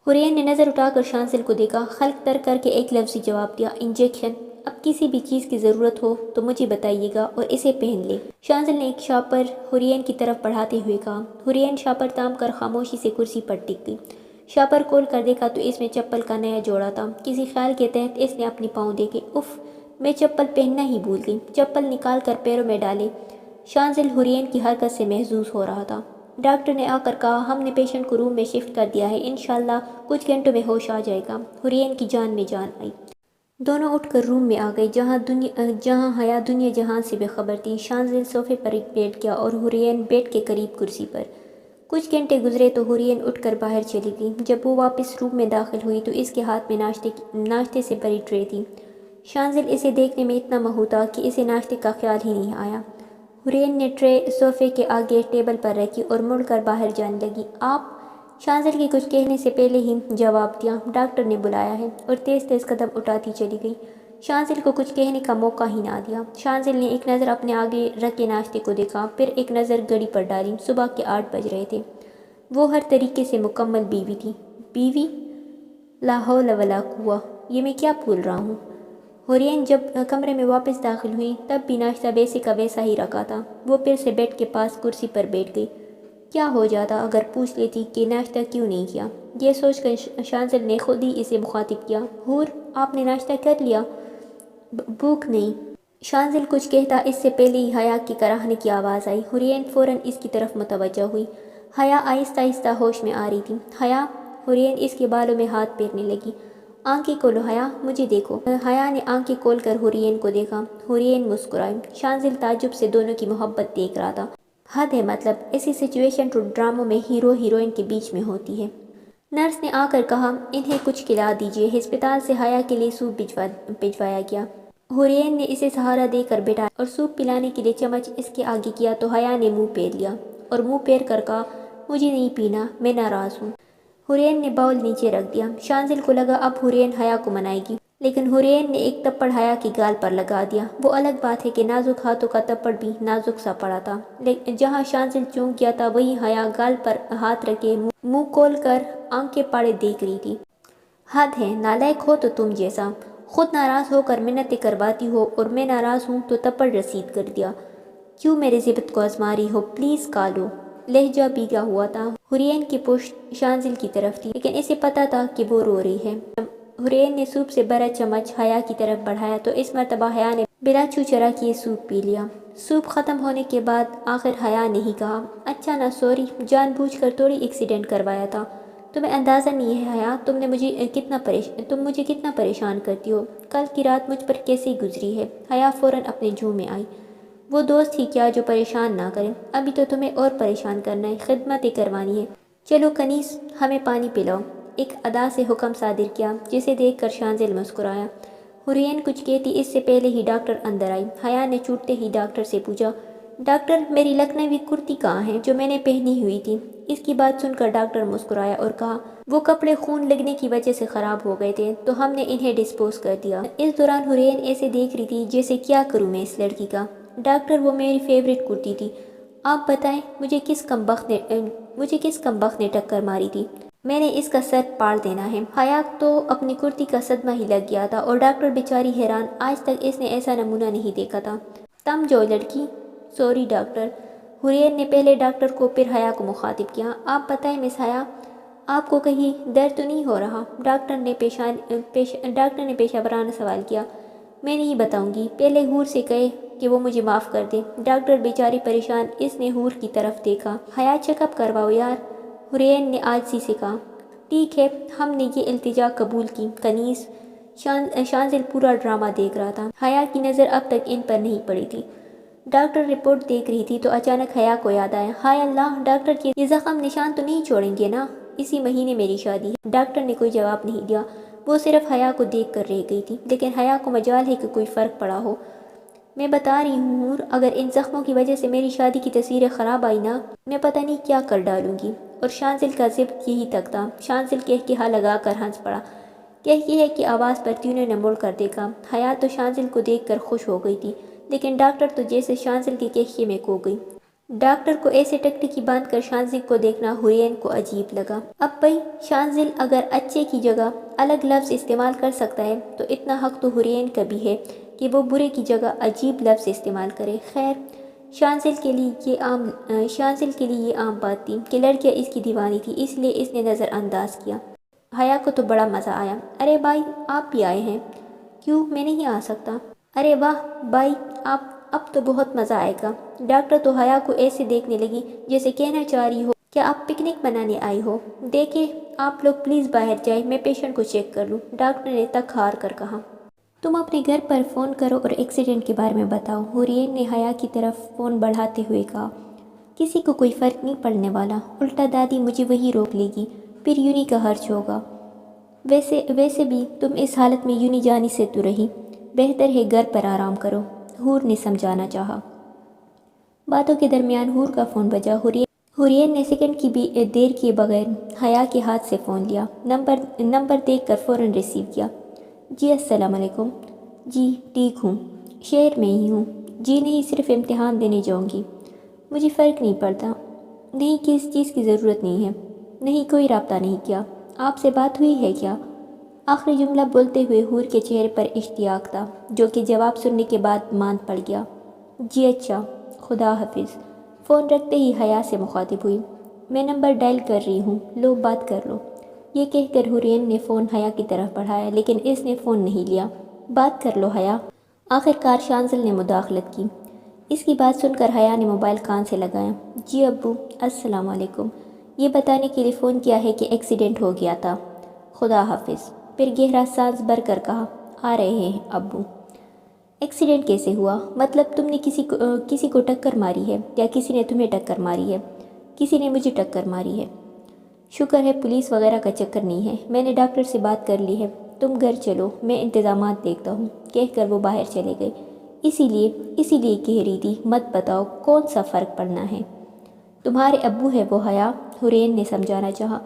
حورین نے نظر اٹھا کر شانزل کو دیکھا، خلق تر کر کے ایک لفظی جواب دیا، انجیکشن۔ اب کسی بھی چیز کی ضرورت ہو تو مجھے بتائیے گا اور اسے پہن لے۔ شانزل نے ایک شاپر حورین کی طرف بڑھاتے ہوئے کہا۔ حورین شاپر تام کر خاموشی سے کرسی پر ٹک گئی۔ شاپر کھول کر دیکھا تو اس میں چپل کا نیا جوڑا تھا۔ کسی خیال کے تحت اس نے اپنی پاؤں دیکھے۔ اف، میں چپل پہننا ہی بھول گئی۔ چپل نکال کر پیروں میں ڈالے۔ شانزل حورین کی حرکت سے محظوظ ہو رہا تھا۔ ڈاکٹر نے آ کر کہا، ہم نے پیشنٹ کو روم میں شفٹ کر دیا ہے، انشاءاللہ کچھ گھنٹوں میں ہوش آ جائے گا۔ حورین کی جان میں جان آئی۔ دونوں اٹھ کر روم میں آ گئے جہاں حیا دنیا جہان سے بے خبر تھی۔ شانزل صوفے پر بیٹھ گیا اور حورین بیڈ کے قریب کرسی پر۔ کچھ گھنٹے گزرے تو حورین اٹھ کر باہر چلی گئی۔ جب وہ واپس روم میں داخل ہوئی تو اس کے ہاتھ میں ناشتے سے بھری ٹرے تھی۔ شانزل اسے دیکھنے میں اتنا مہوتا کہ اسے ناشتے کا خیال ہی نہیں آیا۔ حورین نے ٹرے صوفے کے آگے ٹیبل پر رکھی اور مڑ کر باہر جانے لگی۔ آپ؟ شانزل کے کچھ کہنے سے پہلے ہی جواب دیا، ڈاکٹر نے بلایا ہے، اور تیز تیز قدم اٹھاتی چلی گئی۔ شانزل کو کچھ کہنے کا موقع ہی نہ دیا۔ شانزل نے ایک نظر اپنے آگے رکھے ناشتے کو دیکھا، پھر ایک نظر گھڑی پر ڈالی۔ صبح کے 8 بج رہے تھے۔ وہ ہر طریقے سے مکمل بیوی تھی۔ بیوی؟ لا حول ولا قوہ، یہ میں کیا بھول رہا ہوں؟ حورین جب کمرے میں واپس داخل ہوئی تب بھی ناشتہ ویسے کا ویسا ہی رکھا تھا۔ وہ پھر سے بیڈ کے پاس کرسی پر بیٹھ گئی۔ کیا ہو جاتا اگر پوچھ لیتی کہ ناشتہ کیوں نہیں کیا؟ یہ سوچ کر شانزل نے خود ہی اسے مخاطب کیا، حور، آپ نے ناشتہ کر لیا؟ بھوک نہیں۔ شانزل کچھ کہتا اس سے پہلے ہی حیا کی کراہنے کی آواز آئی۔ حورین فوراً اس کی طرف متوجہ ہوئی۔ حیا آہستہ آہستہ ہوش میں آ رہی تھی۔ حیا؟ حورین اس کے بالوں میں ہاتھ پھیرنے لگی۔ آنکھیں کھولو حیا، مجھے دیکھو۔ حیا نے آنکھیں کھول کر حورین کو دیکھا۔ حورین مسکرائی۔ شانزل تعجب سے دونوں کی محبت دیکھ رہا تھا۔ حد ہے، مطلب ایسی سچویشن تو ڈراموں میں ہیرو ہیروئن کے بیچ میں ہوتی ہے۔ نرس نے آ کر کہا، انہیں کچھ کھلا دیجیے۔ ہسپتال سے حیا کے لیے سوپ بھجوایا گیا۔ حورین نے اسے سہارا دے کر بٹھایا اور سوپ پلانے کے لیے چمچ اس کے آگے کیا تو حیا نے منہ پھیر لیا اور منہ پھیر کر کہا، مجھے نہیں پینا، میں ناراض ہوں۔ حورین نے باؤل نیچے رکھ دیا۔ شانزل کو لگا اب حورین حیا کو منائے گی، لیکن حورین نے ایک تپڑ حیا کی گال پر لگا دیا۔ وہ الگ بات ہے کہ نازک ہاتھوں کا تپڑ بھی نازک سا پڑا تھا، لیکن جہاں شانزل چونک گیا تھا وہیں حیا گال پر ہاتھ رکھے منہ کھول کر آنکھیں پاڑے دیکھ رہی تھی۔ حد ہے، نالائق ہو تو تم جیسا، خود ناراض ہو کر منتیں کرواتی ہو اور میں ناراض ہوں تو تپڑ رسید کر دیا۔ کیوں میرے ضبط کو آزما رہی ہو؟ پلیز کالو۔ لہجہ بھیگا ہوا تھا۔ حورین کی پشت شانزل کی طرف تھی، لیکن اسے پتا تھا کہ وہ رو رہی ہے۔ حورین نے سوپ سے بھرا چمچ حیا کی طرف بڑھایا تو اس مرتبہ حیا نے بلا چھو چرا کیے سوپ پی لیا۔ سوپ ختم ہونے کے بعد آخر حیا نے ہی کہا، اچھا نا، سوری، جان بوجھ کر تھوڑی ایکسیڈنٹ کروایا تھا۔ تمہیں اندازہ نہیں ہے حیا، تم مجھے کتنا پریشان کرتی ہو۔ کل کی رات مجھ پر کیسے گزری ہے؟ حیا فوراً اپنے جوں میں آئی۔ وہ دوست ہی کیا جو پریشان نہ کرے، ابھی تو تمہیں اور پریشان کرنا ہے، خدمتیں کروانی ہے۔ چلو کنیز، ہمیں پانی پلاؤ۔ ایک ادا سے حکم صادر کیا جسے دیکھ کر شانزل مسکرایا۔ حورین کچھ کہتی اس سے پہلے ہی ڈاکٹر اندر آئی۔ حیا نے چھوٹتے ہی ڈاکٹر سے پوچھا، ڈاکٹر، میری لکھنوی کرتی کہاں ہے جو میں نے پہنی ہوئی تھی؟ اس کی بات سن کر ڈاکٹر مسکرایا اور کہا، وہ کپڑے خون لگنے کی وجہ سے خراب ہو گئے تھے تو ہم نے انہیں ڈسپوز کر دیا۔ اس دوران حورین ایسے دیکھ رہی تھی جیسے کیا کروں میں اس لڑکی کا؟ ڈاکٹر، وہ میری فیوریٹ کرتی تھی۔ آپ بتائیں مجھے کس کمبخت نے ٹکر ماری تھی؟ میں نے اس کا سر پاڑ دینا ہے۔ حیا تو اپنی کرتی کا صدمہ ہی لگ گیا تھا اور ڈاکٹر بیچاری حیران، آج تک اس نے ایسا نمونہ نہیں دیکھا تھا۔ تم جو لڑکی۔ Sorry doctor. حورین نے پہلے ڈاکٹر کو پھر حیا کو مخاطب کیا، آپ بتائیں مس حیا، آپ کو کہیں درد تو نہیں ہو رہا؟ ڈاکٹر نے پیشہ ورانہ سوال کیا۔ میں نہیں بتاؤں گی، پہلے حور سے کہے کہ وہ مجھے معاف کر دے۔ ڈاکٹر بیچاری پریشان اس نے حور کی طرف دیکھا۔ حیا، چیک اپ کرواؤ یار، حورین نے عاجزی سے کہا۔ ٹھیک ہے، ہم نے یہ التجا قبول کی کنیز۔ شانزل پورا ڈرامہ دیکھ رہا تھا۔ حیا کی نظر اب تک ان پر نہیں پڑی تھی۔ ڈاکٹر رپورٹ دیکھ رہی تھی تو اچانک حیا کو یاد آیا، ہائے اللہ، ڈاکٹر کے یہ زخم نشان تو نہیں چھوڑیں گے نا؟ اسی مہینے میری شادی ہے۔ ڈاکٹر نے کوئی جواب نہیں دیا، وہ صرف حیا کو دیکھ کر رہ گئی تھی، لیکن حیا کو مجال ہے کہ کوئی فرق پڑا ہو۔ میں بتا رہی ہوں حور، اگر ان زخموں کی وجہ سے میری شادی کی تصویریں خراب آئی نا، میں پتہ نہیں کیا کر ڈالوں گی۔ اور شانزل کا ضبط یہی تک تھا۔ شانزل کہکہا لگا کر ہنس پڑا۔ کہکہے کی آواز پر تینوں نے مڑ کر دیکھا۔ حیا تو شانزل کو دیکھ کر خوش ہو گئی تھی، لیکن ڈاکٹر تو جیسے شانزل کے کہکہے میں کھو گئی۔ ڈاکٹر کو ایسے ٹکٹکی باندھ کر شانزل کو دیکھنا حورین کو عجیب لگا۔ اب بھائی شانزل اگر اچھے کی جگہ الگ لفظ استعمال کر سکتا ہے تو اتنا حق تو حورین کا بھی ہے کہ وہ برے کی جگہ عجیب لفظ استعمال کرے۔ خیر شانزل کے لیے یہ عام بات تھی کہ لڑکیاں اس کی دیوانی تھی، اس لیے اس نے نظر انداز کیا۔ حیا کو تو بڑا مزہ آیا۔ ارے بھائی آپ بھی آئے ہیں؟ کیوں میں نہیں آ سکتا؟ ارے واہ بھائی اب تو بہت مزہ آئے گا۔ ڈاکٹر تو حیا کو ایسے دیکھنے لگی جیسے کہنا چاہ رہی ہو کیا آپ پکنک منانے آئی ہو؟ دیکھیں آپ لوگ پلیز باہر جائیں، میں پیشنٹ کو چیک کر لوں، ڈاکٹر نے تک ہار کر کہا۔ تم اپنے گھر پر فون کرو اور ایکسیڈنٹ کے بارے میں بتاؤ، حورین نے حیا کی طرف فون بڑھاتے ہوئے کہا۔ کسی کو کوئی فرق نہیں پڑنے والا، الٹا دادی مجھے وہی روک لے گی، پھر یونی کا حرج ہوگا۔ ویسے بھی تم اس حالت میں یونی جانے سے تو رہی، بہتر ہے گھر پر آرام کرو، حور نے سمجھانا چاہا۔ باتوں کے درمیان حور کا فون بجا۔ حورین نے سیکنڈ کی بھی دیر کیے بغیر حیا کے ہاتھ سے فون لیا، نمبر دیکھ کر فوراً ریسیو کیا۔ جی السلام علیکم۔ جی ٹھیک ہوں، شہر میں ہی ہوں۔ جی نہیں صرف امتحان دینے جاؤں گی، مجھے فرق نہیں پڑتا۔ نہیں کس چیز کی ضرورت نہیں ہے، نہیں کوئی رابطہ نہیں کیا، آپ سے بات ہوئی ہے کیا؟ آخری جملہ بولتے ہوئے حور کے چہرے پر اشتیاق تھا جو کہ جواب سننے کے بعد ماند پڑ گیا۔ جی اچھا خدا حافظ۔ فون رکھتے ہی حیا سے مخاطب ہوئی۔ میں نمبر ڈائل کر رہی ہوں، لو بات کر لو۔ یہ کہہ کر حورین نے فون حیا کی طرف بڑھایا لیکن اس نے فون نہیں لیا۔ بات کر لو حیا۔ آخر کار شانزل نے مداخلت کی۔ اس کی بات سن کر حیا نے موبائل کان سے لگایا۔ جی ابو السلام علیکم، یہ بتانے کے لیے فون کیا ہے کہ ایکسیڈنٹ ہو گیا تھا، خدا حافظ۔ پھر گہرا سانس بھر کر کہا، آ رہے ہیں ابو۔ ایکسیڈنٹ کیسے ہوا؟ مطلب تم نے کسی کو ٹکر ماری ہے یا کسی نے تمہیں ٹکر ماری ہے؟ کسی نے مجھے ٹکر ماری ہے۔ شکر ہے پولیس وغیرہ کا چکر نہیں ہے، میں نے ڈاکٹر سے بات کر لی ہے، تم گھر چلو میں انتظامات دیکھتا ہوں، کہہ کر وہ باہر چلے گئے۔ اسی لیے کہہ رہی تھی مت بتاؤ کون سا فرق پڑنا ہے۔ تمہارے ابو ہے وہ حیا، حورین نے سمجھانا چاہا۔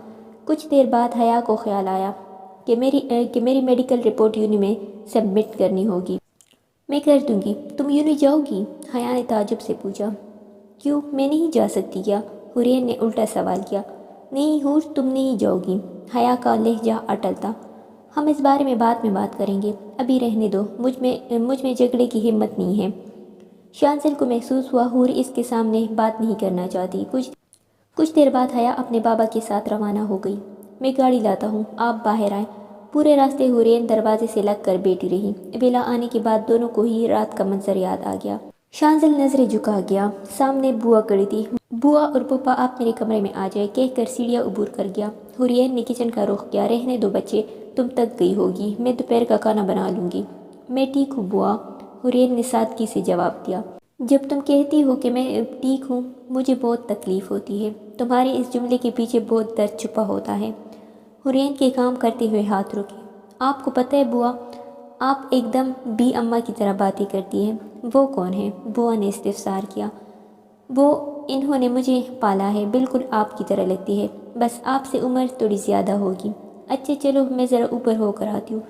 کچھ دیر بعد حیا کو خیال آیا کہ میری میڈیکل رپورٹ یونی میں سبمٹ کرنی ہوگی۔ میں کر دوں گی، تم یونی جاؤ گی؟ حیا نے تعجب سے پوچھا۔ کیوں میں نہیں جا سکتی کیا؟ حورین نے الٹا سوال کیا۔ نہیں حور تم نہیں جاؤ گی، حیا کا لہجہ اٹل تھا۔ ہم اس بارے میں بعد میں بات کریں گے، ابھی رہنے دو، مجھ میں جھگڑے کی ہمت نہیں ہے۔ شانزل کو محسوس ہوا حور اس کے سامنے بات نہیں کرنا چاہتی۔ کچھ دیر بعد حیا اپنے بابا کے ساتھ روانہ ہو گئی۔ میں گاڑی لاتا ہوں، آپ باہر آئیں۔ پورے راستے حورین دروازے سے لگ کر بیٹھی رہی۔ ویلا آنے کے بعد دونوں کو ہی رات کا منظر یاد آ گیا۔ شانزل نظریں جھکا گیا، سامنے بوا کھڑی تھی۔ بوا اور پپا آپ میرے کمرے میں آ جائے کہہ کر سیڑھیاں عبور کر گیا۔ حورین نے کچن کا رخ کیا۔ رہنے دو بچے، تم تک گئی ہوگی، میں دوپہر کا کھانا بنا لوں گی۔ میں ٹھیک ہوں بوا، حورین نے سادگی سے جواب دیا۔ جب تم کہتی ہو کہ میں ٹھیک ہوں مجھے بہت تکلیف ہوتی ہے، تمہارے اس جملے کے پیچھے بہت درد چھپا ہوتا ہے۔ حورین کے کام کرتے ہوئے ہاتھ رکے۔ آپ کو پتہ ہے بوا، آپ ایک دم بی اماں کی طرح باتیں کرتی ہیں۔ وہ کون ہے؟ بوا نے استفسار کیا۔ انہوں نے مجھے پالا ہے، بالکل آپ کی طرح لگتی ہے، بس آپ سے عمر تھوڑی زیادہ ہوگی۔ اچھا چلو میں ذرا اوپر ہو کر آتی ہوں،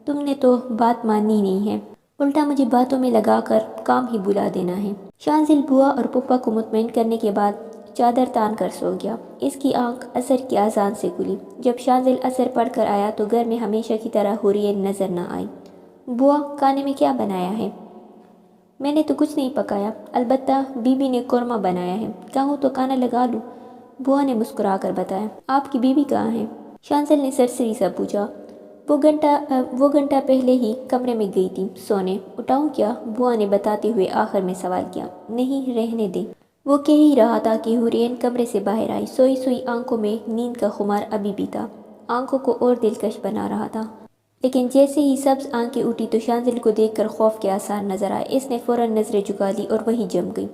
تم نے تو بات ماننی نہیں ہے، الٹا مجھے باتوں میں لگا کر کام ہی بلا دینا ہے۔ شانزل بوا اور پپا کو مطمئن کرنے کے بعد چادر تان کر سو گیا۔ اس کی آنکھ عصر کی اذان سے کھلی۔ جب شانزل عصر پڑھ کر آیا تو گھر میں ہمیشہ کی طرح حورین نظر نہ آئی۔ بوا کھانے میں کیا بنایا ہے؟ میں نے تو کچھ نہیں پکایا، البتہ بی بی نے قورمہ بنایا ہے، کہوں تو کھانا لگا لوں؟ بوا نے مسکرا کر بتایا۔ آپ کی بیوی کہاں ہے؟ شانزل نے سرسری سا پوچھا۔ وہ گھنٹہ پہلے ہی کمرے میں گئی تھی سونے، اٹھاؤں کیا؟ بوا نے بتاتے ہوئے آخر میں سوال کیا۔ نہیں رہنے دیں۔ وہ کہہ ہی رہا تھا کہ حورین کمرے سے باہر آئی۔ سوئی آنکھوں میں نیند کا خمار ابھی بھی تھا، آنکھوں کو اور دلکش بنا رہا تھا، لیکن جیسے ہی سبز آنکھیں اٹھی تو شانزل کو دیکھ کر خوف کے آثار نظر آئے۔ اس نے فوراً نظریں جھکا لی اور وہی جم گئی۔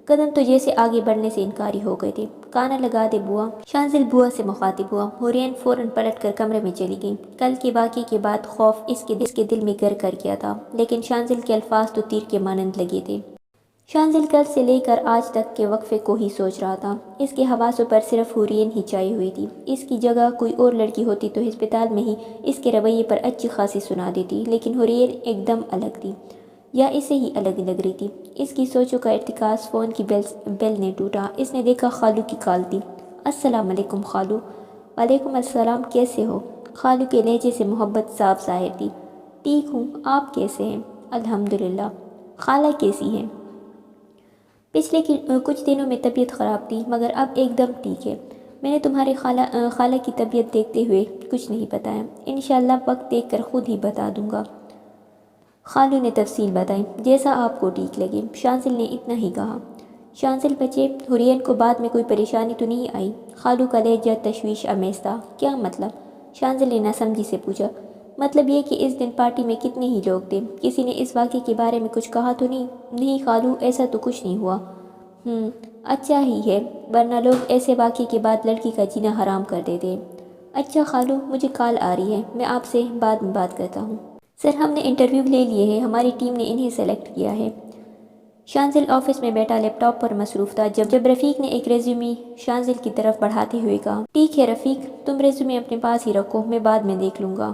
قدم تو جیسے آگے بڑھنے سے انکاری ہو گئے تھے۔ کھانا لگا دے بوا، شانزل بوا سے مخاطب ہوا۔ حورین فوراً پلٹ کر کمرے میں چلی گئی۔ کل کے واقعے کے بعد خوف اس کے دل میں گر کر گیا تھا، لیکن شانزل کے الفاظ تو تیر کے مانند لگے تھے۔ شانزل کل سے لے کر آج تک کے وقفے کو ہی سوچ رہا تھا۔ اس کے حواسوں پر صرف حورین ہی چھائی ہوئی تھی۔ اس کی جگہ کوئی اور لڑکی ہوتی تو ہسپتال میں ہی اس کے رویے پر اچھی خاصی سنا دیتی، لیکن حورین ایک دم الگ تھی۔ یا اسے ہی الگ لگ رہی تھی؟ اس کی سوچوں کا ارتکاز فون کی بیل نے ٹوٹا۔ اس نے دیکھا خالو کی کال تھی۔ السلام علیکم خالو۔ وعلیکم السلام، کیسے ہو؟ خالو کے لہجے سے محبت صاف ظاہر تھی۔ ٹھیک ہوں، آپ کیسے ہیں؟ الحمدللہ۔ خالہ کیسی ہیں؟ پچھلے کچھ دنوں میں طبیعت خراب تھی مگر اب ایک دم ٹھیک ہے۔ میں نے تمہاری خالہ کی طبیعت دیکھتے ہوئے کچھ نہیں بتایا، انشاءاللہ وقت دیکھ کر خود ہی بتا دوں گا۔ خالو نے تفصیل بتائی۔ جیسا آپ کو ٹھیک لگے، شانزل نے اتنا ہی کہا۔ شانزل بچے، حرین کو بعد میں کوئی پریشانی تو نہیں آئی؟ خالو کا لہجہ تشویش آمیز تھا۔ کیا مطلب؟ شانزل نے ناسمجھی سے پوچھا۔ مطلب یہ کہ اس دن پارٹی میں کتنے ہی لوگ تھے، کسی نے اس واقعے کے بارے میں کچھ کہا تو نہیں؟ نہیں خالو، ایسا تو کچھ نہیں ہوا۔ اچھا ہی ہے، ورنہ لوگ ایسے واقعے کے بعد لڑکی کا جینا حرام کر دیتے ہیں۔ اچھا خالو، مجھے کال آ رہی ہے، میں آپ سے بعد میں بات کرتا ہوں۔ سر، ہم نے انٹرویو لے لیے ہیں، ہماری ٹیم نے انہیں سلیکٹ کیا ہے۔ شانزل آفس میں بیٹھا لیپ ٹاپ پر مصروف تھا جب رفیق نے ایک ریزیومے شانزل کی طرف بڑھاتے ہوئے کہا، ٹھیک ہے رفیق، تم ریزیومے اپنے پاس ہی رکھو، میں بعد میں دیکھ لوں گا۔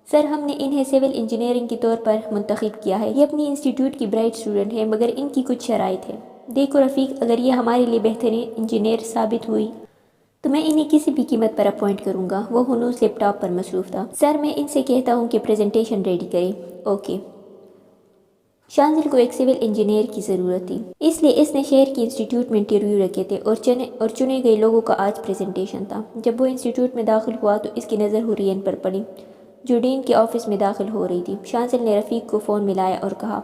سر، ہم نے انہیں سول انجینئرنگ کے طور پر منتخب کیا ہے۔ یہ اپنی انسٹیٹیوٹ کی برائٹ اسٹوڈنٹ ہے مگر ان کی کچھ شرائط ہے۔ دیکھو رفیق، اگر یہ ہمارے لیے بہترین انجینئر ثابت ہوئی تو میں انہیں کسی بھی قیمت پر اپوائنٹ کروں گا۔ وہ ہنوز لیپ ٹاپ پر مصروف تھا۔ سر، میں ان سے کہتا ہوں کہ پریزنٹیشن ریڈی کریں۔ اوکے۔ شانزل کو ایک سول انجینئر کی ضرورت تھی، اس لیے اس نے شہر کی انسٹیٹیوٹ میں انٹرویو رکھے تھے اور چنے گئے لوگوں کا آج پریزنٹیشن تھا۔ جب وہ انسٹیٹیوٹ میں داخل ہوا تو اس کی نظر حرین پر پڑی جو ڈین کے آفس میں داخل ہو رہی تھی۔ شانزل نے رفیق کو فون ملایا اور کہا،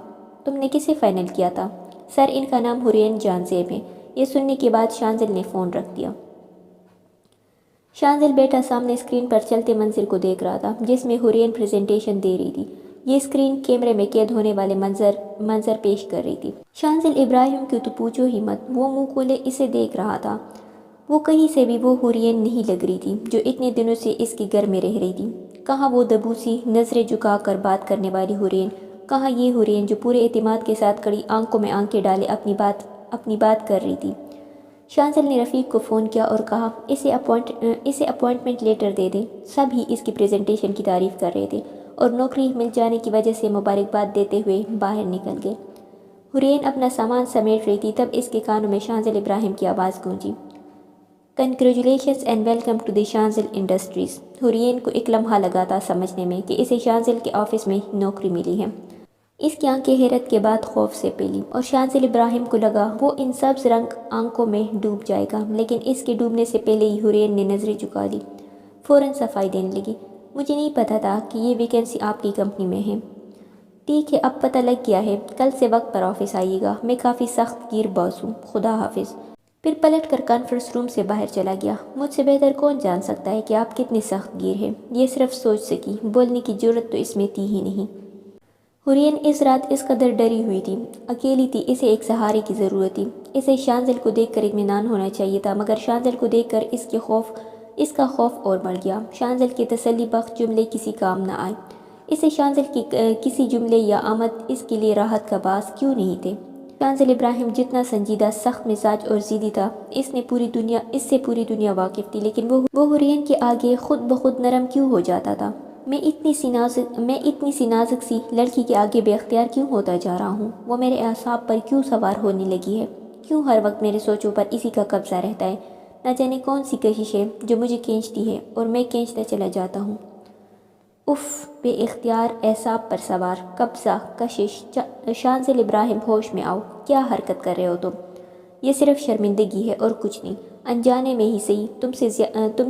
تم نے کسے فائنل کیا تھا؟ سر، ان کا نام حرین جان زیب ہے۔ یہ سننے کے بعد شانزل نے فون رکھ دیا۔ شانزل بیٹا سامنے اسکرین پر چلتے منظر کو دیکھ رہا تھا جس میں حرین پریزنٹیشن دے رہی تھی۔ یہ اسکرین کیمرے میں قید ہونے والے منظر پیش کر رہی تھی۔ شانزل ابراہیم کی تو پوچھو ہی مت، وہ منہ کھولے اسے دیکھ رہا تھا۔ وہ کہیں سے بھی وہ حرین نہیں لگ رہی تھی جو اتنے دنوں سے اس کے گھر میں رہ رہی تھی۔ کہاں وہ دبوسی نظریں جھکا کر بات کرنے والی حرین، کہاں یہ حرین جو پورے اعتماد کے ساتھ کڑی آنکھوں میں آنکھیں ڈالے اپنی بات کر رہی تھی۔ شانزل نے رفیق کو فون کیا اور کہا، اسے اپوائنٹمنٹ لیٹر دے دیں۔ سب ہی اس کی پریزنٹیشن کی تعریف کر رہے تھے اور نوکری مل جانے کی وجہ سے مبارکباد دیتے ہوئے باہر نکل گئے۔ حرین اپنا سامان سمیٹ رہی تھی، تب اس کے کانوں میں شانزل ابراہیم کی آواز گونجی، congratulations and welcome to the Shanzal Industries. Hareen کو ایک لمحہ لگا تھا سمجھنے میں کہ اسے شانزل کے آفس میں نوکری ملی ہے۔ اس کی آنکھیں حیرت کے بعد خوف سے پھیلی اور شانزل ابراہیم کو لگا وہ ان سبز رنگ آنکھوں میں ڈوب جائے گا، لیکن اس کے ڈوبنے سے پہلے ہی حرین نے نظریں جھکا لی، فوراً صفائی دینے لگی۔ مجھے نہیں پتا تھا کہ یہ ویکینسی آپ کی کمپنی میں ہے۔ ٹھیک ہے، اب پتہ لگ گیا ہے، کل سے وقت پر آفس آئیے گا، میں کافی سخت گیر باز ہوں، خدا حافظ۔ پھر پلٹ کر کانفرنس روم سے باہر چلا گیا۔ مجھ سے بہتر کون جان سکتا ہے کہ آپ کتنے سخت گیر ہیں؟ یہ صرف سوچ سکی، بولنے کی جرت تو اس میں تھی ہی نہیں۔ حرین اس رات اس قدر ڈری ہوئی تھی، اکیلی تھی، اسے ایک سہارے کی ضرورت تھی۔ اسے شانزل کو دیکھ کر اطمینان ہونا چاہیے تھا مگر شانزل کو دیکھ کر اس کا خوف اور بڑھ گیا۔ شانزل کے تسلی بخش جملے کسی کام نہ آئے۔ اسے شانزل کی کسی جملے یا آمد اس کے لیے راحت کا باعث کیوں نہیں تھے؟ شانزل ابراہیم جتنا سنجیدہ، سخت مزاج اور ضدی تھا، اس سے پوری دنیا واقف تھی، لیکن وہ حرین کے آگے خود بخود نرم کیوں ہو جاتا تھا؟ میں اتنی سی نازک سی لڑکی کے آگے بے اختیار کیوں ہوتا جا رہا ہوں؟ وہ میرے اعصاب پر کیوں سوار ہونے لگی ہے؟ کیوں ہر وقت میرے سوچوں پر اسی کا قبضہ رہتا ہے؟ نہ جانے کون سی کشش ہے جو مجھے کھینچتی ہے اور میں کھینچتا چلا جاتا ہوں۔ اف، بے اختیار، اعصاب پر سوار، قبضہ، کشش۔ شانزل ابراہیم، ہوش میں آؤ، کیا حرکت کر رہے ہو تم؟ یہ صرف شرمندگی ہے اور کچھ نہیں، انجانے میں ہی صحیح تم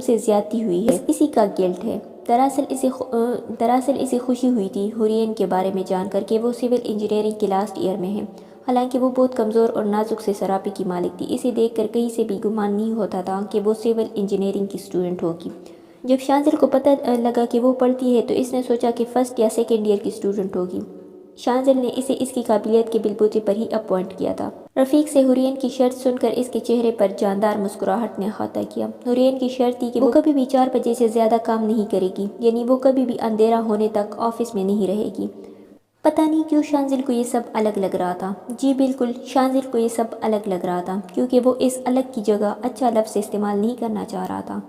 سے زیادتی ہوئی ہے، اسی کا گلٹ ہے۔ دراصل اسے خوشی ہوئی تھی حرین کے بارے میں جان کر کہ وہ سول انجینئرنگ کے لاسٹ ایئر میں ہے، حالانکہ وہ بہت کمزور اور نازک سے سراپے کی مالک تھی۔ اسے دیکھ کر کہیں سے بھی گمان نہیں ہوتا تھا کہ وہ سول انجینئرنگ کی اسٹوڈنٹ ہوگی۔ جب شانزل کو پتہ لگا کہ وہ پڑھتی ہے تو اس نے سوچا کہ فرسٹ یا سیکنڈ ایئر کی اسٹوڈنٹ ہوگی۔ شانزل نے اسے اس کی قابلیت کے بلبوتے پر ہی اپوائنٹ کیا تھا۔ رفیق سے حرین کی شرط سن کر اس کے چہرے پر جاندار مسکراہٹ نے احاطہ کیا۔ حرین کی شرط تھی کہ وہ کبھی بھی 4 بجے سے زیادہ کام نہیں کرے گی، یعنی وہ کبھی بھی اندھیرا ہونے تک آفس میں نہیں رہے گی۔ پتہ نہیں کیوں شانزل کو یہ سب الگ لگ رہا تھا۔ جی بالکل، شانزل کو یہ سب الگ لگ رہا تھا کیونکہ وہ اس الگ کی جگہ اچھا لفظ استعمال نہیں کرنا چاہ رہا تھا۔